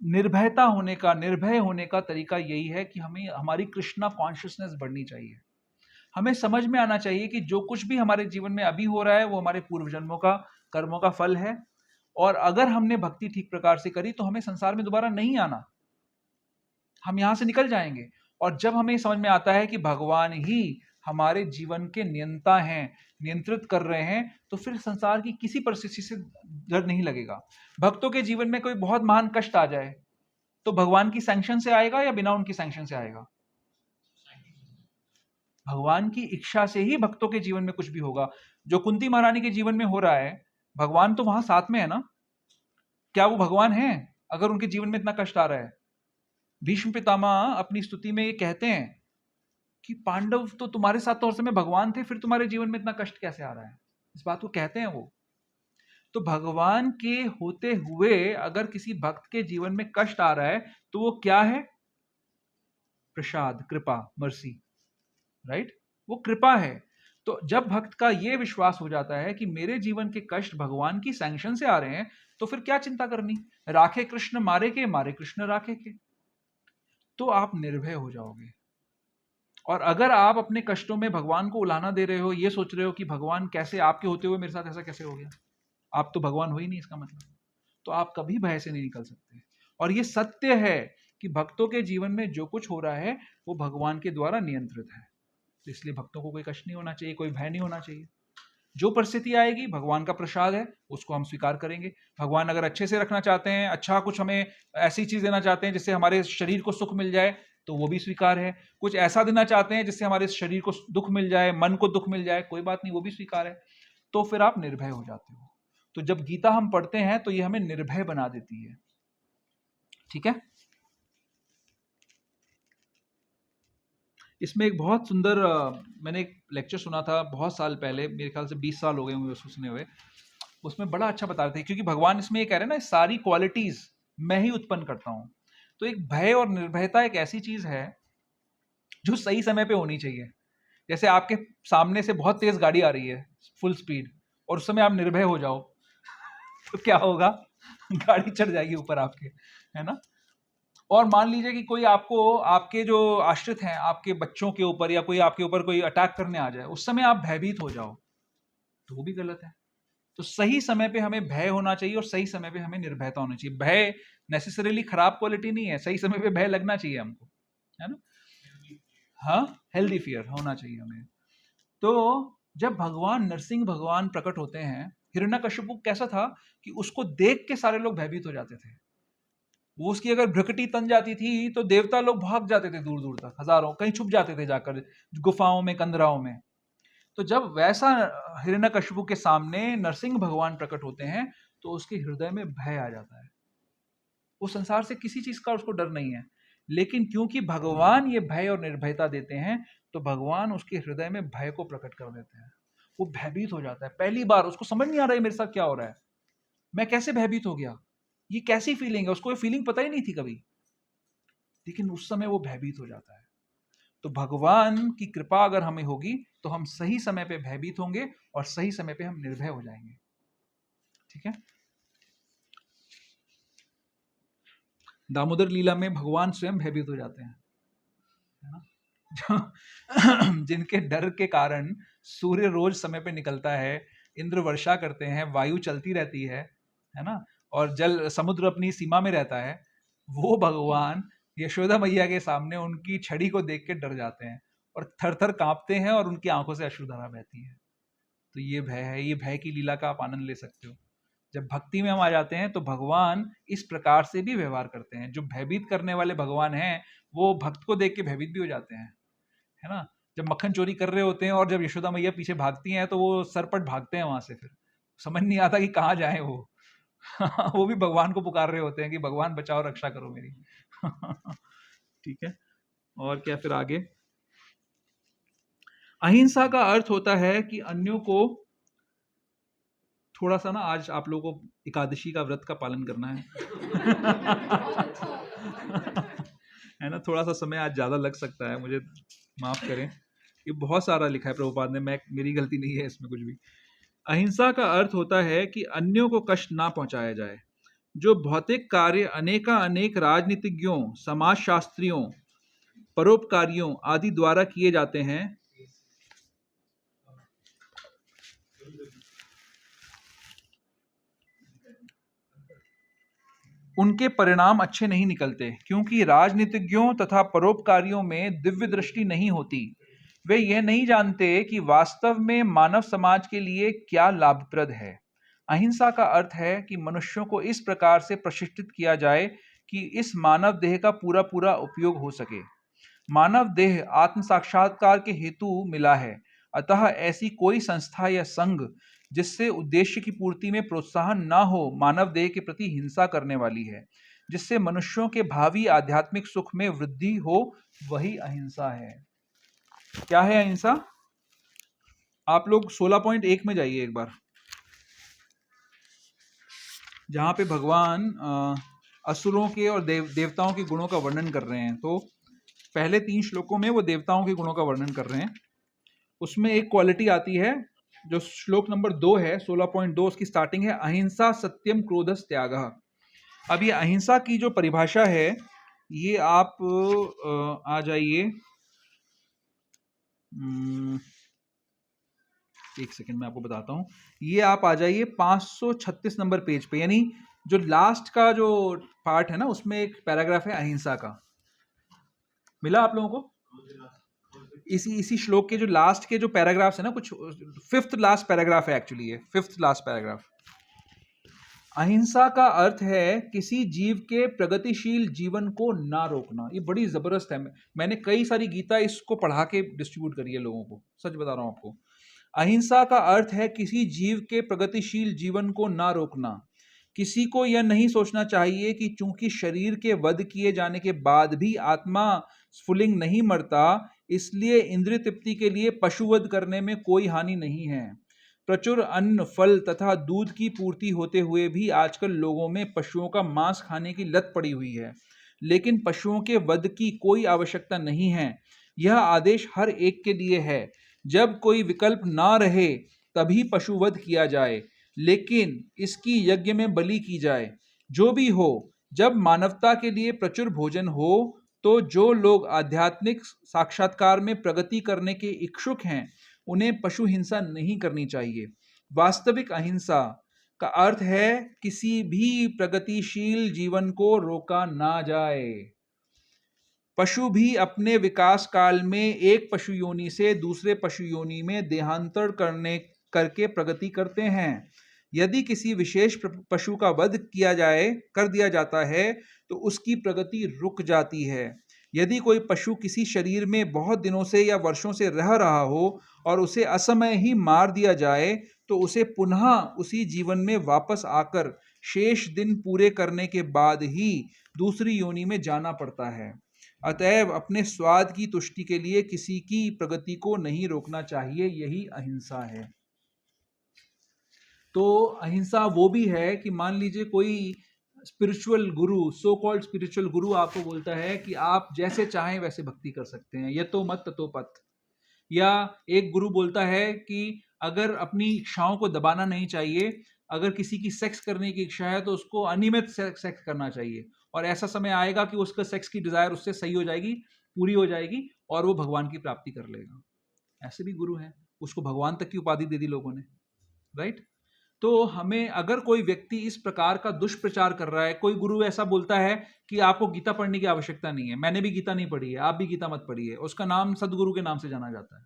निर्भय होने का तरीका यही है कि हमें हमारी कृष्णा कॉन्शियसनेस बढ़नी चाहिए। हमें समझ में आना चाहिए कि जो कुछ भी हमारे जीवन में अभी हो रहा है वो हमारे पूर्व जन्मों का कर्मों का फल है, और अगर हमने भक्ति ठीक प्रकार से करी तो हमें संसार में दोबारा नहीं आना, हम यहां से निकल जाएंगे। और जब हमें समझ में आता है कि भगवान ही हमारे जीवन के नियंता हैं, नियंत्रित कर रहे हैं, तो फिर संसार की किसी परिस्थिति से डर नहीं लगेगा। भक्तों के जीवन में कोई बहुत महान कष्ट आ जाए तो भगवान की सैंक्शन से आएगा या बिना उनकी सैंक्शन से आएगा? भगवान की इच्छा से ही भक्तों के जीवन में कुछ भी होगा। जो कुंती महारानी के जीवन में हो रहा है, भगवान तो वहां साथ में है ना। क्या वो भगवान है अगर उनके जीवन में इतना कष्ट आ रहा है? भीष्म पितामह अपनी स्तुति में ये कहते हैं कि पांडव तो तुम्हारे साथ तो उस समय भगवान थे, फिर तुम्हारे जीवन में इतना कष्ट कैसे आ रहा है? इस बात को कहते हैं वो। तो भगवान के होते हुए अगर किसी भक्त के जीवन में कष्ट आ रहा है तो वो क्या है? प्रसाद, कृपा, मर्सी, राइट? वो कृपा है। तो जब भक्त का ये विश्वास हो जाता है कि मेरे जीवन के कष्ट भगवान की सैंक्शन से आ रहे हैं, तो फिर क्या चिंता करनी? राखे कृष्ण मारे के, मारे कृष्ण राखे के। तो आप निर्भय हो जाओगे। और अगर आप अपने कष्टों में भगवान को उलाहना दे रहे हो, ये सोच रहे हो कि भगवान कैसे आपके होते हुए मेरे साथ ऐसा कैसे हो गया, आप तो भगवान हो ही नहीं इसका मतलब, तो आप कभी भय से नहीं निकल सकते। और ये सत्य है कि भक्तों के जीवन में जो कुछ हो रहा है वो भगवान के द्वारा नियंत्रित है। तो इसलिए भक्तों को कोई कष्ट नहीं होना चाहिए, कोई भय नहीं होना चाहिए। जो परिस्थिति आएगी भगवान का प्रसाद है, उसको हम स्वीकार करेंगे। भगवान अगर अच्छे से रखना चाहते हैं, अच्छा कुछ हमें ऐसी चीज देना चाहते हैं जिससे हमारे शरीर को सुख मिल जाए, तो वो भी स्वीकार है। कुछ ऐसा देना चाहते हैं जिससे हमारे शरीर को दुख मिल जाए, मन को दुख मिल जाए, कोई बात नहीं, वो भी स्वीकार है। तो फिर आप निर्भय हो जाते हो। तो जब गीता हम पढ़ते हैं तो ये हमें निर्भय बना देती है। ठीक है? इसमें एक बहुत सुंदर मैंने एक लेक्चर सुना था बहुत साल पहले, मेरे ख्याल से 20 साल हो गए होंगे उसको सुने हुए। उसमें बड़ा अच्छा बता रहे थे, क्योंकि भगवान इसमें ये कह रहे हैं ना, सारी क्वालिटीज मैं ही उत्पन्न करता हूं। तो एक भय और निर्भयता एक ऐसी चीज है जो सही समय पे होनी चाहिए। जैसे आपके सामने से बहुत तेज गाड़ी आ रही है फुल स्पीड, और उस समय आप निर्भय हो जाओ तो क्या होगा? गाड़ी चढ़ जाएगी ऊपर आपके, है ना? और मान लीजिए कि कोई आपको, आपके जो आश्रित हैं, आपके बच्चों के ऊपर या कोई आपके ऊपर कोई अटैक करने आ जाए, उस समय आप भयभीत हो जाओ, तो वो भी गलत है। तो सही समय पे हमें भय होना चाहिए और सही समय पे हमें निर्भयता होनी चाहिए। भय नेसेसरीली खराब क्वालिटी नहीं है, सही समय पे भय लगना चाहिए हमको, है ना? हाँ, हेल्दी फियर होना चाहिए हमें। तो जब भगवान नरसिंह भगवान प्रकट होते हैं, हिरण्यकशिपु कैसा था कि उसको देख के सारे लोग भयभीत हो जाते थे। वो उसकी अगर भ्रकटी तन जाती थी तो देवता लोग भाग जाते थे दूर दूर तक, हजारों, कहीं छुप जाते थे जाकर गुफाओं में, कंदराओं में। तो जब वैसा हिरण्यकशिपु के सामने नरसिंह भगवान प्रकट होते हैं तो उसके हृदय में भय आ जाता है। वो संसार से किसी चीज का उसको डर नहीं है, लेकिन क्योंकि भगवान ये भय और निर्भयता देते हैं तो भगवान उसके हृदय में भय को प्रकट कर देते हैं। वो भयभीत हो जाता है, पहली बार उसको समझ नहीं आ रहा है मेरे साथ क्या हो रहा है, मैं कैसे भयभीत हो गया, ये कैसी फीलिंग है, उसको ये फीलिंग पता ही नहीं थी कभी, लेकिन उस समय वो भयभीत हो जाता है। तो भगवान की कृपा अगर हमें होगी तो हम सही समय पे भयभीत होंगे और सही समय पे हम निर्भय हो जाएंगे। ठीक है। दामोदर लीला में भगवान स्वयं भयभीत हो जाते हैं, है ना? जिनके डर के कारण सूर्य रोज समय पे निकलता है, इंद्र वर्षा करते हैं, वायु चलती रहती है ना? और जल समुद्र अपनी सीमा में रहता है, वो भगवान यशोदा मैया के सामने उनकी छड़ी को देख के डर जाते हैं और थर थर कांपते हैं और उनकी आंखों से अश्रुधारा बहती है। तो ये भय है, ये भय की लीला का आप आनंद ले सकते हो। जब भक्ति में हम आ जाते हैं तो भगवान इस प्रकार से भी व्यवहार करते हैं। जो भयभीत करने वाले भगवान हैं वो भक्त को देख के भयभीत भी हो जाते हैं, है ना? जब मक्खन चोरी कर रहे होते हैं और जब यशोदा मैया पीछे भागती हैं तो वो सरपट भागते हैं वहां से, फिर समझ नहीं आता कि कहाँ जाएं वो। वो भी भगवान को पुकार रहे होते हैं कि भगवान बचाओ, रक्षा करो मेरी। ठीक है। और क्या फिर आगे? अहिंसा का अर्थ होता है कि अन्यों को, थोड़ा सा ना आज आप लोगों को एकादशी का व्रत का पालन करना है। है ना? थोड़ा सा समय आज ज्यादा लग सकता है, मुझे माफ करें। ये बहुत सारा लिखा है प्रभुपाद ने, मैं, मेरी गलती नहीं है इसमें कुछ भी। अहिंसा का अर्थ होता है कि अन्यों को कष्ट ना पहुंचाया जाए। जो भौतिक कार्य अनेक राजनीतिज्ञों, समाजशास्त्रियों, परोपकारियों आदि द्वारा किए जाते हैं, उनके परिणाम अच्छे नहीं निकलते, क्योंकि राजनीतिज्ञों तथा परोपकारियों में दिव्य दृष्टि नहीं होती। वे यह नहीं जानते कि वास्तव में मानव समाज के लिए क्या लाभप्रद है। अहिंसा का अर्थ है कि मनुष्यों को इस प्रकार से प्रशिक्षित किया जाए कि इस मानव देह का पूरा पूरा उपयोग हो सके। मानव देह आत्म साक्षात्कार के हेतु मिला है, अतः ऐसी कोई संस्था या संघ जिससे उद्देश्य की पूर्ति में प्रोत्साहन ना हो, मानव देह के प्रति हिंसा करने वाली है। जिससे मनुष्यों के भावी आध्यात्मिक सुख में वृद्धि हो, वही अहिंसा है। क्या है अहिंसा? आप लोग 16.1 में जाइए एक बार, जहां पे भगवान असुरों के और देवताओं के गुणों का वर्णन कर रहे हैं। तो पहले 3 श्लोकों में वो देवताओं के गुणों का वर्णन कर रहे हैं। उसमें एक क्वालिटी आती है जो श्लोक नंबर 2 है, 16.2, उसकी स्टार्टिंग है अहिंसा सत्यम क्रोधस त्यागः। अब ये अहिंसा की जो परिभाषा है, ये आप आ जाइए, एक सेकंड मैं आपको बताता हूँ। ये आप आ जाइए 536 नंबर पेज पे, यानी जो लास्ट का जो पार्ट है ना, उसमें एक पैराग्राफ है अहिंसा का। मिला आप लोगों को? इसी श्लोक के जो लास्ट के जो पैराग्राफ्स है ना, कुछ 5th लास्ट पैराग्राफ है एक्चुअली, ये 5th लास्ट पैराग्राफ। अहिंसा का अर्थ है किसी जीव के प्रगतिशील जीवन को ना रोकना। ये बड़ी जबरदस्त है, मैंने कई सारी गीता इसको पढ़ा के डिस्ट्रीब्यूट करी है लोगों को, सच बता रहा हूं आपको। अहिंसा का अर्थ है किसी जीव के प्रगतिशील जीवन को ना रोकना। किसी को यह नहीं सोचना चाहिए कि चूंकि शरीर के वध किए जाने के बाद भी आत्मा स्फुलिंग नहीं मरता, इसलिए इंद्रिय तृप्ति के लिए पशुवध करने में कोई हानि नहीं है। प्रचुर अन्न, फल तथा दूध की पूर्ति होते हुए भी आजकल लोगों में पशुओं का मांस खाने की लत पड़ी हुई है, लेकिन पशुओं के वध की कोई आवश्यकता नहीं है। यह आदेश हर एक के लिए है। जब कोई विकल्प ना रहे तभी पशुवध किया जाए, लेकिन इसकी यज्ञ में बलि की जाए। जो भी हो, जब मानवता के लिए प्रचुर भोजन हो, तो जो लोग आध्यात्मिक साक्षात्कार में प्रगति करने के इच्छुक हैं, उन्हें पशु हिंसा नहीं करनी चाहिए। वास्तविक अहिंसा का अर्थ है किसी भी प्रगतिशील जीवन को रोका ना जाए। पशु भी अपने विकास काल में एक पशु योनि से दूसरे पशु योनि में देहांतर करके प्रगति करते हैं। यदि किसी विशेष पशु का वध कर दिया जाता है तो उसकी प्रगति रुक जाती है। यदि कोई पशु किसी शरीर में बहुत दिनों से या वर्षों से रह रहा हो और उसे असमय ही मार दिया जाए तो उसे पुनः उसी जीवन में वापस आकर शेष दिन पूरे करने के बाद ही दूसरी योनि में जाना पड़ता है। अतएव अपने स्वाद की तुष्टि के लिए किसी की प्रगति को नहीं रोकना चाहिए, यही अहिंसा है। तो अहिंसा वो भी है कि मान लीजिए कोई स्पिरिचुअल गुरु, सो कॉल्ड स्पिरिचुअल गुरु आपको बोलता है कि आप जैसे चाहें वैसे भक्ति कर सकते हैं, यतो मत ततो पथ। या एक गुरु बोलता है कि अगर अपनी इच्छाओं को दबाना नहीं चाहिए, अगर किसी की सेक्स करने की इच्छा है तो उसको अनियमित सेक्स करना चाहिए, और ऐसा समय आएगा कि उसका सेक्स की डिजायर उससे सही हो जाएगी, पूरी हो जाएगी, और वो भगवान की प्राप्ति कर लेगा। ऐसे भी गुरु हैं, उसको भगवान तक की उपाधि दे दी लोगों ने, राइट। तो हमें, अगर कोई व्यक्ति इस प्रकार का दुष्प्रचार कर रहा है, कोई गुरु ऐसा बोलता है कि आपको गीता पढ़ने की आवश्यकता नहीं है, मैंने भी गीता नहीं पढ़ी है, आप भी गीता मत पढ़िए, उसका नाम सदगुरु के नाम से जाना जाता है,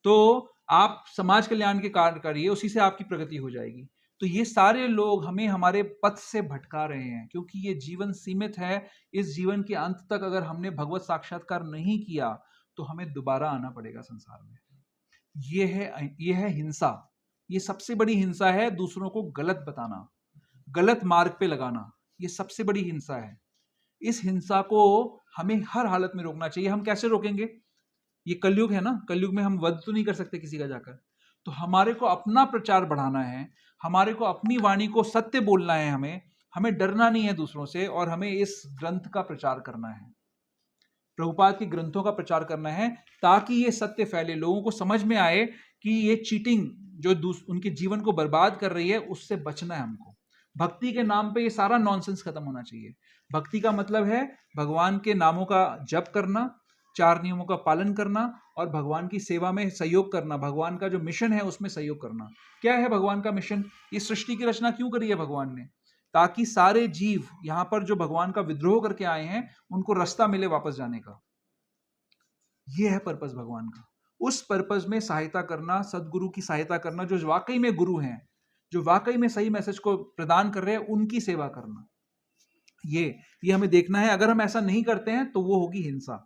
तो आप समाज कल्याण के कार्य करिए, उसी से आपकी प्रगति हो जाएगी। तो ये सारे लोग हमें हमारे पथ से भटका रहे हैं, क्योंकि ये जीवन सीमित है। इस जीवन के अंत तक अगर हमने भगवत साक्षात्कार नहीं किया तो हमें दोबारा आना पड़ेगा संसार में। ये है हिंसा। ये सबसे बड़ी हिंसा है, दूसरों को गलत बताना, गलत मार्ग पे लगाना, ये सबसे बड़ी हिंसा है। इस हिंसा को हमें हर हालत में रोकना चाहिए। हम कैसे रोकेंगे? ये कलयुग है ना, कलयुग में हम वध तो नहीं कर सकते किसी का जाकर, तो हमारे को अपना प्रचार बढ़ाना है, हमारे को अपनी वाणी को सत्य बोलना है, हमें डरना नहीं है दूसरों से, और हमें इस ग्रंथ का प्रचार करना है, प्रभुपाद के ग्रंथों का प्रचार करना है, ताकि ये सत्य फैले, लोगों को समझ में आए कि ये चीटिंग जो उनके जीवन को बर्बाद कर रही है, उससे बचना है हमको। भक्ति के नाम पे ये सारा नॉनसेंस खत्म होना चाहिए। भक्ति का मतलब है भगवान के नामों का जप करना, 4 नियमों का पालन करना, और भगवान की सेवा में सहयोग करना, भगवान का जो मिशन है उसमें सहयोग करना। क्या है भगवान का मिशन? इस सृष्टि की रचना क्यों करी है भगवान ने? ताकि सारे जीव यहां पर जो भगवान का विद्रोह करके आए हैं उनको रास्ता मिले वापस जाने का। यह है पर्पस भगवान का। उस पर्पस में सहायता करना, सदगुरु की सहायता करना, जो वाकई में गुरु हैं, जो वाकई में सही मैसेज को प्रदान कर रहे हैं, उनकी सेवा करना, ये हमें देखना है। अगर हम ऐसा नहीं करते हैं तो वो होगी हिंसा,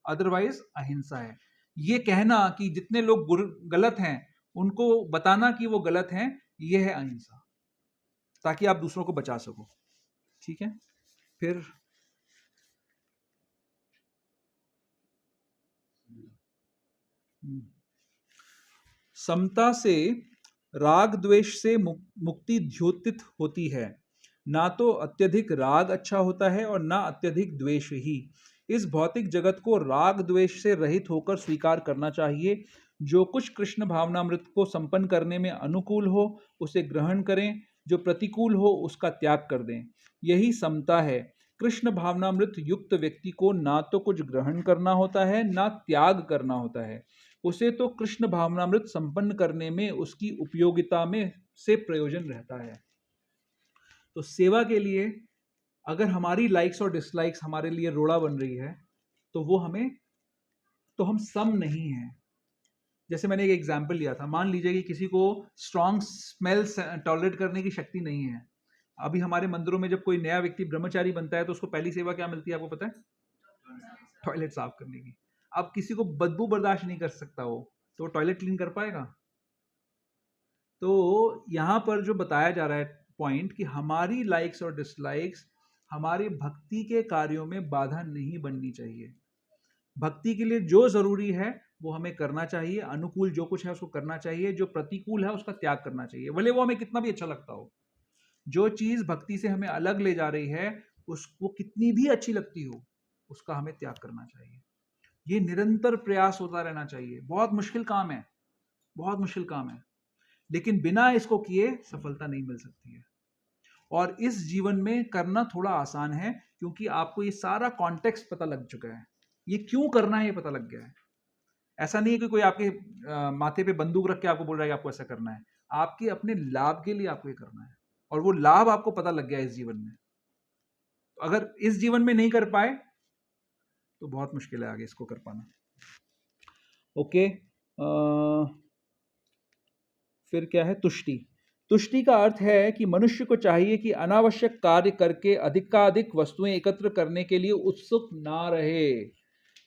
अदरवाइज अहिंसा है। ये कहना कि जितने लोग गलत हैं उनको बताना कि वो गलत हैं, ये है अहिंसा, ताकि आप दूसरों को बचा सको। ठीक है, फिर समता से राग द्वेष से मुक्ति द्योतित होती है। ना तो अत्यधिक राग अच्छा होता है और ना अत्यधिक द्वेष ही। इस भौतिक जगत को राग द्वेष से रहित होकर स्वीकार करना चाहिए। जो कुछ कृष्ण भावनामृत को संपन्न करने में अनुकूल हो उसे ग्रहण करें, जो प्रतिकूल हो उसका त्याग कर दें। यही समता है। कृष्ण भावनामृत युक्त व्यक्ति को ना तो कुछ ग्रहण करना होता है ना त्याग करना होता है। उसे तो कृष्ण भावनामृत संपन्न करने में उसकी उपयोगिता में से प्रयोजन रहता है। तो सेवा के लिए अगर हमारी लाइक्स और डिसलाइक्स हमारे लिए रोड़ा बन रही है तो हम सम नहीं हैं। जैसे मैंने एक एग्जाम्पल लिया था, मान लीजिए कि किसी को स्ट्रॉन्ग स्मेल टॉलरेट करने की शक्ति नहीं है। अभी हमारे मंदिरों में जब कोई नया व्यक्ति ब्रह्मचारी बनता है तो उसको पहली सेवा क्या मिलती है, आपको पता है? टॉयलेट साफ करने की। अब किसी को बदबू बर्दाश्त नहीं कर सकता हो तो टॉयलेट क्लीन कर पाएगा? तो यहाँ पर जो बताया जा रहा है पॉइंट, कि हमारी लाइक्स और डिसलाइक्स हमारे भक्ति के कार्यों में बाधा नहीं बननी चाहिए। भक्ति के लिए जो जरूरी है वो हमें करना चाहिए, अनुकूल जो कुछ है उसको करना चाहिए, जो प्रतिकूल है उसका त्याग करना चाहिए, भले वो हमें कितना भी अच्छा लगता हो। जो चीज भक्ति से हमें अलग ले जा रही है, उसको कितनी भी अच्छी लगती हो, उसका हमें त्याग करना चाहिए। ये निरंतर प्रयास होता रहना चाहिए। बहुत मुश्किल काम है, बहुत मुश्किल काम है, लेकिन बिना इसको किए सफलता नहीं मिल सकती है। और इस जीवन में करना थोड़ा आसान है, क्योंकि आपको ये सारा कॉन्टेक्स्ट पता लग चुका है, ये क्यों करना है ये पता लग गया है। ऐसा नहीं है कि कोई आपके माथे पे बंदूक रख के आपको बोल रहा है कि आपको ऐसा करना है। आपके अपने लाभ के लिए आपको ये करना है, और वो लाभ आपको पता लग गया इस जीवन में। तो अगर इस जीवन में नहीं कर पाए तो बहुत मुश्किल है आगे इसको कर पाना। ओके, फिर क्या है? तुष्टि। तुष्टि का अर्थ है कि मनुष्य को चाहिए कि अनावश्यक कार्य करके अधिकाधिक वस्तुएं एकत्र करने के लिए उत्सुक ना रहे।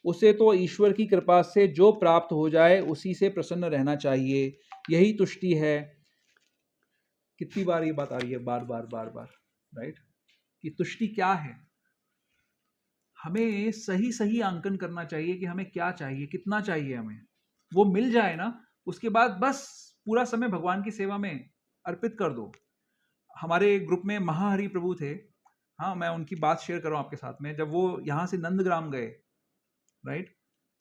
उसे तो ईश्वर की कृपा से जो प्राप्त हो जाए उसी से प्रसन्न रहना चाहिए। यही तुष्टि है। कितनी बार ये बात आ रही है, बार बार बार बार, राइट? कि तुष्टि क्या है? हमें सही सही आंकन करना चाहिए कि हमें क्या चाहिए, कितना चाहिए हमें। वो मिल जाए ना, उसके बाद बस पूरा समय भगवान की सेवा में अर्पित कर दो। हमारे ग्रुप में महाहरि प्रभु थे। हाँ, मैं उनकी बात शेयर कर रहा हूँ आपके साथ में। जब वो यहाँ से नंदग्राम गए, राइट,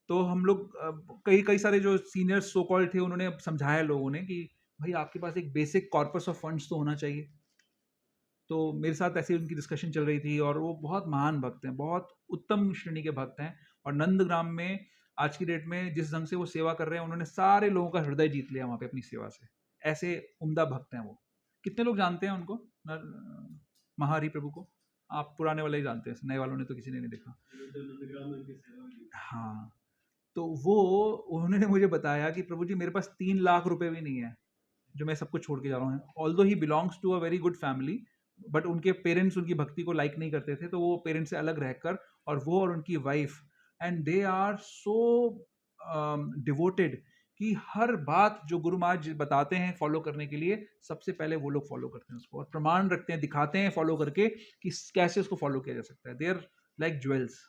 तो हम लोग कई कई सारे जो सीनियर्स सो कॉल्ड थे, उन्होंने समझाया लोगों ने कि भाई आपके पास एक बेसिक कॉर्पस ऑफ फंड्स तो होना चाहिए। तो मेरे साथ ऐसी उनकी डिस्कशन चल रही थी, और वो बहुत महान भक्त हैं, बहुत उत्तम श्रेणी के भक्त हैं। और नंदग्राम में आज की डेट में जिस ढंग से वो सेवा कर रहे हैं, उन्होंने सारे लोगों का हृदय जीत लिया वहाँ पे अपनी सेवा से। ऐसे उम्दा भक्त हैं वो। कितने लोग जानते हैं उनको, महाहरि प्रभु को? आप पुराने वाले ही जानते हैं, नए वालों ने तो किसी ने नहीं देखा। हाँ, तो वो उन्होंने मुझे बताया कि प्रभु जी मेरे पास 3 लाख रुपए भी नहीं है जो मैं सब कुछ छोड़ के जा रहा हूँ। Although he belongs to a very good family, but उनके पेरेंट्स उनकी भक्ति को लाइक नहीं करते थे, तो वो पेरेंट्स से अलग रहकर, और वो और उनकी wife, and they are so devoted कि हर बात जो गुरु महाराज बताते हैं फॉलो करने के लिए, सबसे पहले वो लोग फॉलो करते हैं उसको, और प्रमाण रखते हैं, दिखाते हैं फॉलो करके कि कैसे उसको फॉलो किया जा सकता है। They are like jewels.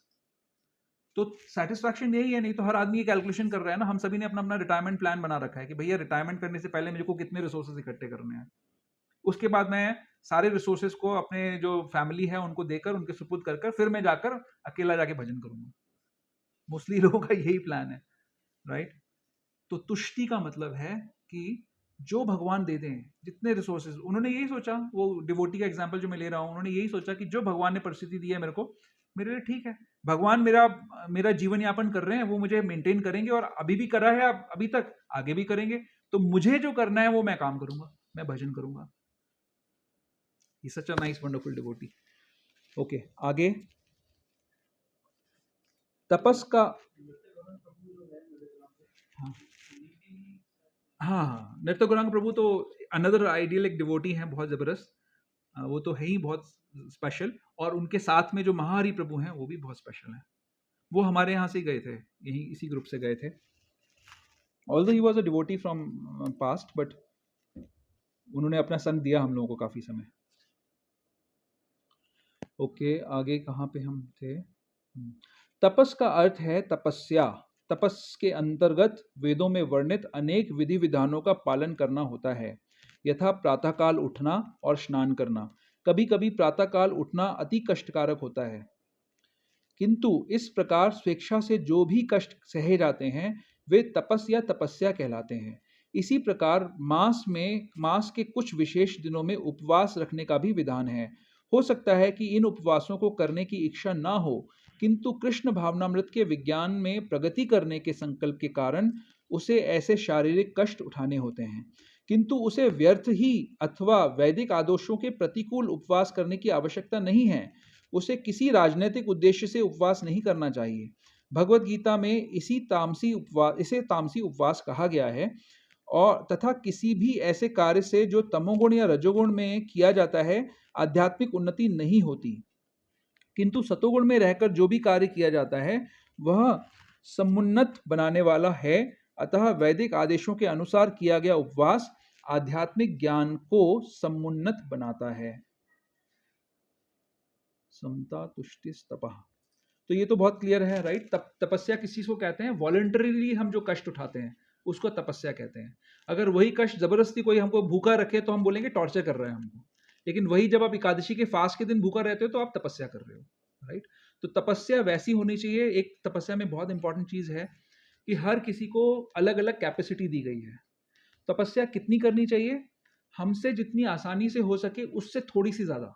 तो सेटिस्फैक्शन यही है। नहीं तो हर आदमी ये कैलकुलेशन कर रहा है ना, हम सभी ने अपना अपना रिटायरमेंट प्लान बना रखा है कि भैया रिटायरमेंट करने से पहले मुझे को कितने रिसोर्सेज इकट्ठे करने हैं, उसके बाद मैं सारे रिसोर्सेज को अपने जो फैमिली है उनको देकर, उनके सुपुर्द कर फिर मैं जाकर अकेला जाके भजन करूंगा। मोस्टली लोगों का यही प्लान है, राइट? तो तुष्टि का मतलब है कि जो भगवान दे दें, जितने रिसोर्सेज, उन्होंने यही सोचा, वो डिवोटी का एग्जाम्पल जो मैं ले रहा हूँ, उन्होंने यही सोचा कि जो भगवान ने परिस्थिति दी है मेरे को, मेरे लिए ठीक है। भगवान मेरा मेरा जीवन यापन कर रहे हैं, वो मुझे मेंटेन करेंगे, और अभी भी करा है, अभी तक आगे भी करेंगे। तो मुझे जो करना है वो मैं काम करूंगा, मैं भजन करूंगा। He's such a nice, wonderful devotee. Okay, आगे तपस का। हाँ हाँ, नृत्य गौरांग प्रभु तो अनदर आइडियल एक डिवोटी हैं, बहुत जबरदस्त। वो तो है ही बहुत स्पेशल, और उनके साथ में जो महाहरि प्रभु हैं वो भी बहुत स्पेशल हैं। वो हमारे यहाँ से ही गए थे, यही इसी ग्रुप से गए थे। Although he was a devotee from past, but उन्होंने अपना संग दिया हम लोगों को काफी समय। ओके, आगे कहाँ पे हम थे? तपस का अर्थ है तपस्या। तपस के अंतर्गत वेदों में वर्णित अनेक विधि विधानों का पालन करना होता है, यथा प्रातःकाल उठना और स्नान करना। कभी कभी प्रातःकाल उठना अति कष्टकारक होता है, किंतु इस प्रकार स्वेच्छा से जो भी कष्ट सहे जाते हैं वे तपस या तपस्या कहलाते हैं। इसी प्रकार मास के कुछ विशेष दिनों में उपवास रखने का भी विधान है। हो सकता है कि इन उपवासों को करने की इच्छा ना हो, किंतु कृष्ण भावनामृत के विज्ञान में प्रगति करने के संकल्प के कारण उसे ऐसे शारीरिक कष्ट उठाने होते हैं, किंतु उसे व्यर्थ ही अथवा वैदिक आदर्शों के प्रतिकूल उपवास करने की आवश्यकता नहीं है। उसे किसी राजनीतिक उद्देश्य से उपवास नहीं करना चाहिए। भगवत गीता में इसे तामसी उपवास कहा गया है, और तथा किसी भी ऐसे कार्य से जो तमोगुण या रजोगुण में किया जाता है आध्यात्मिक उन्नति नहीं होती, किंतु सतोगुण में रहकर जो भी कार्य किया जाता है वह समुन्नत बनाने वाला है। अतः वैदिक आदेशों के अनुसार किया गया उपवास आध्यात्मिक ज्ञान को समुन्नत बनाता है। समता तुष्टि तपः, तो ये तो बहुत क्लियर है, राइट? तपस्या किस चीज को कहते हैं? वॉलंटरीली हम जो कष्ट उठाते हैं उसको तपस्या कहते हैं। अगर वही कष्ट जबरदस्ती कोई हमको भूखा रखे तो हम बोलेंगे टॉर्चर कर रहा है हमको, लेकिन वही जब आप एकादशी के फास्ट के दिन भूखा रहते हो तो आप तपस्या कर रहे हो, राइट? तो तपस्या वैसी होनी चाहिए। एक तपस्या में बहुत इंपॉर्टेंट चीज है कि हर किसी को अलग अलग कैपेसिटी दी गई है। तपस्या कितनी करनी चाहिए? हमसे जितनी आसानी से हो सके उससे थोड़ी सी ज्यादा,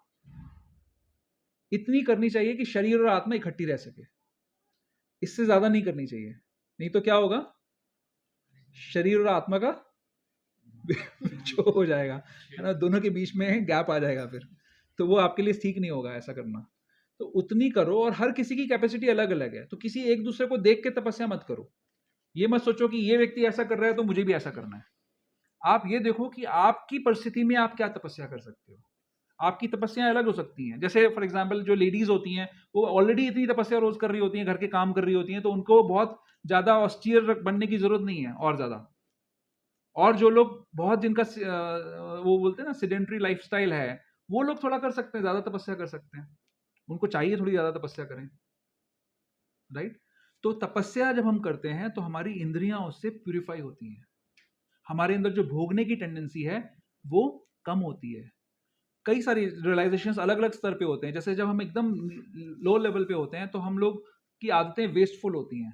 इतनी करनी चाहिए कि शरीर और आत्मा इकट्ठी रह सके। इससे ज्यादा नहीं करनी चाहिए, नहीं तो क्या होगा? शरीर और आत्मा का जो हो जाएगा, है ना, दोनों के बीच में गैप आ जाएगा फिर, तो वो आपके लिए ठीक नहीं होगा ऐसा करना। तो उतनी करो, और हर किसी की कैपेसिटी अलग अलग है, तो किसी एक दूसरे को देख के तपस्या मत करो। ये मत सोचो कि ये व्यक्ति ऐसा कर रहा है तो मुझे भी ऐसा करना है। आप ये देखो कि आपकी परिस्थिति में आप क्या तपस्या कर सकते हो। आपकी तपस्याएं अलग हो सकती हैं। जैसे फॉर एग्जांपल जो लेडीज होती हैं वो ऑलरेडी इतनी तपस्या रोज कर रही होती हैं, घर के काम कर रही होती हैं, तो उनको बहुत ज्यादा ऑस्टियर बनने की जरूरत नहीं है और ज्यादा। और जो लोग बहुत जिनका वो बोलते हैं ना सेडेंटरी लाइफस्टाइल है, वो लोग थोड़ा कर सकते हैं, ज्यादा तपस्या कर सकते हैं, उनको चाहिए थोड़ी ज्यादा तपस्या करें, राइट। तो तपस्या जब हम करते हैं तो हमारी इंद्रियां उससे प्यूरिफाई होती हैं, हमारे अंदर जो भोगने की टेंडेंसी है वो कम होती है। कई सारी रियलाइजेशंस अलग अलग स्तर पे होते हैं। जैसे जब हम एकदम लो लेवल पे होते हैं तो हम लोग की आदतें वेस्टफुल होती हैं,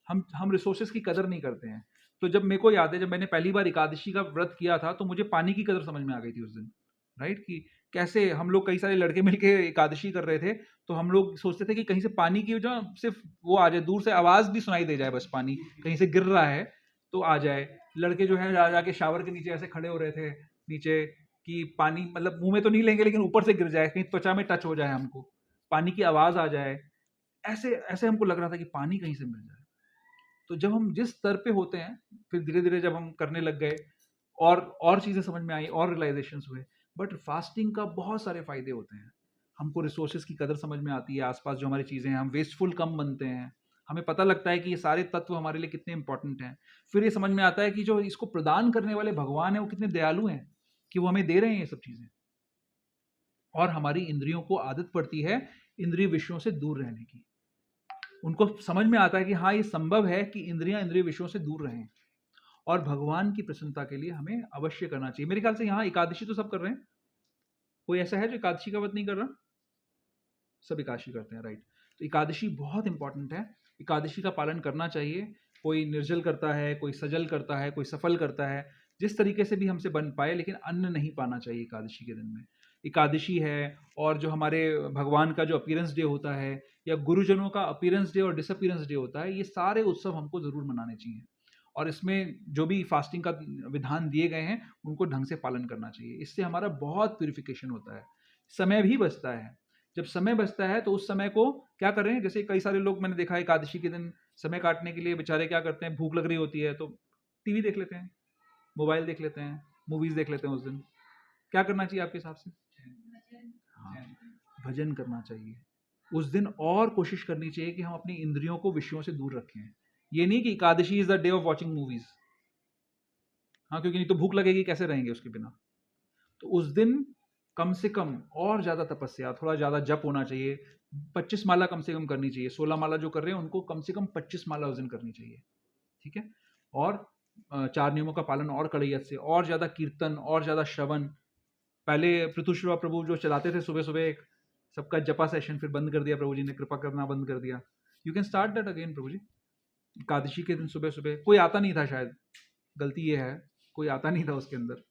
हम रिसोर्सेज की कदर नहीं करते हैं। तो जब मेरे को याद है, जब मैंने पहली बार एकादशी का व्रत किया था तो मुझे पानी की कदर समझ में आ गई थी उस दिन, राइट। कि कैसे हम लोग कई सारे लड़के मिलके एकादशी कर रहे थे, तो हम लोग सोचते थे कि कहीं से पानी की जो सिर्फ वो आ जाए, दूर से आवाज भी सुनाई दे जाए, बस पानी कहीं से गिर रहा है तो आ जाए। लड़के जो है जा जाके शावर के नीचे ऐसे खड़े हो रहे थे नीचे, कि पानी मतलब मुंह में तो नहीं लेंगे लेकिन ऊपर से गिर जाए, कहीं त्वचा में टच हो जाए, हमको पानी की आवाज आ जाए, ऐसे ऐसे हमको लग रहा था कि पानी कहीं से मिल जाए। तो जब हम जिस स्तर पे होते हैं, फिर धीरे धीरे जब हम करने लग गए और चीजें समझ में आई और रियलाइजेशंस हुए। बट फास्टिंग का बहुत सारे फायदे होते हैं। हमको रिसोर्सेज की कदर समझ में आती है, आसपास जो हमारी चीजें हैं, हम वेस्टफुल कम बनते हैं, हमें पता लगता है कि ये सारे तत्व हमारे लिए कितने इंपॉर्टेंट हैं। फिर ये समझ में आता है कि जो इसको प्रदान करने वाले भगवान है वो कितने दयालु हैं कि वो हमें दे रहे हैं ये सब चीजें। और हमारी इंद्रियों को आदत पड़ती है इंद्रिय विषयों से दूर रहने की। उनको समझ में आता है कि हाँ, ये संभव है कि इंद्रियां इंद्रिय विषयों से दूर रहें, और भगवान की प्रसन्नता के लिए हमें अवश्य करना चाहिए। मेरे ख्याल से यहाँ एकादशी तो सब कर रहे हैं, कोई ऐसा है जो एकादशी का व्रत नहीं कर रहा? सब एकादशी करते हैं, राइट। तो एकादशी बहुत इंपॉर्टेंट है, एकादशी का पालन करना चाहिए। कोई निर्जल करता है, कोई सजल करता है, कोई सफल करता है, जिस तरीके से भी हमसे बन पाए, लेकिन अन्न नहीं पाना चाहिए एकादशी के दिन में। एकादशी है, और जो हमारे भगवान का जो अपीयरेंस डे होता है, या गुरुजनों का अपीयरेंस डे और डिसअपीयरेंस डे होता है, ये सारे उत्सव हमको जरूर मनाने चाहिए। और इसमें जो भी फास्टिंग का विधान दिए गए हैं उनको ढंग से पालन करना चाहिए। इससे हमारा बहुत प्यूरिफिकेशन होता है, समय भी बचता है। जब समय बचता है तो उस समय को क्या कर रहे हैं, जैसे कई सारे लोग मैंने देखा है एकादशी के दिन समय काटने के लिए बेचारे क्या करते हैं, भूख लग रही होती है तो टीवी देख लेते हैं, मोबाइल देख लेते हैं, मूवीज देख लेते हैं। उस दिन क्या करना चाहिए आपके हिसाब से? हाँ, भजन करना चाहिए उस दिन, और कोशिश करनी चाहिए कि हम अपनी इंद्रियों को विषयों से दूर रखें। ये नहीं कि Ekadashi is the day of watching movies, हाँ, क्योंकि नहीं तो भूख लगेगी, कैसे रहेंगे उसके बिना। तो उस दिन कम से कम और ज्यादा तपस्या, थोड़ा ज्यादा जप होना चाहिए। 25 माला कम से कम करनी चाहिए। 16 माला जो कर रहे हैं उनको कम से कम 25 माला उस दिन करनी चाहिए, ठीक है। और 4 नियमों का पालन और कड़ियत से, और ज्यादा कीर्तन, और ज्यादा श्रवण। पहले पृथुश्रवा प्रभु जो चलाते थे सुबह सुबह एक सबका जपा सेशन, फिर बंद कर दिया प्रभु जी ने, कृपा करना बंद कर दिया। You can start that again प्रभु जी। एकादशी के दिन सुबह सुबह कोई आता नहीं था, शायद गलती ये है, कोई आता नहीं था उसके अंदर,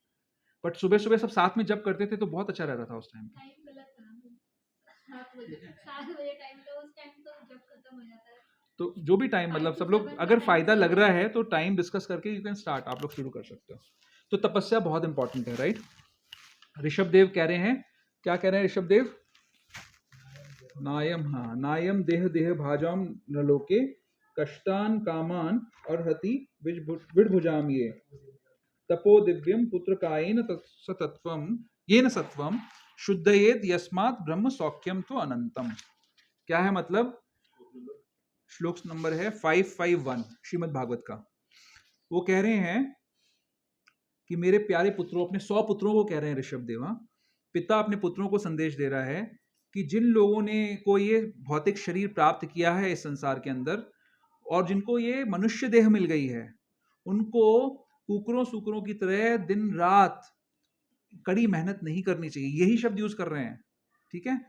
बट सुबह सुबह सब साथ में जब करते थे तो बहुत अच्छा रहता था उस टाइम पे। टाइम गलत था, 7 बजे टाइम था, उस टाइम तो जब खत्म हो जाता है। तो जो भी टाइम, मतलब सब लोग अगर फायदा लग रहा है तो टाइम डिस्कस करके यू कैन स्टार्ट, आप लोग शुरू कर सकते हो। तो तपस्या बहुत इंपॉर्टेंट है, राइट। ऋषभ देव कह रहे हैं, क्या कह रहे हैं ऋषभ देव? नायम, हाँ, नायम देह देह भाजाम नलोके कष्टान कामान और हति विडभुजाम ये तपो दिव्यम पुत्र कायेन सतत्वम येन सत्वम शुद्धयेत यस्मात् ब्रह्म सौख्यम तो अनंतम। क्या है मतलब? श्लोक नंबर है 551 श्रीमद् भागवत का। वो कह रहे हैं कि मेरे प्यारे पुत्रों, अपने 100 पुत्रों को कह रहे हैं ऋषभ देवा, पिता अपने पुत्रों को संदेश दे रहा है कि जिन लोगों ने को ये भौतिक शरीर प्राप्त किया है इस संसार के अंदर, और जिनको ये मनुष्य देह मिल गई है, उनको कुकरों सुकरों की तरह दिन रात कड़ी मेहनत नहीं करनी चाहिए। यही शब्द यूज कर रहे हैं, ठीक है,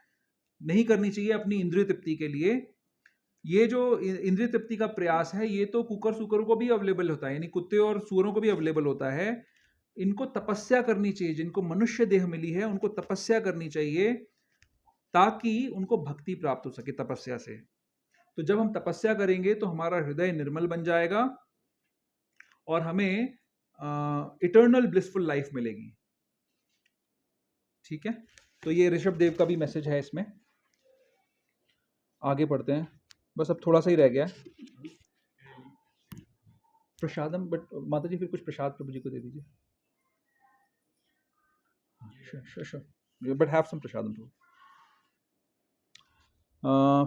नहीं करनी चाहिए अपनी इंद्रिय तृप्ति के लिए। ये जो इंद्रिय तृप्ति का प्रयास है, ये तो कुकर सुकरों को भी अवेलेबल होता है, यानी कुत्ते और सूअरों को भी अवेलेबल होता है। इनको तपस्या करनी चाहिए, जिनको मनुष्य देह मिली है उनको तपस्या करनी चाहिए, ताकि उनको भक्ति प्राप्त हो सके तपस्या से। तो जब हम तपस्या करेंगे तो हमारा हृदय निर्मल बन जाएगा, और हमें इटर्नल ब्लिसफुल लाइफ मिलेगी। ठीक है, तो ये ऋषभ देव का भी मैसेज है इसमें। आगे पढ़ते हैं, बस अब थोड़ा सा ही रह गया है। प्रसादम, बट माता जी फिर कुछ प्रसाद प्रभु जी को दे दीजिए। Sure, but have some prasadam too.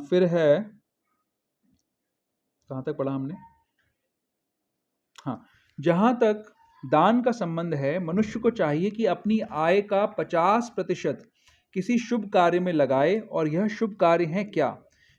फिर है, कहाँ तक पढ़ा हमने? हाँ, जहाँ तक दान का संबंध है, मनुष्य को चाहिए कि अपनी आय का 50% किसी शुभ कार्य में लगाए। और यह शुभ कार्य है क्या?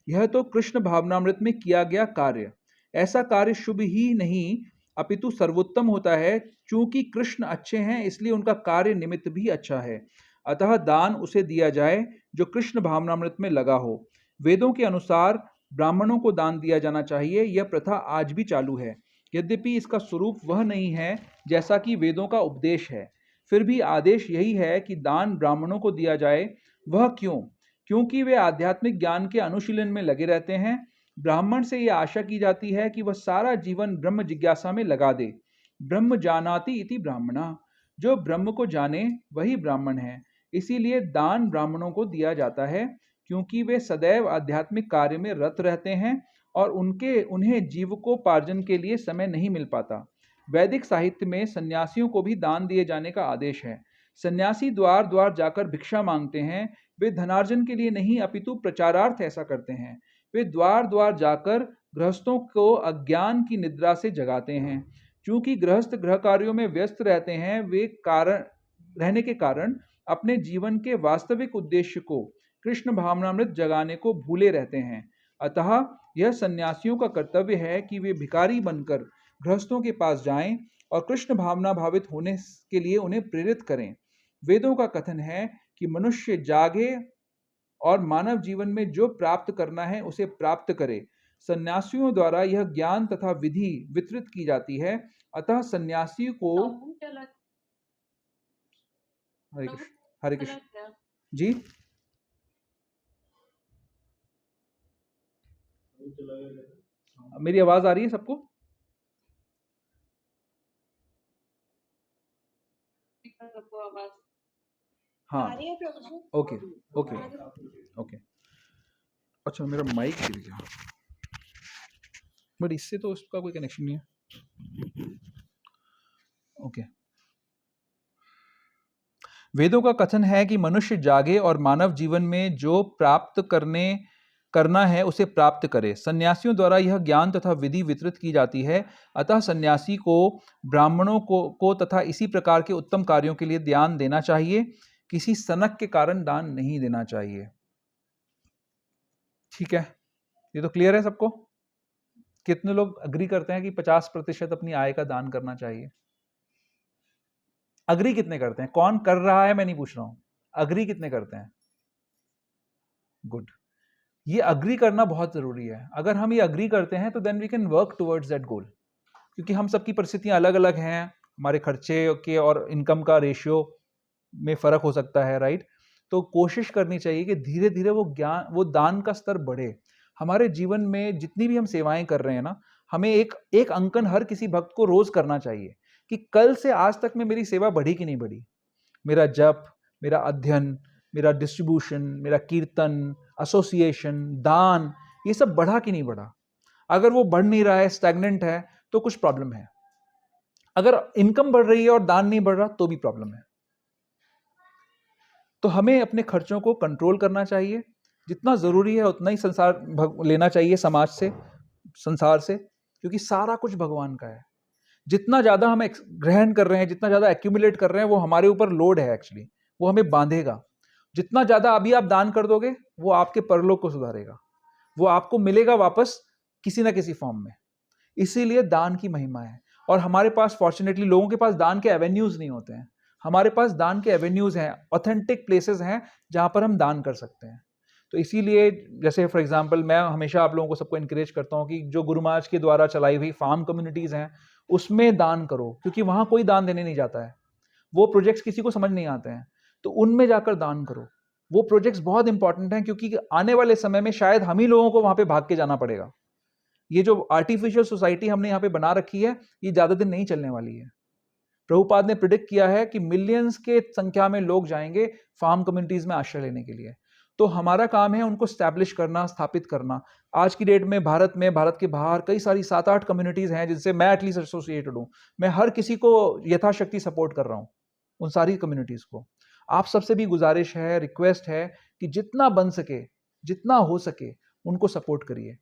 यह तो कृष्ण भावनामृत में किया गया कार्य। ऐसा कार्य शुभ ही नहीं अपितु सर्वोत्तम होता है। चूंकि कृष्ण अच्छे हैं इसलिए उनका कार्य निमित्त भी अच्छा है। अतः दान उसे दिया जाए जो कृष्ण भावनामृत में लगा हो। वेदों के अनुसार ब्राह्मणों को दान दिया जाना चाहिए। यह प्रथा आज भी चालू है। यद्यपि इसका स्वरूप वह नहीं है जैसा कि वेदों का उपदेश है, फिर भी आदेश यही है कि दान ब्राह्मणों को दिया जाए। वह क्यों? क्योंकि वे आध्यात्मिक ज्ञान के अनुशीलन में लगे रहते हैं। ब्राह्मण से यह आशा की जाती है कि वह सारा जीवन ब्रह्म जिज्ञासा में लगा दे। ब्रह्म जानाति इति ब्राह्मणः, जो ब्रह्म को जाने वही ब्राह्मण है। इसीलिए दान ब्राह्मणों को दिया जाता है, क्योंकि वे सदैव आध्यात्मिक कार्य में रत रहते हैं और उन्हें जीविकोपार्जन के लिए समय नहीं मिल पाता। वैदिक साहित्य में सन्यासियों को भी दान दिए जाने का आदेश है। सन्यासी द्वार द्वार जाकर भिक्षा मांगते हैं। वे धनार्जन के लिए नहीं अपितु प्रचारार्थ ऐसा करते हैं। वे द्वार द्वार जाकर गृहस्थों को अज्ञान की निद्रा से जगाते हैं। चूंकि गृहस्थ गृह कार्यों में व्यस्त रहते हैं, वे रहने के कारण अपने जीवन के वास्तविक उद्देश्य को, कृष्ण भावनामृत जगाने को भूले रहते हैं। अतः यह सन्यासियों का कर्तव्य है कि वे भिखारी बनकर गृहस्थों के पास जाएं और कृष्ण भावना भावित होने के लिए उन्हें प्रेरित करें। वेदों का कथन है कि मनुष्य जागे और मानव जीवन में जो प्राप्त करना है उसे प्राप्त करे। सन्यासियों द्वारा यह ज्ञान तथा विधि वितरित की जाती है। अतः सन्यासी को हरे कृष्ण, हरे कृष्ण जी। मेरी आवाज आ रही है सबको? हाँ, ओके ओके ओके। अच्छा, मेरा माइक गिर गया, बट इससे तो उसका कोई कनेक्शन नहीं है। ओके। वेदों का कथन है कि मनुष्य जागे और मानव जीवन में जो प्राप्त करना है उसे प्राप्त करे। सन्यासियों द्वारा यह ज्ञान तथा विधि वितरित की जाती है। अतः सन्यासी को ब्राह्मणों को तथा इसी प्रकार के उत्तम कार्यों के लिए दान देना चाहिए। किसी सनक के कारण दान नहीं देना चाहिए। ठीक है, ये तो क्लियर है सबको? कितने लोग अग्री करते हैं कि 50% अपनी आय का दान करना चाहिए? अग्री कितने करते हैं? कौन कर रहा है मैं नहीं पूछ रहा हूं, अग्री कितने करते हैं? गुड। ये अग्री करना बहुत जरूरी है। अगर हम ये अग्री करते हैं तो then we can work towards that goal, क्योंकि हम सबकी परिस्थितियां अलग अलग हैं। हमारे खर्चे के और इनकम का रेशियो में फर्क हो सकता है, राइट? तो कोशिश करनी चाहिए कि धीरे धीरे वो दान का स्तर बढ़े। हमारे जीवन में जितनी भी हम सेवाएं कर रहे हैं ना, हमें एक अंकन हर किसी भक्त को रोज करना चाहिए कि कल से आज तक में मेरी सेवा बढ़ी कि नहीं बढ़ी। मेरा जप, मेरा अध्ययन, मेरा डिस्ट्रीब्यूशन, मेरा कीर्तन, एसोसिएशन, दान, ये सब बढ़ा कि नहीं बढ़ा। अगर वो बढ़ नहीं रहा है, स्टैग्नेंट है, तो कुछ प्रॉब्लम है। अगर इनकम बढ़ रही है और दान नहीं बढ़ रहा तो भी प्रॉब्लम है। तो हमें अपने खर्चों को कंट्रोल करना चाहिए। जितना जरूरी है उतना ही लेना चाहिए समाज से, संसार से, क्योंकि सारा कुछ भगवान का है। जितना ज्यादा हम ग्रहण कर रहे हैं, जितना ज्यादा एक्यूमुलेट कर रहे हैं, वो हमारे ऊपर लोड है एक्चुअली, वो हमें बांधेगा। जितना ज्यादा अभी आप दान कर दोगे वो आपके परलोक को सुधारेगा, वो आपको मिलेगा वापस किसी ना किसी फॉर्म में। इसीलिए दान की महिमा है। और हमारे पास फॉर्चुनेटली लोगों के पास दान के एवेन्यूज नहीं होते हैं। हमारे पास दान के एवेन्यूज हैं, ऑथेंटिक प्लेसेस हैं जहां पर हम दान कर सकते हैं। तो इसीलिए जैसे फॉर एग्जांपल मैं हमेशा आप लोगों को सबको इनकरेज करता हूं कि जो गुरु महाराज के द्वारा चलाई हुई फार्म कम्युनिटीज हैं उसमें दान करो, क्योंकि वहां कोई दान देने नहीं जाता है। वो प्रोजेक्ट्स किसी को समझ नहीं आते हैं, तो उनमें जाकर दान करो। वो प्रोजेक्ट्स बहुत इंपॉर्टेंट हैं, क्योंकि आने वाले समय में शायद हम ही लोगों को वहां पे भाग के जाना पड़ेगा। ये जो आर्टिफिशियल सोसाइटी हमने यहाँ पे बना रखी है, ये ज्यादा दिन नहीं चलने वाली है। प्रभुपाद ने प्रिडिक्ट किया है कि मिलियंस के संख्या में लोग जाएंगे फार्म कम्युनिटीज में आश्रय लेने के लिए। तो हमारा काम है उनको स्टैब्लिश करना, स्थापित करना। आज की डेट में भारत के बाहर कई सारी 7-8 कम्युनिटीज हैं जिनसे मैं एटलीस्ट एसोसिएटेड हूँ। मैं हर किसी को यथाशक्ति सपोर्ट कर रहा हूँ, उन सारी कम्युनिटीज को। आप सबसे भी गुजारिश है, रिक्वेस्ट है कि जितना बन सके, जितना हो सके उनको सपोर्ट करिए।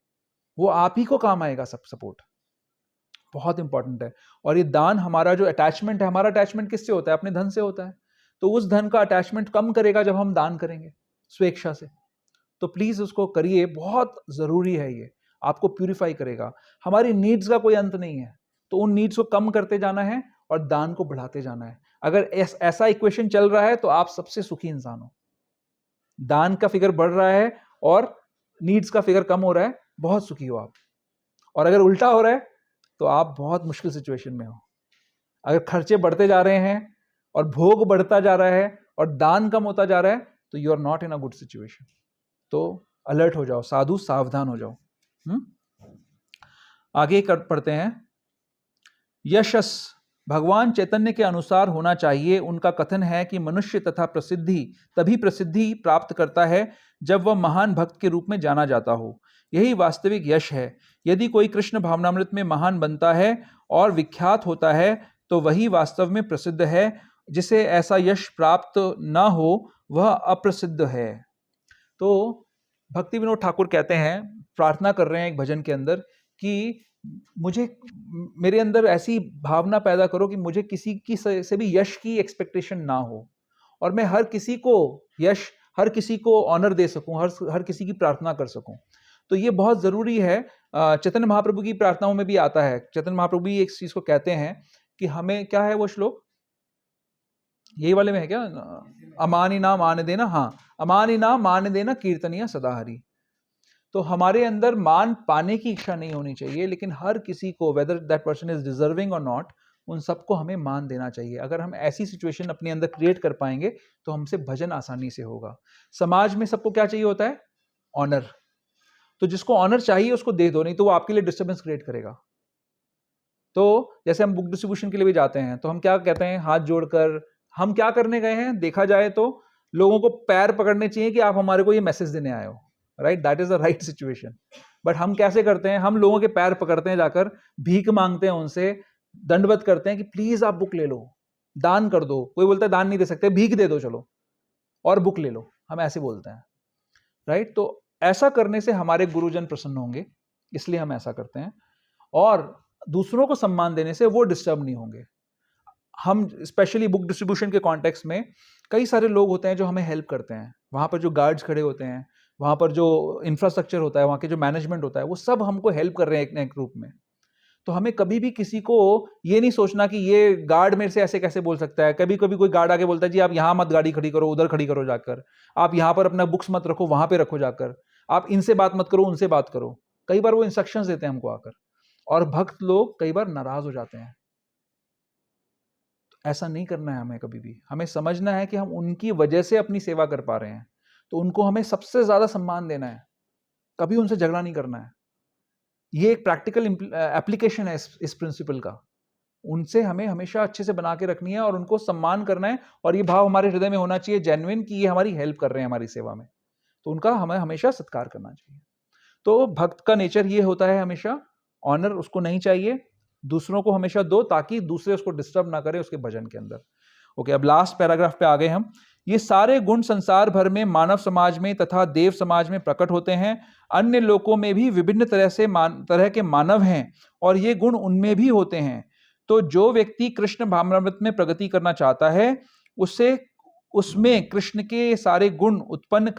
वो आप ही को काम आएगा, सब सपोर्ट बहुत इंपॉर्टेंट है। और ये दान, हमारा जो अटैचमेंट है, हमारा अटैचमेंट किससे होता है? अपने धन से होता है। तो उस धन का अटैचमेंट कम करेगा जब हम दान करेंगे स्वेच्छा से। तो प्लीज उसको करिए, बहुत जरूरी है ये, आपको प्यूरिफाई करेगा। हमारी नीड्स का कोई अंत नहीं है, तो उन नीड्स को कम करते जाना है और दान को बढ़ाते जाना है। अगर ऐसा इक्वेशन चल रहा है तो आप सबसे सुखी इंसान हो। दान का फिगर बढ़ रहा है और नीड्स का फिगर कम हो रहा है, बहुत सुखी हो आप। और अगर उल्टा हो रहा है तो आप बहुत मुश्किल सिचुएशन में हो। अगर खर्चे बढ़ते जा रहे हैं और भोग बढ़ता जा रहा है और दान कम होता जा रहा है तो you are not in a good situation. तो अलर्ट हो जाओ, साधु सावधान हो जाओ। आगे पढ़ते हैं। यशस भगवान चैतन्य के अनुसार होना चाहिए। उनका कथन है कि मनुष्य तभी प्रसिद्धि प्राप्त करता है जब वह महान भक्त के रूप में जाना जाता हो। यही वास्तविक यश है। यदि कोई कृष्ण भावनामृत में महान बनता है और विख्यात होता है तो वही वास्तव में प्रसिद्ध है। जिसे ऐसा यश प्राप्त न हो वह अप्रसिद्ध है। तो भक्ति विनोद ठाकुर कहते हैं, प्रार्थना कर रहे हैं एक भजन के अंदर कि मेरे अंदर ऐसी भावना पैदा करो कि मुझे किसी की से भी यश की एक्सपेक्टेशन ना हो, और मैं हर किसी को यश, हर किसी को ऑनर दे सकूं, हर किसी की प्रार्थना कर सकूं। तो ये बहुत जरूरी है। चैतन्य महाप्रभु की प्रार्थनाओं में भी आता है। चैतन्य महाप्रभु भी एक चीज को कहते हैं कि हमें, क्या है वो श्लोक, यही वाले में है क्या? अमानी ना मान देना, हाँ, अमानी ना मान देना कीर्तनिया सदा हरि। तो हमारे अंदर मान पाने की इच्छा नहीं होनी चाहिए, लेकिन हर किसी को, whether that person is deserving और नॉट, उन सबको हमें मान देना चाहिए। अगर हम ऐसी सिचुएशन अपने अंदर क्रिएट कर पाएंगे तो हमसे भजन आसानी से होगा। समाज में सबको क्या चाहिए होता है? ऑनर। तो जिसको ऑनर चाहिए उसको दे दो, नहीं तो वो आपके लिए डिस्टर्बेंस क्रिएट करेगा। तो जैसे हम बुक डिस्ट्रीब्यूशन के लिए भी जाते हैं तो हम क्या कहते हैं? हाथ जोड़कर हम क्या करने गए हैं? देखा जाए तो लोगों को पैर पकड़ने चाहिए कि आप हमारे को ये मैसेज देने आए हो, right? That is the right situation. But हम कैसे करते हैं? हम लोगों के पैर पकड़ते हैं, जाकर भीख मांगते हैं, उनसे दंडवत करते हैं कि प्लीज आप बुक ले लो, दान कर दो। कोई बोलता है दान नहीं दे सकते, भीख दे दो चलो, और बुक ले लो, हम ऐसे बोलते हैं, राइट? तो ऐसा करने से हमारे गुरुजन प्रसन्न होंगे, इसलिए हम ऐसा करते हैं। और दूसरों को सम्मान देने से वो डिस्टर्ब नहीं होंगे। हम स्पेशली बुक डिस्ट्रीब्यूशन के कॉन्टेक्स्ट में कई सारे लोग होते हैं जो हमें हेल्प करते हैं। वहाँ पर जो गार्ड्स खड़े होते हैं, वहाँ पर जो इंफ्रास्ट्रक्चर होता है, वहाँ के जो मैनेजमेंट होता है, वो सब हमको हेल्प कर रहे हैं एक न एक रूप में। तो हमें कभी भी किसी को ये नहीं सोचना कि ये गार्ड मेरे से ऐसे कैसे बोल सकता है। कभी कभी कोई गार्ड आके बोलता है जी आप यहाँ मत गाड़ी खड़ी करो, उधर खड़ी करो जाकर, आप यहाँ पर अपना बुक्स मत रखो, वहाँ पे रखो जाकर, आप इनसे बात मत करो, उनसे बात करो। कई बार वो इंस्ट्रक्शंस देते हैं हमको आकर, और भक्त लोग कई बार नाराज हो जाते हैं। ऐसा नहीं करना है हमें कभी भी। हमें समझना है कि हम उनकी वजह से अपनी सेवा कर पा रहे हैं, तो उनको हमें सबसे ज्यादा सम्मान देना है, कभी उनसे झगड़ा नहीं करना है। ये एक प्रैक्टिकल एप्लीकेशन है इस प्रिंसिपल का। उनसे हमें हमेशा अच्छे से बना के रखनी है और उनको सम्मान करना है, और ये भाव हमारे हृदय में होना चाहिए जेन्युइन कि ये हमारी हेल्प कर रहे हैं हमारी सेवा में, तो उनका हमें हमेशा सत्कार करना चाहिए। तो भक्त का नेचर ये होता है, हमेशा ऑनर उसको नहीं चाहिए, दूसरों को हमेशा दो ताकि दूसरे उसको डिस्टर्ब ना करे उसके भजन के अंदर। ओके, अब लास्ट पैराग्राफ पे आ गए हम। ये सारे गुण संसार भर में, मानव समाज में तथा देव समाज में प्रकट होते हैं। अन्य लोकों में भी विभिन्न तरह के मानव हैं और ये गुण उनमें भी होते हैं। तो जो व्यक्ति कृष्ण भावनामृत में प्रगति करना चाहता है उसमें कृष्ण ये सारे गुण उत्पन्न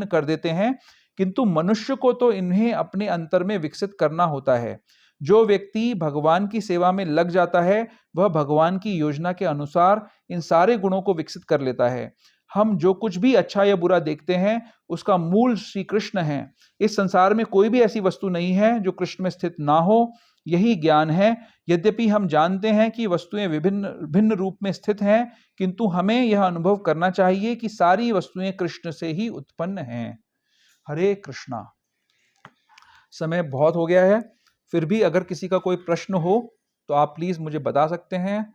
कर देते हैं, किंतु मनुष्य को तो इन्हें अपने अंतर में विकसित करना होता है। जो व्यक्ति भगवान की सेवा में लग जाता है वह भगवान की योजना के अनुसार इन सारे गुणों को विकसित कर लेता है। हम जो कुछ भी अच्छा या बुरा देखते हैं उसका मूल श्री कृष्ण है। इस संसार में कोई भी ऐसी वस्तु नहीं है जो कृष्ण में स्थित ना हो, यही ज्ञान है। यद्यपि हम जानते हैं कि वस्तुएं भिन्न रूप में स्थित हैं, किंतु हमें यह अनुभव करना चाहिए कि सारी वस्तुएं कृष्ण से ही उत्पन्न हैं। हरे कृष्णा। समय बहुत हो गया है, फिर भी अगर किसी का कोई प्रश्न हो तो आप प्लीज़ मुझे बता सकते हैं